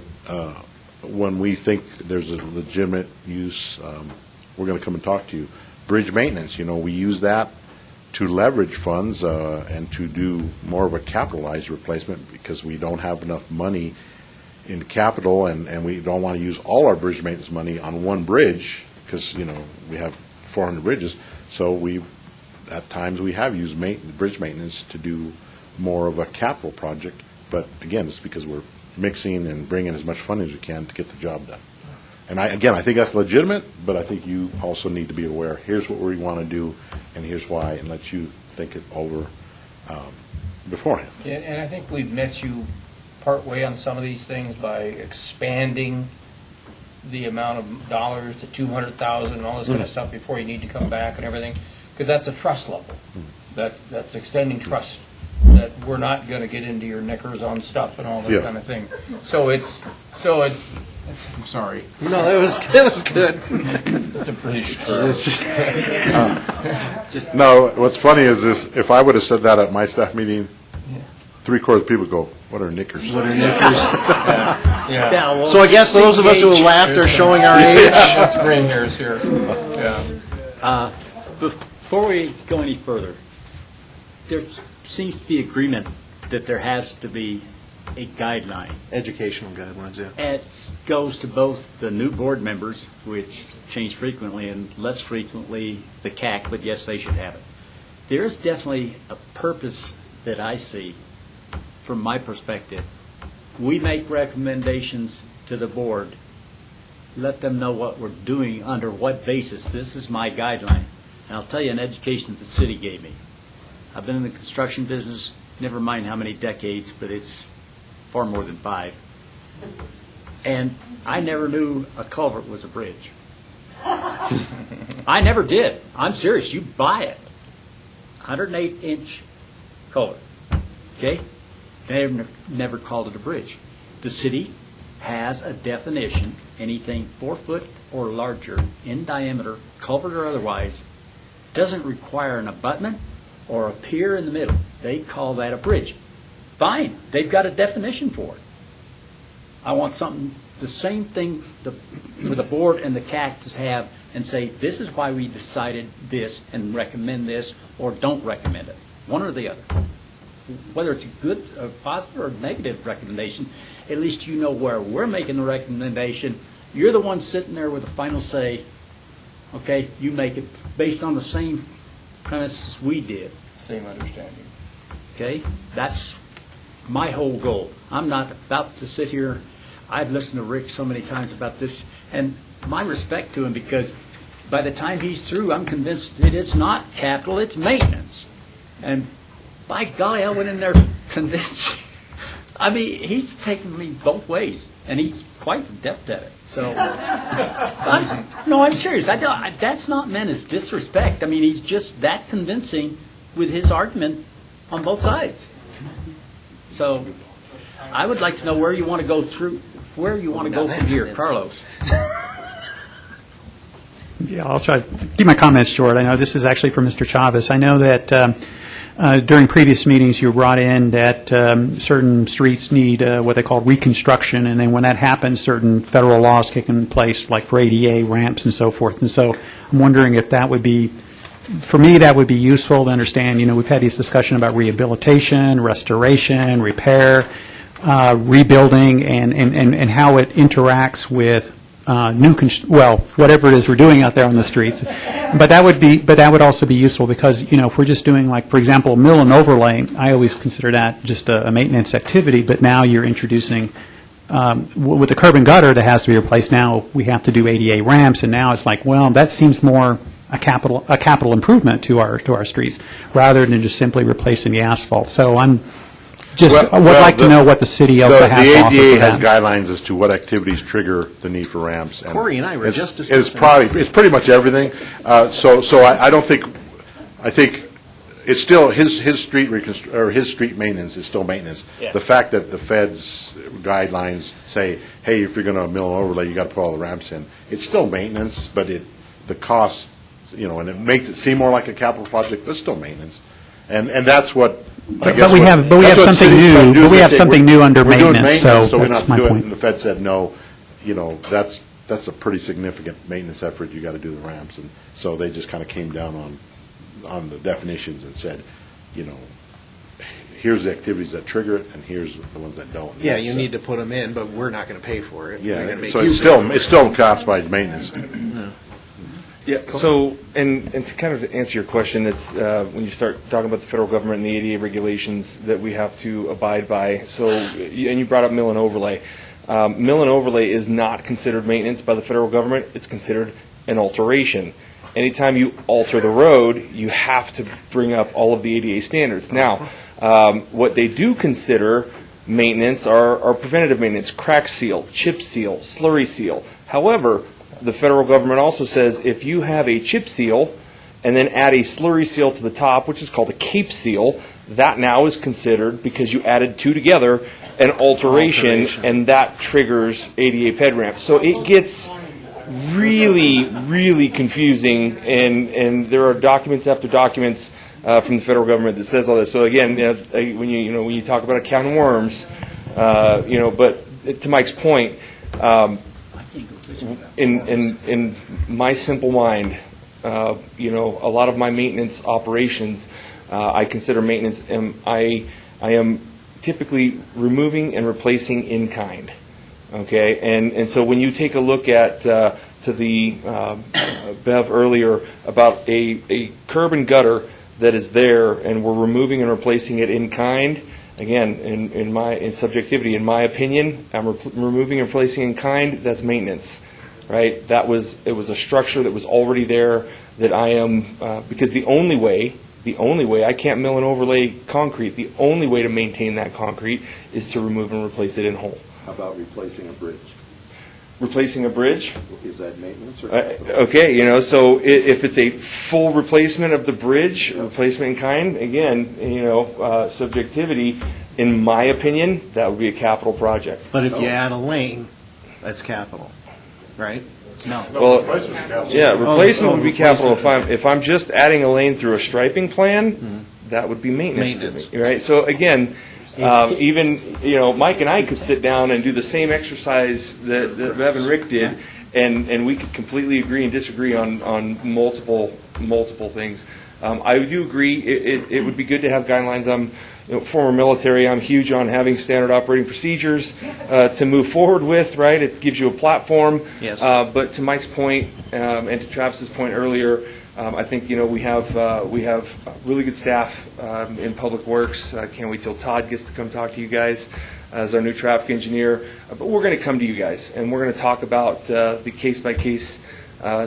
when we think there's a legitimate use, we're going to come and talk to you. Bridge maintenance, we use that to leverage funds and to do more of a capitalized replacement because we don't have enough money in capital and we don't want to use all our bridge maintenance money on one bridge because, we have 400 bridges. So at times we have used bridge maintenance to do more of a capital project. But again, it's because we're mixing and bringing as much funding as we can to get the job done. And I think that's legitimate, but I think you also need to be aware, here's what we want to do, and here's why, and let you think it over beforehand. And I think we've met you partway on some of these things by expanding the amount of dollars to 200,000 and all this kind of stuff before you need to come back and everything, because that's a trust level. That's extending trust, that we're not going to get into your knickers on stuff and all that kind of thing. So it's I'm sorry. No, it was good. It's a British term. No, what's funny is this, if I would have said that at my staff meeting, 3/4 of people go, what are knickers? What are knickers? Yeah. So I guess those of us who laughed are showing our age. That's gray hairs here. Yeah. Before we go any further, there seems to be agreement that there has to be a guideline. Educational guidelines, yeah. It goes to both the new board members, which change frequently, and less frequently the CAC, but yes, they should have it. There is definitely a purpose that I see from my perspective. We make recommendations to the board, let them know what we're doing, under what basis. This is my guideline. And I'll tell you an education that the city gave me. I've been in the construction business, never mind how many decades, but it's far more than 5. And I never knew a culvert was a bridge. I never did. I'm serious. You buy it. 108-inch culvert. Okay? They never called it a bridge. The city has a definition, anything 4 foot or larger in diameter, culvert or otherwise, doesn't require an abutment or a pier in the middle. They call that a bridge. Fine, they've got a definition for it. I want something, the same thing for the board and the CAC to have and say, this is why we decided this and recommend this or don't recommend it. One or the other. Whether it's a good, a positive, or negative recommendation, at least you know where we're making the recommendation. You're the one sitting there with the final say. Okay, you make it based on the same premises we did. Same understanding. Okay, that's my whole goal. I'm not about to sit here. I've listened to Rick so many times about this, and my respect to him, because by the time he's through, I'm convinced that it's not capital, it's maintenance. And by golly, I went in there convinced. I mean, he's taken me both ways, and he's quite adept at it. So, I'm serious. That's not meant as disrespect. I mean, he's just that convincing with his argument on both sides. So, I would like to know where you want to go through, from here, Carlos. Yeah, I'll try to keep my comments short. I know this is actually for Mr. Chavez. I know that during previous meetings you brought in that certain streets need what they call reconstruction, and then when that happens, certain federal laws kick in place, like for ADA ramps and so forth. And so I'm wondering if that would be, for me, that would be useful to understand. We've had these discussions about rehabilitation, restoration, repair, rebuilding, and how it interacts with whatever it is we're doing out there on the streets. But that would also be useful because, if we're just doing, like, for example, mill and overlay, I always consider that just a maintenance activity, but now you're introducing, with the curb and gutter that has to be replaced, now we have to do ADA ramps, and now it's like, well, that seems more a capital improvement to our streets, rather than just simply replacing the asphalt. So I'm just, would like to know what the city also has to offer The ADA for has that. guidelines as to what activities trigger the need for ramps. Corey and I were just It's discussing. it's pretty much everything. So I don't think, I think it's still, his street his street maintenance is still maintenance. Yeah. The fact that the feds guidelines say, hey, if you're going to mill and overlay, you got to put all the ramps in, it's still maintenance, but the cost, and it makes it seem more like a capital project, but it's still maintenance. And that's what, I guess. But we have something new. But we have something new under we're doing maintenance. So we don't that's have to my do it. point. And the Fed said no. That's a pretty significant maintenance effort. You got to do the ramps, and so they just kind of came down on the definitions and said, here's the activities that trigger it, and here's the ones that don't. Yeah, you need to put them in, but we're not going to pay for it. We're Yeah, gonna make so you it's pay for it. still classified maintenance. Yeah, so, and to kind of answer your question, it's when you start talking about the federal government and the ADA regulations that we have to abide by, so, and you brought up mill and overlay. Mill and overlay is not considered maintenance by the federal government, it's considered an alteration. Anytime you alter the road, you have to bring up all of the ADA standards. Now, what they do consider maintenance are preventative maintenance, crack seal, chip seal, slurry seal. However, the federal government also says if you have a chip seal and then add a slurry seal to the top, which is called a cape seal, that now is considered, because you added two together, an alteration, and that triggers ADA ped ramp. So it gets really, really confusing, and there are documents after documents from the federal government that says all this. So again, when you talk about a can of worms, but to Mike's point, in my simple mind, a lot of my maintenance operations, I consider maintenance, I am typically removing and replacing in kind. Okay, and so when you take a look at to the Bev earlier about a curb and gutter that is there, and we're removing and replacing it in kind. Again, in subjectivity, in my opinion, I'm removing and replacing in kind. That's maintenance, right? It was a structure that was already there that I am because the only way I can't mill and overlay concrete. The only way to maintain that concrete is to remove and replace it in whole. How about replacing a bridge? Replacing a bridge? Is that maintenance or? Okay, so if it's a full replacement of the bridge, replacement in kind, again, subjectivity, in my opinion, that would be a capital project. But if you add a lane, that's capital, right? No. Well, replacement would be capital. If I'm just adding a lane through a striping plan, that would be maintenance to me, right? So again, even Mike and I could sit down and do the same exercise that Bev and Rick did, and we could completely agree and disagree on multiple things. I do agree it would be good to have guidelines. I'm former military. I'm huge on having standard operating procedures to move forward with. Right, it gives you a platform. Yes. But to Mike's point and to Travis's point earlier. I think we have really good staff in Public Works. Can't wait till Todd gets to come talk to you guys as our new traffic engineer. But we're going to come to you guys, and we're going to talk about the case-by-case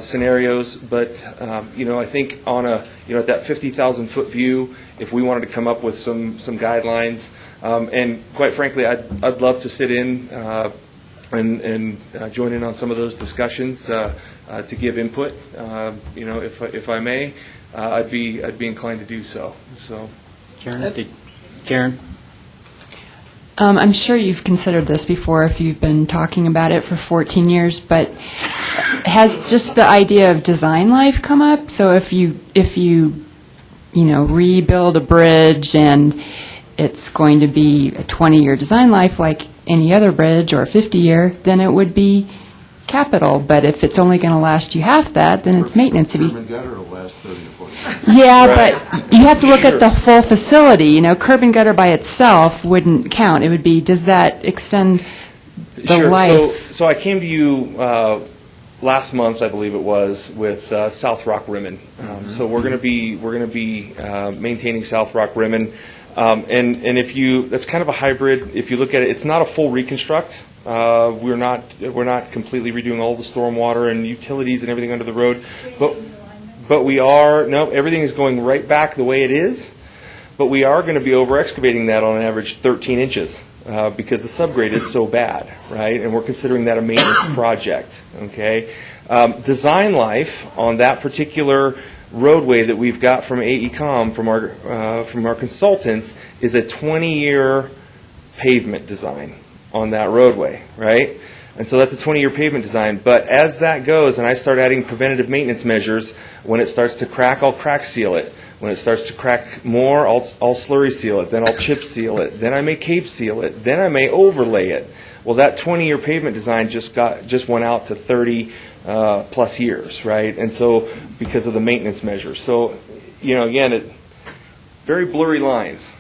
scenarios. But I think on at that 50,000-foot view, if we wanted to come up with some guidelines, and quite frankly, I'd love to sit in and join in on some of those discussions. To give input, if I may, I'd be inclined to do so. So, Karen? I'm sure you've considered this before if you've been talking about it for 14 years, but has just the idea of design life come up? So if you rebuild a bridge and it's going to be a 20-year design life like any other bridge, or a 50-year, then it would be capital. But if it's only going to last you half that, then it's maintenance. Curb and gutter will last 30 to 40 years. Yeah, but you have to look at the full facility. Curb and gutter by itself wouldn't count. It would be, does that extend the life? So I came to you last month, I believe it was, with South Rock Rimmon. So we're going to be maintaining South Rock Rimmon, and that's kind of a hybrid. If you look at it, it's not a full reconstruct. We're not completely redoing all the stormwater and utilities and everything under the road, but everything is going right back the way it is, but we are going to be over excavating that on an average 13 inches because the subgrade is so bad, right? And we're considering that a maintenance project, okay? Design life on that particular roadway that we've got from AECom, from our consultants, is a 20-year pavement design on that roadway, right? And so that's a 20-year pavement design. But as that goes, and I start adding preventative maintenance measures, when it starts to crack, I'll crack seal it. When it starts to crack more, I'll slurry seal it. Then I'll chip seal it. Then I may cape seal it. Then I may overlay it. Well, that 20-year pavement design just went out to 30 plus years, right? And so because of the maintenance measures. So, again, very blurry lines.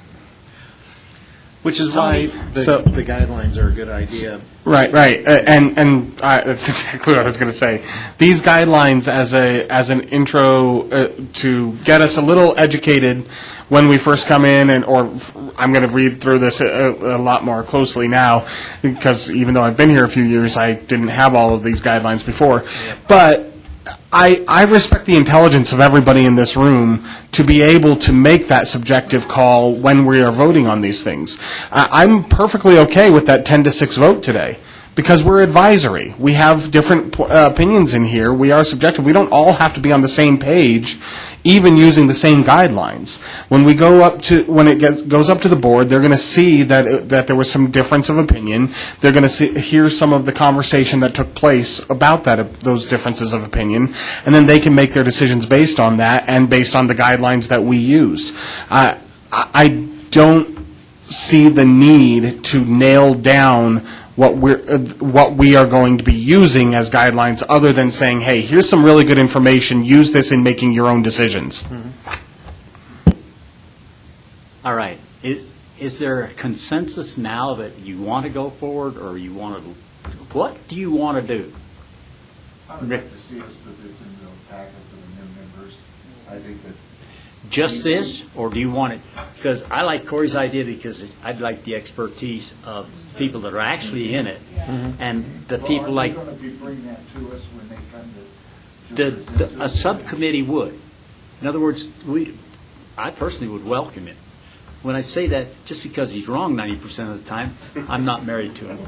Which is why the guidelines are a good idea. Right. And that's exactly what I was going to say. These guidelines as an intro to get us a little educated when we first come in, or I'm going to read through this a lot more closely now, because even though I've been here a few years, I didn't have all of these guidelines before. But I respect the intelligence of everybody in this room to be able to make that subjective call when we are voting on these things. I'm perfectly okay with that 10-6 vote today, because we're advisory. We have different opinions in here. We are subjective. We don't all have to be on the same page, even using the same guidelines. When we go up to, goes up to the board, they're going to see that there was some difference of opinion. They're going to hear some of the conversation that took place about those differences of opinion, and then they can make their decisions based on that and based on the guidelines that we used. I don't see the need to nail down what we are going to be using as guidelines, other than saying, hey, here's some really good information, use this in making your own decisions. All right. Is there a consensus now that you want to go forward, or you want to, what do you want to do? I would like to see us put this into a packet for the new members. I think that. Just this, or do you want it? Because I like Corey's idea, because I'd like the expertise of people that are actually in it, and the people like. Are they going to be bringing that to us when they come to a subcommittee would. In other words, I personally would welcome it. When I say that, just because he's wrong 90% of the time, I'm not married to him.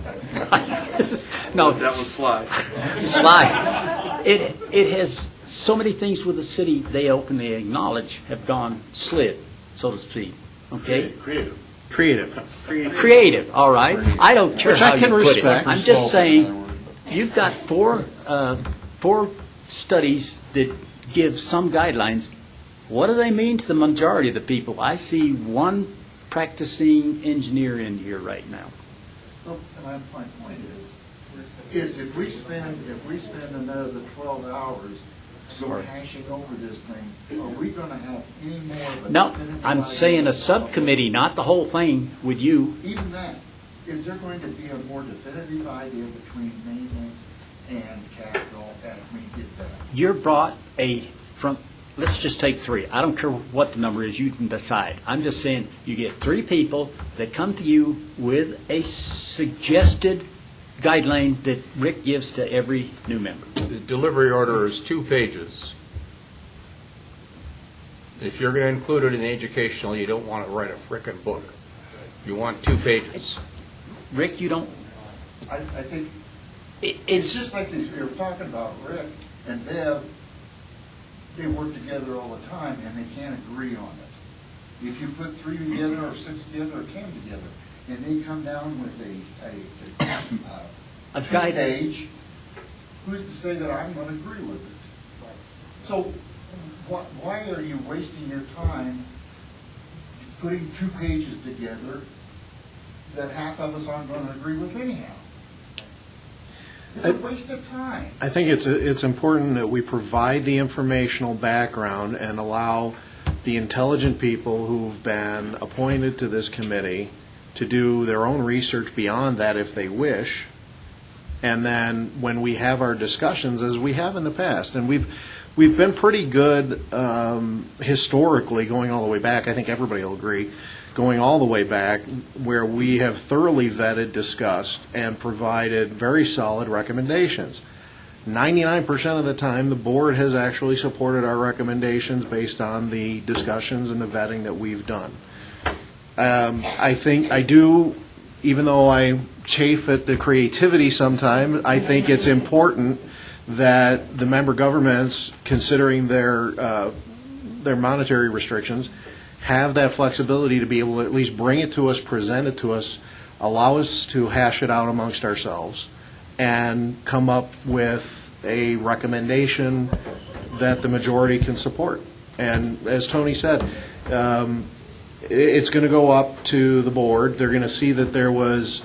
No, that was Sly. Sly. It has so many things with the city they openly acknowledge have gone slid, so to speak. Okay. Creative. All right. I don't care how you put it. I'm just saying, you've got four studies that give some guidelines. What do they mean to the majority of the people? I see one practicing engineer in here right now. Well, my point is if we spend another 12 hours hashing over this thing, are we going to have any more of a No, definitive I'm idea? saying a subcommittee, not the whole thing with you. Even that, is there going to be a more definitive idea between maintenance and capital as we get that? You're brought let's just take 3. I don't care what the number is, you can decide. I'm just saying, you get 3 people that come to you with a suggested guideline that Rick gives to every new member. The delivery order is 2 pages. If you're going to include it in educational, you don't want to write a frickin' book. You want 2 pages. Rick, you don't. I think it's just like we were talking about Rick and Deb. They work together all the time, and they can't agree on it. If you put 3 together, or 6 together, or 10 together, and they come down with a 2-page, who's to say that I'm going to agree with it? So why are you wasting your time putting 2 pages together that half of us aren't going to agree with anyhow? It's a waste of time. I think it's important that we provide the informational background and allow the intelligent people who've been appointed to this committee to do their own research beyond that if they wish. And then when we have our discussions, as we have in the past, and we've been pretty good historically going all the way back, I think everybody will agree, going all the way back, where we have thoroughly vetted, discussed, and provided very solid recommendations. 99% of the time, the board has actually supported our recommendations based on the discussions and the vetting that we've done. I think, I do, even though I chafe at the creativity sometimes, I think it's important that the member governments, considering their monetary restrictions, have that flexibility to be able to at least bring it to us, present it to us, allow us to hash it out amongst ourselves, and come up with a recommendation that the majority can support. And as Tony said, it's going to go up to the board. They're going to see that there was,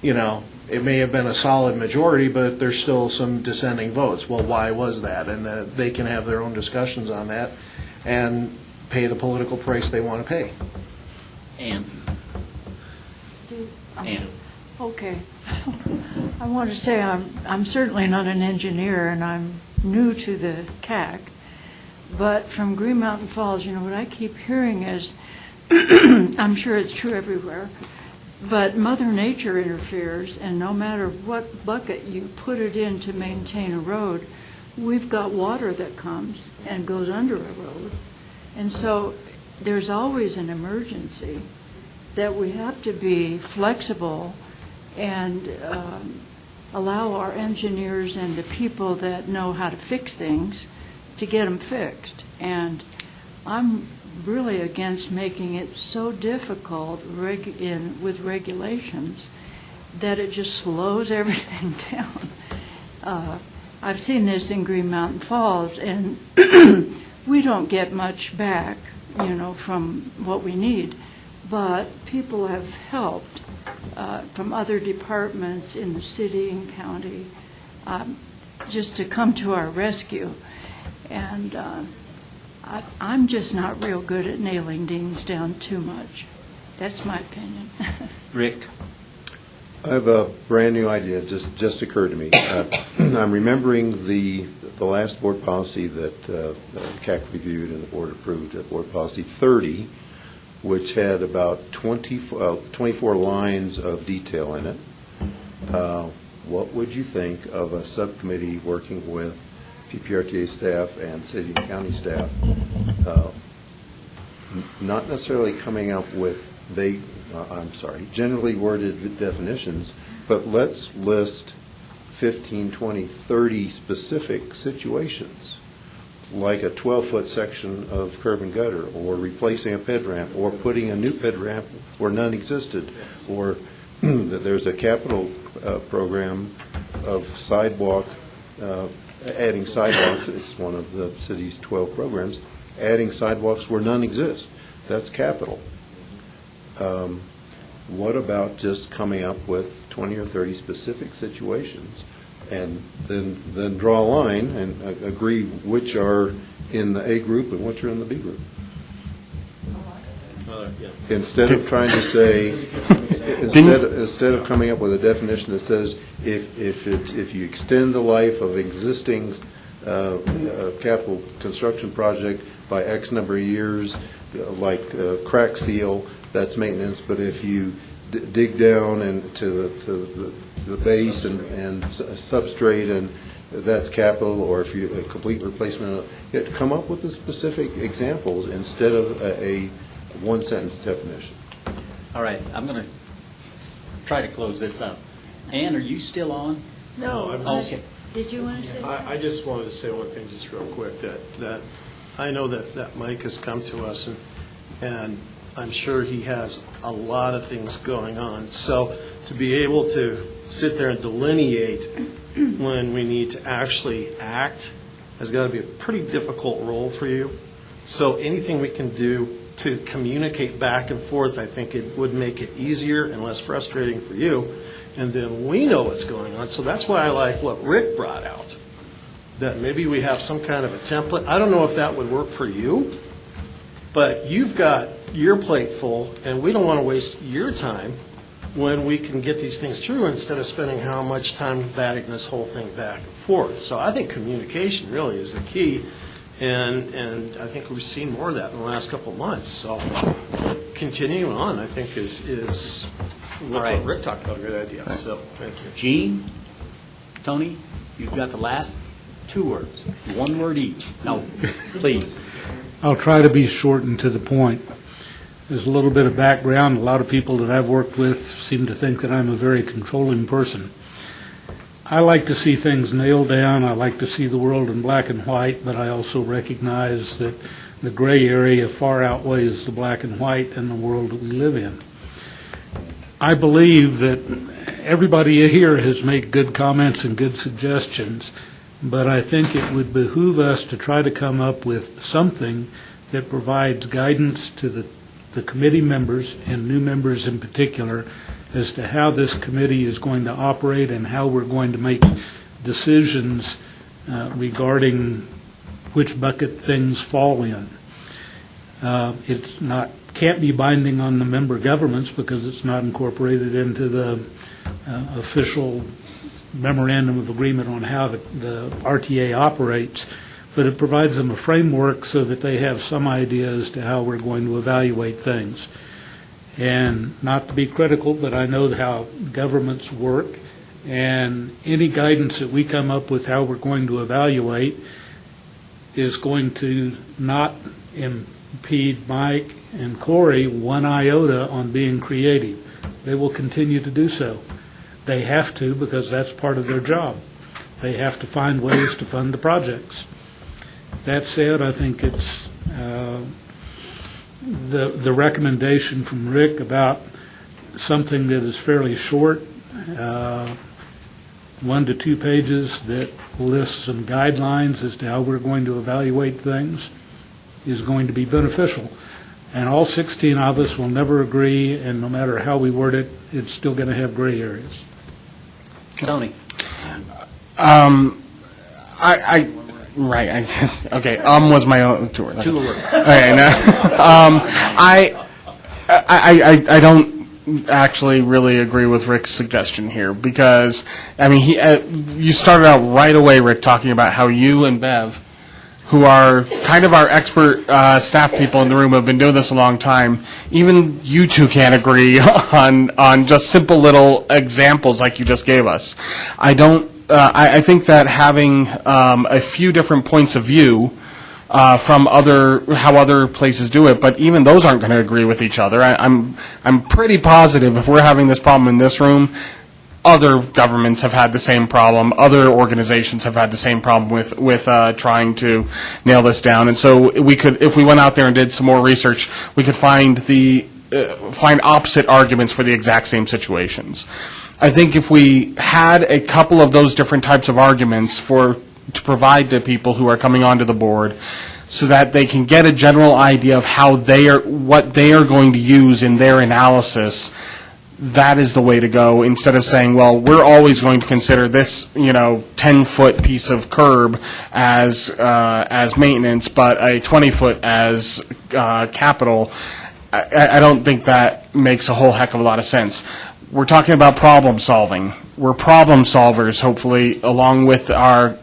it may have been a solid majority, but there's still some dissenting votes. Well, why was that? And they can have their own discussions on that and pay the political price they want to pay. Ann. Ann. Okay. I want to say I'm certainly not an engineer, and I'm new to the CAC. But from Green Mountain Falls, what I keep hearing is, I'm sure it's true everywhere, but Mother Nature interferes, and no matter what bucket you put it in to maintain a road, we've got water that comes and goes under a road. And so there's always an emergency that we have to be flexible and allow our engineers and the people that know how to fix things to get them fixed. And I'm really against making it so difficult with regulations that it just slows everything down. I've seen this in Green Mountain Falls, and we don't get much back, from what we need. But people have helped from other departments in the city and county just to come to our rescue. And I'm just not real good at nailing things down too much. That's my opinion. Rick? I have a brand-new idea, just occurred to me. I'm remembering the last board policy that CAC reviewed and the board approved, Board Policy 30, which had about 24 lines of detail in it. What would you think of a subcommittee working with PPRTA staff and city and county staff, not necessarily coming up with generally worded definitions, but let's list 15, 20, 30 specific situations, like a 12-foot section of curb and gutter, or replacing a ped ramp, or putting a new ped ramp where none existed, or that there's a capital program of sidewalk, adding sidewalks. It's one of the city's 12 programs, adding sidewalks where none exist. That's capital. What about just coming up with 20 or 30 specific situations and then draw a line and agree which are in the A group and which are in the B group? Instead of trying to say, instead of coming up with a definition that says if you extend the life of existing capital construction project by X number of years, like crack seal, that's maintenance. But if you dig down into the base and substrate, and that's capital, or if you a complete replacement, you have to come up with the specific examples instead of a one-sentence definition. All right, I'm going to try to close this up. Ann, are you still on? No. Okay. Did you want to say? I just wanted to say one thing just real quick, that I know that Mike has come to us, and I'm sure he has a lot of things going on. So to be able to sit there and delineate when we need to actually act has got to be a pretty difficult role for you. So anything we can do to communicate back and forth, I think it would make it easier and less frustrating for you. And then we know what's going on. So that's why I like what Rick brought out, that maybe we have some kind of a template. I don't know if that would work for you, but you've got your plate full, and we don't want to waste your time when we can get these things through instead of spending how much time batting this whole thing back and forth. So I think communication really is the key, and I think we've seen more of that in the last couple of months. So continuing on, I think, is what Rick talked about, a good idea. So thank you. Gene? Tony? You've got the last 2 words, 1 word each. No, please. I'll try to be short and to the point. There's a little bit of background. A lot of people that I've worked with seem to think that I'm a very controlling person. I like to see things nailed down. I like to see the world in black and white, but I also recognize that the gray area far outweighs the black and white in the world that we live in. I believe that everybody here has made good comments and good suggestions, but I think it would behoove us to try to come up with something that provides guidance to the committee members and new members in particular as to how this committee is going to operate and how we're going to make decisions regarding which bucket things fall in. It's not can't be binding on the member governments because it's not incorporated into the official memorandum of agreement on how the RTA operates, but it provides them a framework so that they have some idea as to how we're going to evaluate things. And not to be critical, but I know how governments work, and any guidance that we come up with how we're going to evaluate is going to not impede Mike and Corey 1 iota on being creative. They will continue to do so. They have to because that's part of their job. They have to find ways to fund the projects. That said, I think it's the recommendation from Rick about something that is fairly short, 1 to 2 pages that lists some guidelines as to how we're going to evaluate things is going to be beneficial. And all 16 of us will never agree, and no matter how we word it, it's still going to have gray areas. Tony. Right. Okay. Was my own tour. 2 words. Okay. Now, I don't actually really agree with Rick's suggestion here because I mean you started out right away, Rick, talking about how you and Bev, who are kind of our expert staff people in the room, have been doing this a long time. Even you two can't agree on just simple little examples like you just gave us. I think that having a few different points of view from how other places do it, but even those aren't going to agree with each other. I'm pretty positive if we're having this problem in this room, other governments have had the same problem. Other organizations have had the same problem with trying to nail this down. And so we could, if we went out there and did some more research, we could find opposite arguments for the exact same situations. I think if we had a couple of those different types of arguments to provide to people who are coming onto the board, so that they can get a general idea of what they are going to use in their analysis, that is the way to go, instead of saying, well, we're always going to consider this 10-foot piece of curb as maintenance, but a 20-foot as capital. I don't think that makes a whole heck of a lot of sense. We're talking about problem solving. We're problem solvers, hopefully, along with our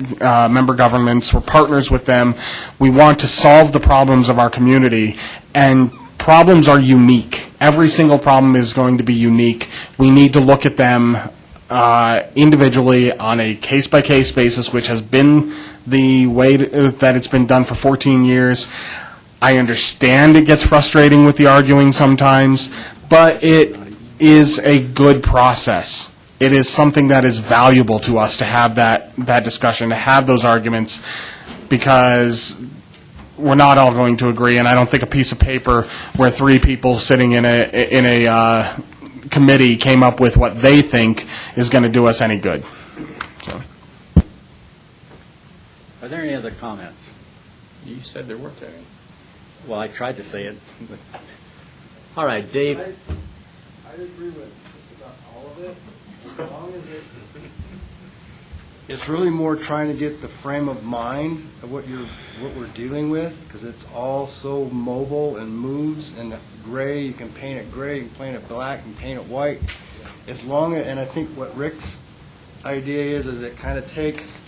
member governments. We're partners with them. We want to solve the problems of our community, and problems are unique. Every single problem is going to be unique. We need to look at them individually on a case-by-case basis, which has been the way that it's been done for 14 years. I understand it gets frustrating with the arguing sometimes, but it is a good process. It is something that is valuable to us to have that discussion, to have those arguments, because we're not all going to agree, and I don't think a piece of paper where 3 people sitting in a committee came up with what they think is going to do us any good. So. Are there any other comments? You said there weren't any. Well, I tried to say it. All right, Dave. I agree with just about all of it, as long as it's really more trying to get the frame of mind of what we're dealing with, because it's all so mobile and moves, and gray, you can paint it gray, you can paint it black, you can paint it white. And I think what Rick's idea is it kind of takes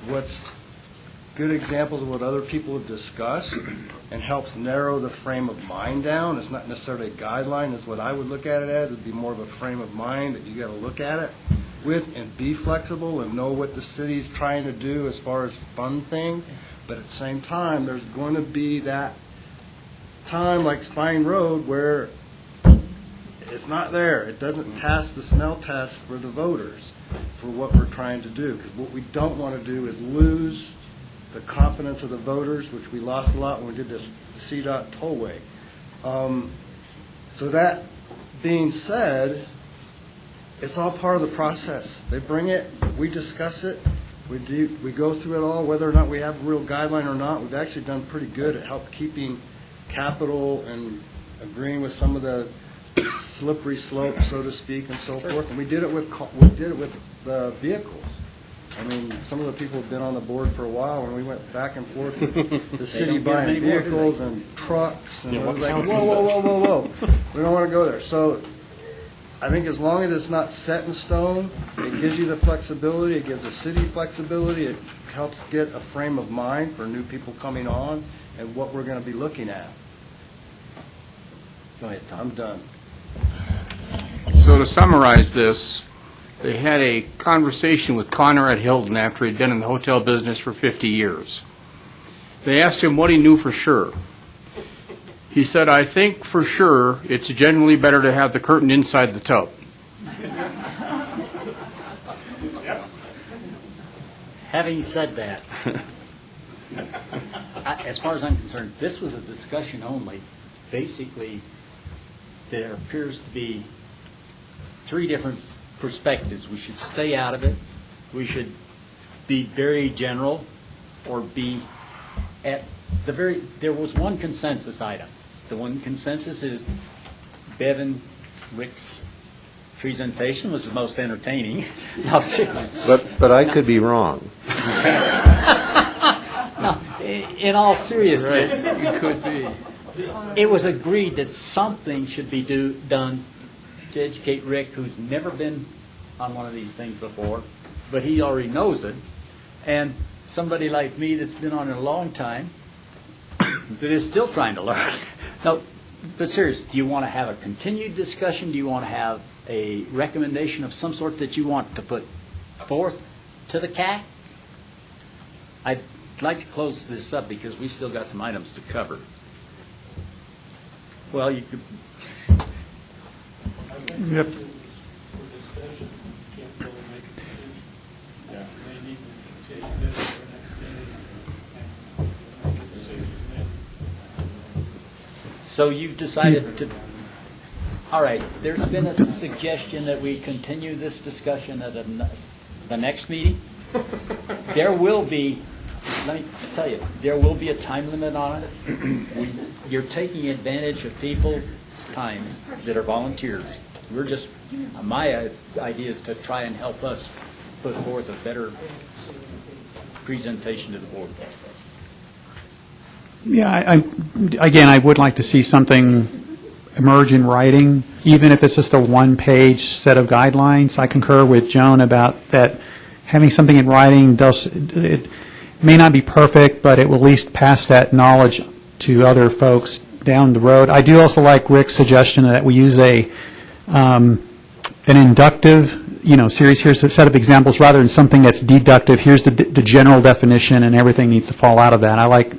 what's good examples of what other people have discussed and helps narrow the frame of mind down. It's not necessarily a guideline, is what I would look at it as. It'd be more of a frame of mind that you got to look at it. with and be flexible and know what the city's trying to do as far as fund things. But at the same time, there's going to be that time like Spine Road where it's not there. It doesn't pass the smell test for the voters for what we're trying to do. Because what we don't want to do is lose the confidence of the voters, which we lost a lot when we did this CDOT tollway. So that being said, it's all part of the process. They bring it, we discuss it, we go through it all, whether or not we have a real guideline or not. We've actually done pretty good at help keeping capital and agreeing with some of the slippery slope, so to speak, and so forth. And we did it with the vehicles. I mean, some of the people have been on the board for a while, and we went back and forth with the city buying vehicles and trucks, and it was like, whoa. We don't want to go there. So I think as long as it's not set in stone, it gives you the flexibility, it gives the city flexibility, it helps get a frame of mind for new people coming on and what we're going to be looking at. Go ahead, Tom. I'm done. So to summarize this, they had a conversation with Conrad Hilton after he'd been in the hotel business for 50 years. They asked him what he knew for sure. He said, "I think for sure it's generally better to have the curtain inside the tub." Having said that, as far as I'm concerned, this was a discussion only. Basically, there appears to be three different perspectives. We should stay out of it. We should be very general, or be at the very. There was one consensus item. The one consensus is Bevan Rick's presentation was the most entertaining. But I could be wrong. No, in all seriousness, You could be. it was agreed that something should be done to educate Rick, who's never been on one of these things before, but he already knows it, and somebody like me that's been on it a long time that is still trying to learn. No, but seriously, do you want to have a continued discussion? Do you want to have a recommendation of some sort that you want to put forth to the CAC? I'd like to close this up because we still got some items to cover. Well, you could. Yep. So you've decided to, all right, there's been a suggestion that we continue this discussion at the next meeting. There will be, let me tell you, there will be a time limit on it. You're taking advantage of people's time that are volunteers. We're just, my idea is to try and help us put forth a better presentation to the board. Yeah, again, I would like to see something emerge in writing, even if it's just a one-page set of guidelines. I concur with Joan about that. Having something in writing it may not be perfect, but it will at least pass that knowledge to other folks down the road. I do also like Rick's suggestion that we use an inductive, series. Here's a set of examples rather than something that's deductive. Here's the general definition, and everything needs to fall out of that. I like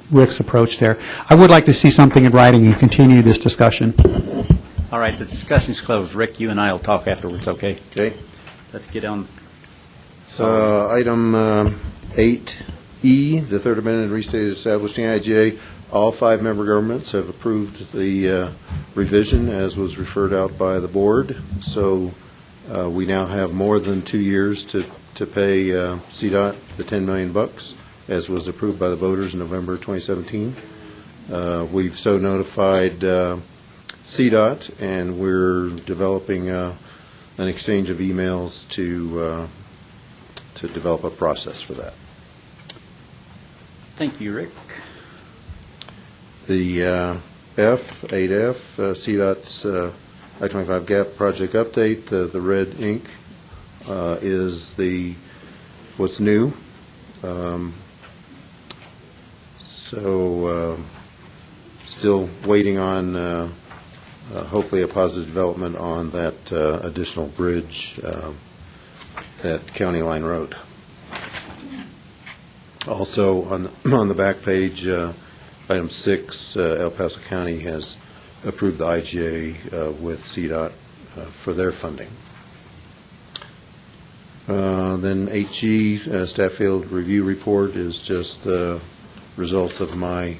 Rick's approach there. I would like to see something in writing and continue this discussion. All right, the discussion's closed. Rick, you and I will talk afterwards, okay? Okay. Let's get on. Item 8E, the Third Amendment restated establishing IGA. All 5 member governments have approved the revision as was referred out by the board. So we now have more than 2 years to pay CDOT the $10 million, as was approved by the voters in November 2017. We've so notified CDOT, and we're developing an exchange of emails to develop a process for that. Thank you, Rick. The 8F, CDOT's I-25 gap project update, the red ink is what's new. So still waiting on hopefully a positive development on that additional bridge at County Line Road. Also, on the back page, item 6, El Paso County has approved the IGA with CDOT for their funding. Then 8G, staff field review report is just the results of my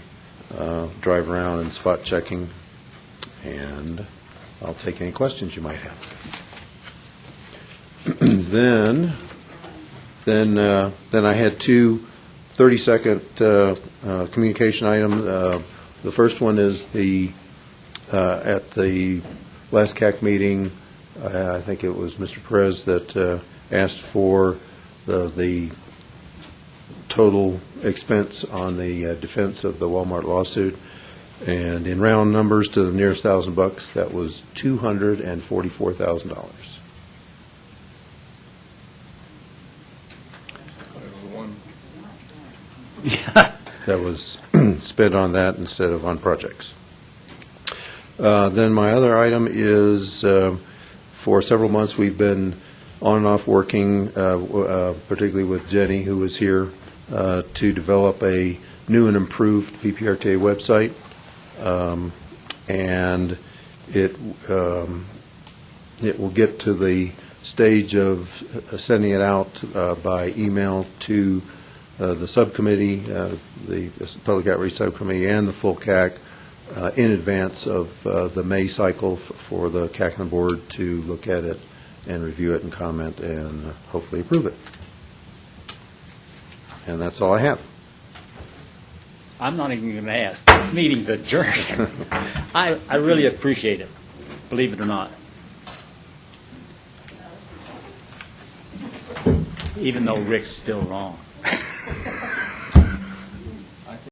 drive around and spot checking, and I'll take any questions you might have. Then I had two 30-second communication items. The first one is at the last CAC meeting, I think it was Mr. Perez that asked for the total expense on the defense of the Walmart lawsuit. And in round numbers to the nearest $1,000, that was $244,000. That was spent on that instead of on projects. Then my other item is, for several months we've been on and off working, particularly with Jenny, who was here, to develop a new and improved PPRTA website. And it will get to the stage of sending it out by email to the subcommittee, the Public Outreach Subcommittee, and the full CAC in advance of the May cycle for the CAC and the board to look at it and review it and comment and hopefully approve it. And that's all I have. I'm not even going to ask. This meeting's adjourned. I really appreciate it, believe it or not. Even though Rick's still wrong.